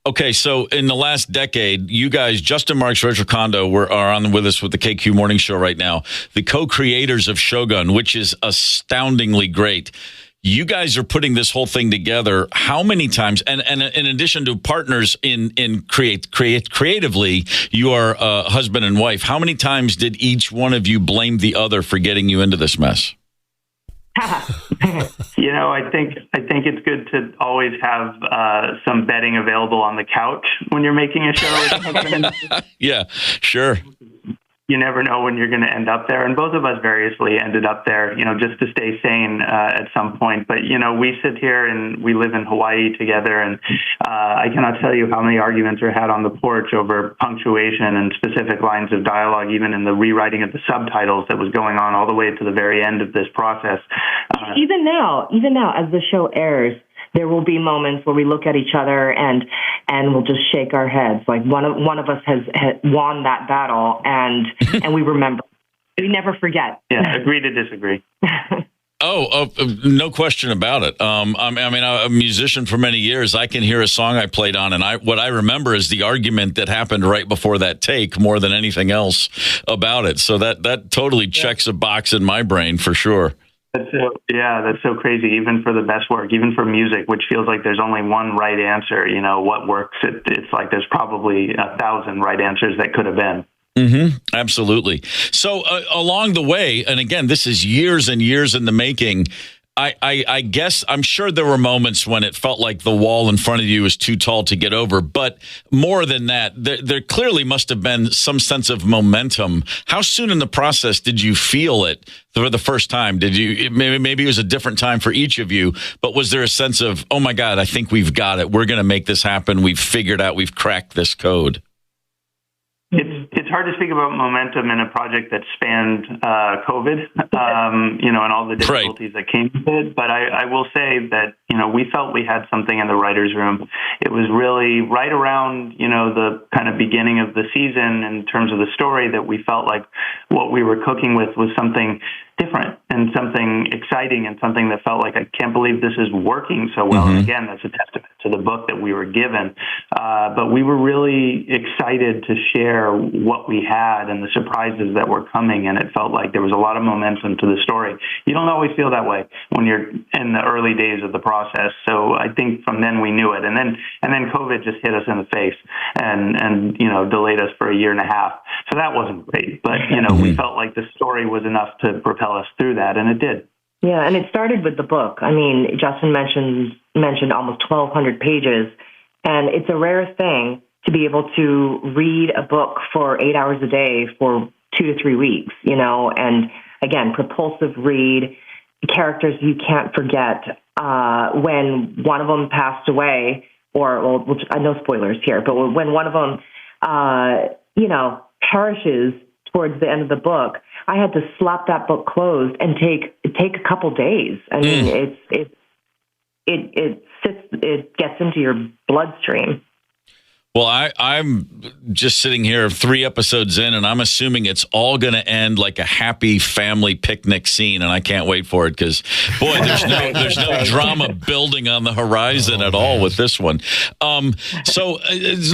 Okay, so in the last decade, you guys, Justin Marks, Rachel Kondo, are on with us with the KQ Morning Show right now, the co-creators of Shogun, which is astoundingly great. You guys are putting this whole thing together. How many times? And in addition to partners in creatively, you are husband and wife. How many times did each one of you blame the other for getting you into this mess? I think it's good to always have some bedding available on the couch when you're making a show. Yeah, sure. you never know when you're going to end up there. And both of us variously ended up there, just to stay sane at some point. But, we sit here and we live in Hawaii together. And I cannot tell you how many arguments are had on the porch over punctuation and specific lines of dialogue, even in the rewriting of the subtitles that was going on all the way to the very end of this process. Even now, as the show airs, there will be moments where we look at each other and we'll just shake our heads. Like one of us has won that battle, and we remember. We never forget. Yeah, agree to disagree. No question about it. I'm a musician for many years. I can hear a song I played on, and what I remember is the argument that happened right before that take more than anything else about it. So that totally checks a box in my brain for sure. That's so crazy, even for the best work, even for music, which feels like there's only one right answer. What works, it's like there's probably 1,000 right answers that could have been. Mm-hmm. Absolutely. So along the way, and again, this is years and years in the making, I guess I'm sure there were moments when it felt like the wall in front of you was too tall to get over. But more than that, there clearly must have been some sense of momentum. How soon in the process did you feel it for the first time? Did you maybe it was a different time for each of you, but was there a sense of, oh my God, I think we've got it. We're going to make this happen. We've figured out, we've cracked this code. It's hard to speak about momentum in a project that spanned COVID, and all the difficulties that came with it. But I will say that, we felt we had something in the writer's room. It was really right around, the kind of beginning of the season in terms of the story that we felt like what we were cooking with was something different and something exciting and something that felt like, I can't believe this is working so well. And again, that's a testament to the book that we were given. But we were really excited to share what we had and the surprises that were coming. And it felt like there was a lot of momentum to the story. You don't always feel that way when you're in the early days of the process. So I think from then we knew it. And then COVID just hit us in the face and delayed us for a year and a half. So that wasn't great. But, we felt like the story was enough to propel us through that, and it did. Yeah, and it started with the book. I mean, Justin mentioned almost 1,200 pages, and it's a rare thing to be able to read a book for 8 hours a day for 2 to 3 weeks, and again, propulsive read, characters you can't forget. When one of them passed away, no spoilers here, but when one of them, perishes towards the end of the book, I had to slap that book closed and take a couple days. I mean, it gets into your bloodstream. Well, I'm just sitting here 3 episodes in, and I'm assuming it's all going to end like a happy family picnic scene, and I can't wait for it because, boy, there's no drama building on the horizon at all with this one. So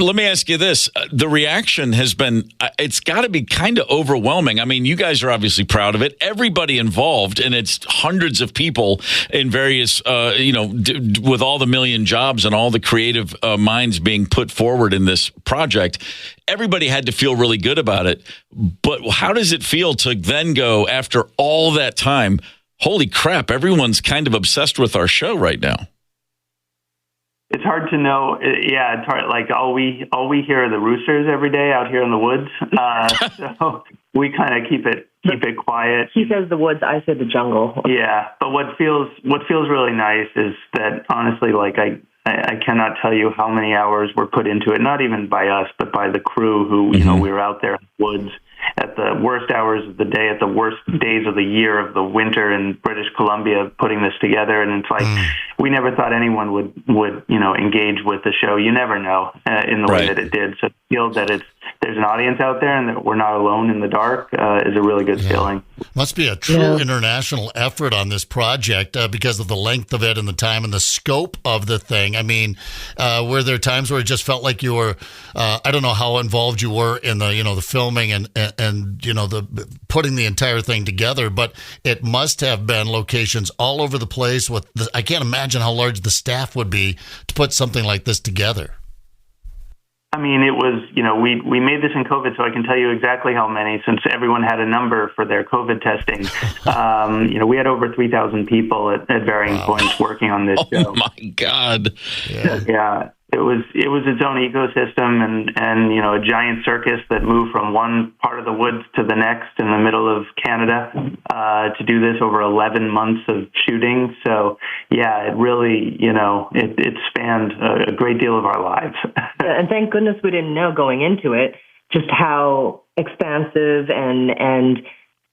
let me ask you this. The reaction has been, it's got to be kind of overwhelming. I mean, you guys are obviously proud of it. Everybody involved, and it's hundreds of people in various, with all the million jobs and all the creative minds being put forward in this project, everybody had to feel really good about it. But how does it feel to then go, after all that time, holy crap, everyone's kind of obsessed with our show right now? It's hard to know. Yeah, it's hard. Like all we hear are the roosters every day out here in the woods. So we kind of keep it quiet. He says the woods, I say the jungle. Yeah, but what feels really nice is that honestly, like I cannot tell you how many hours were put into it, not even by us, but by the crew who, we were out there in the woods at the worst hours of the day, at the worst days of the year of the winter in British Columbia, putting this together. And it's like, we never thought anyone would engage with the show. You never know in the way that it did. So to feel that there's an audience out there and that we're not alone in the dark is a really good feeling. Must be a true international effort on this project because of the length of it and the time and the scope of the thing. I mean, were there times where it just felt like you were, I don't know how involved you were in the, the filming and the putting the entire thing together, but it must have been locations all over the place I can't imagine how large the staff would be to put something like this together. I mean, it was, we made this in COVID, so I can tell you exactly how many, since everyone had a number for their COVID testing. We had over 3,000 people at varying points working on this show. Oh, my God. Yeah. it was its own ecosystem, and a giant circus that moved from one part of the woods to the next in the middle of Canada to do this over 11 months of shooting. So yeah, it really it spanned a great deal of our lives. And thank goodness we didn't know going into it just how expansive and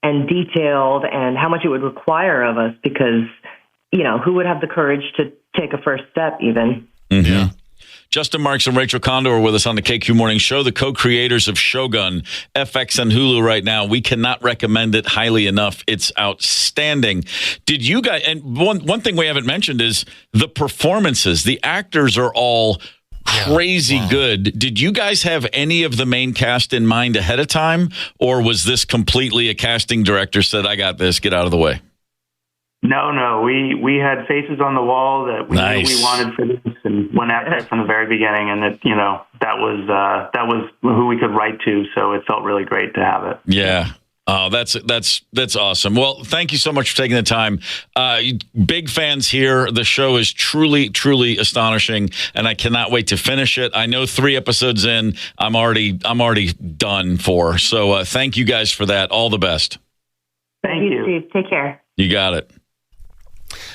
detailed and how much it would require of us, because who would have the courage to take a first step even? Mm-hmm. Yeah. Justin Marks and Rachel Kondo are with us on the KQ Morning Show, the co-creators of Shogun, FX and Hulu right now. We cannot recommend it highly enough. It's outstanding. Did you guys, and one thing we haven't mentioned is the performances. The actors are all crazy good. Did you guys have any of the main cast in mind ahead of time, or was this completely a casting director said, I got this, get out of the way? No, we had faces on the wall that we knew we wanted for this, and went after it from the very beginning. And that was who we could write to, so it felt really great to have it. Yeah. Oh, that's awesome. Well, thank you so much for taking the time. Big fans here. The show is truly, truly astonishing, and I cannot wait to finish it. I know 3 episodes in, I'm already done for. So thank you guys for that. All the best. Thank you, Steve. Take care. You got it.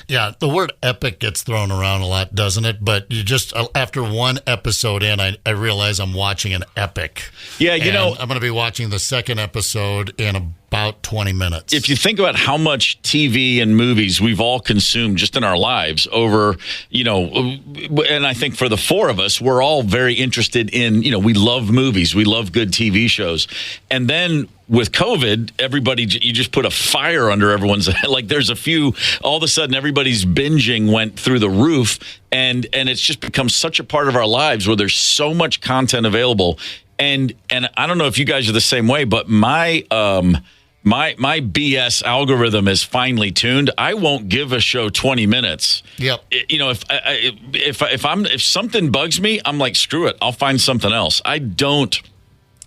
Yeah, the word epic gets thrown around a lot, doesn't it? But you just, after one episode in, I realize I'm watching an epic. Yeah, I'm going to be watching the second episode in about 20 minutes. If you think about how much TV and movies we've all consumed just in our lives over, and I think for the 4 of us, we're all very interested in, we love movies. We love good TV shows. And then with COVID, you just put a fire under everyone's head. Like there's a few, all of a sudden everybody's binging went through the roof, and it's just become such a part of our lives where there's so much content available. And I don't know if you guys are the same way, but my BS algorithm is finely tuned. I won't give a show 20 minutes. Yep. If something bugs me, I'm like, screw it. I'll find something else. I don't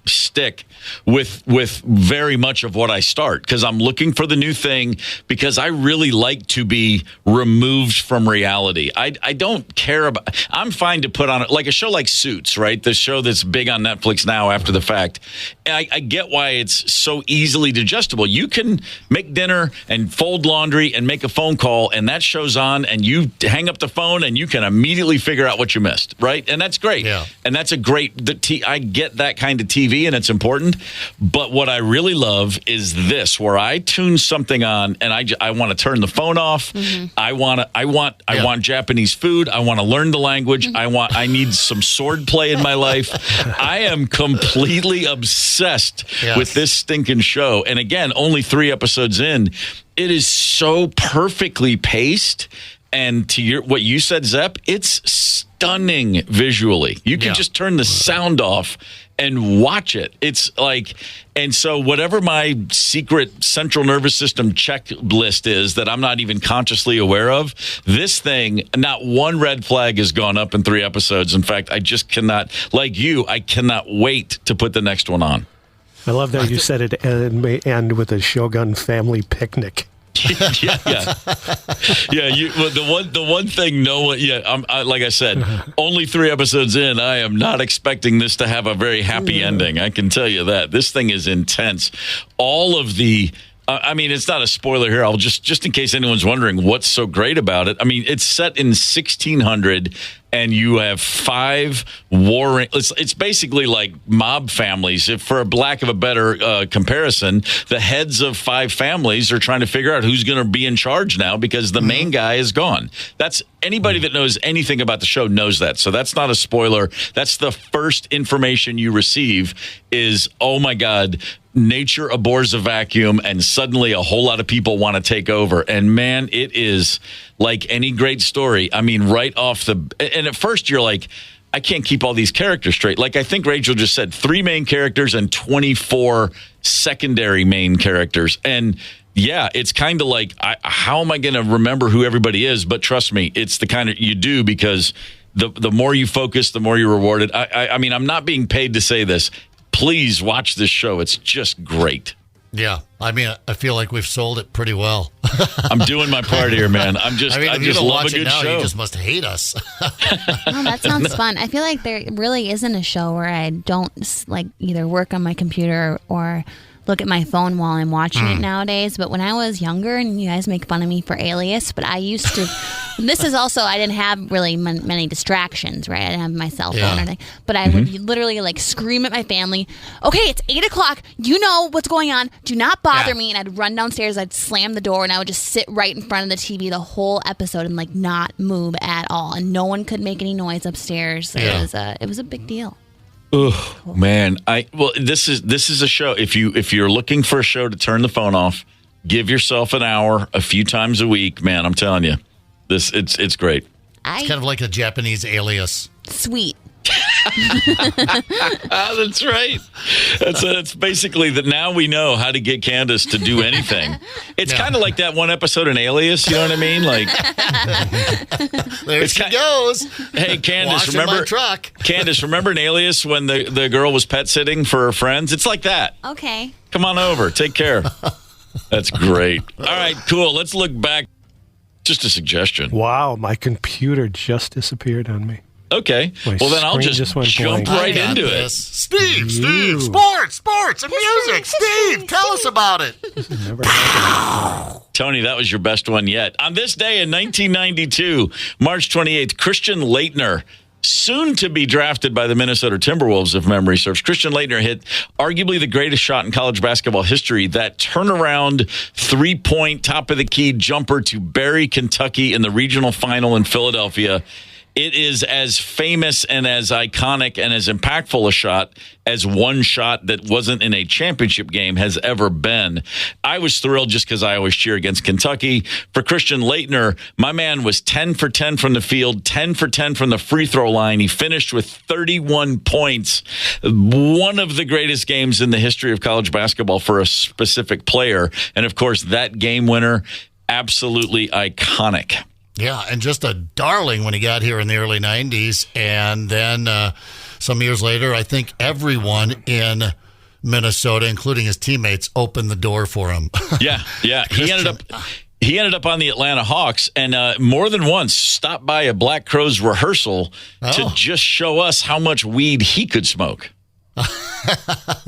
stick with very much of what I start, because I'm looking for the new thing, because I really like to be removed from reality. I don't care about, I'm fine to put on like a show like Suits, right? The show that's big on Netflix now after the fact. And I get why it's so easily digestible. You can make dinner and fold laundry and make a phone call, and that show's on, and you hang up the phone and you can immediately figure out what you missed, right? And that's great. Yeah. And that's I get that kind of TV, and it's important. But what I really love is this, where I tune something on and I want to turn the phone off. Mm-hmm. I want Japanese food. I want to learn the language. I need some sword play in my life. I am completely obsessed with this stinking show. And again, only 3 episodes in, it is so perfectly paced. And to what you said, Zepp, it's stunning visually. You can just turn the sound off and watch it. It's like, and so whatever my secret central nervous system checklist is that I'm not even consciously aware of, this thing, not one red flag has gone up in 3 episodes. In fact, I just cannot, like you, I cannot wait to put the next one on. I love that you said it may end with a Shogun family picnic. Yeah. The one thing, like I said, only 3 episodes in, I am not expecting this to have a very happy ending. I can tell you that this thing is intense. All of the, it's not a spoiler here. I'll just in case anyone's wondering what's so great about it. I mean, it's set in 1600. And you have 5 warring. It's basically like mob families. If, for a lack of a better comparison, the heads of 5 families are trying to figure out who's going to be in charge now, because the main guy is gone. That's anybody that knows anything about the show knows that. So that's not a spoiler. That's the first information you receive is, oh my God, nature abhors a vacuum, and suddenly a whole lot of people want to take over. And man, it is like any great story. I mean, right off and at first you're like, I can't keep all these characters straight. Like I think Rachel just said, 3 main characters and 24 secondary main characters. And yeah, it's kind of like, how am I going to remember who everybody is? But trust me, it's the kind of you do, because the more you focus, the more you're rewarded. I mean, I'm not being paid to say this. Please watch this show. It's just great. Yeah. I mean, I feel like we've sold it pretty well. I'm doing my part here, man. I if just you don't love watch a good it now, show. You just must hate us. Oh, that sounds fun. I feel like there really isn't a show where I don't either work on my computer or look at my phone while I'm watching it nowadays. But when I was younger, and you guys make fun of me for Alias, but I used to. This is also, I didn't have really many distractions, right? I didn't have my cell phone or anything. But I would literally scream at my family, okay, it's 8 o'clock. You know what's going on. Do not bother me. And I'd run downstairs, I'd slam the door, and I would just sit right in front of the TV the whole episode and not move at all. And no one could make any noise upstairs. It was a big deal. Oh man, this is a show. If you're looking for a show to turn the phone off, give yourself an hour a few times a week, man. I'm telling you, it's great. It's kind of like a Japanese Alias. Sweet. That's right. That's basically that. Now we know how to get Candace to do anything. It's kind of like that one episode in Alias. You know what I mean? There she goes. Hey, Candace, Washing my truck. Candace, remember in Alias when the girl was pet sitting for her friends? It's like that. Okay. Come on over. Take care. That's great. All right, cool. Let's look back. Just a suggestion. Wow, my computer just disappeared on me. Okay. Well, then I'll just jump blank. right into it. Steve, sports, and music. Steve, tell us about it. Tony, that was your best one yet. On this day in 1992, March 28th, Christian Laettner, soon to be drafted by the Minnesota Timberwolves, if memory serves. Christian Laettner hit arguably the greatest shot in college basketball history, that turnaround three-point top-of-the-key jumper to bury Kentucky in the regional final in Philadelphia. It is as famous and as iconic and as impactful a shot as one shot that wasn't in a championship game has ever been. I was thrilled just because I always cheer against Kentucky. For Christian Laettner, my man was 10 for 10 from the field, 10 for 10 from the free throw line. He finished with 31 points. One of the greatest games in the history of college basketball for a specific player. And, of course, that game winner, absolutely iconic. Yeah, and just a darling when he got here in the early 90s. And then some years later, I think everyone in Minnesota, including his teammates, opened the door for him. Yeah. He ended up on the Atlanta Hawks and more than once stopped by a Black Crowes rehearsal to just show us how much weed he could smoke.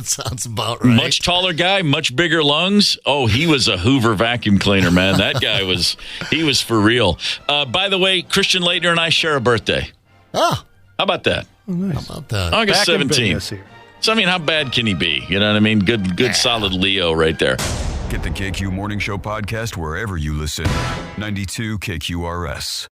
Sounds about right. Much taller guy, much bigger lungs. Oh, he was a Hoover vacuum cleaner, man. That guy was for real. By the way, Christian Laettner and I share a birthday. Oh. How about that? Oh, nice. How about that? August Back in 17th. business here. So, I mean, how bad can he be? You know what I mean? Good, solid Leo right there. Get the KQ Morning Show podcast wherever you listen. 92 KQRS.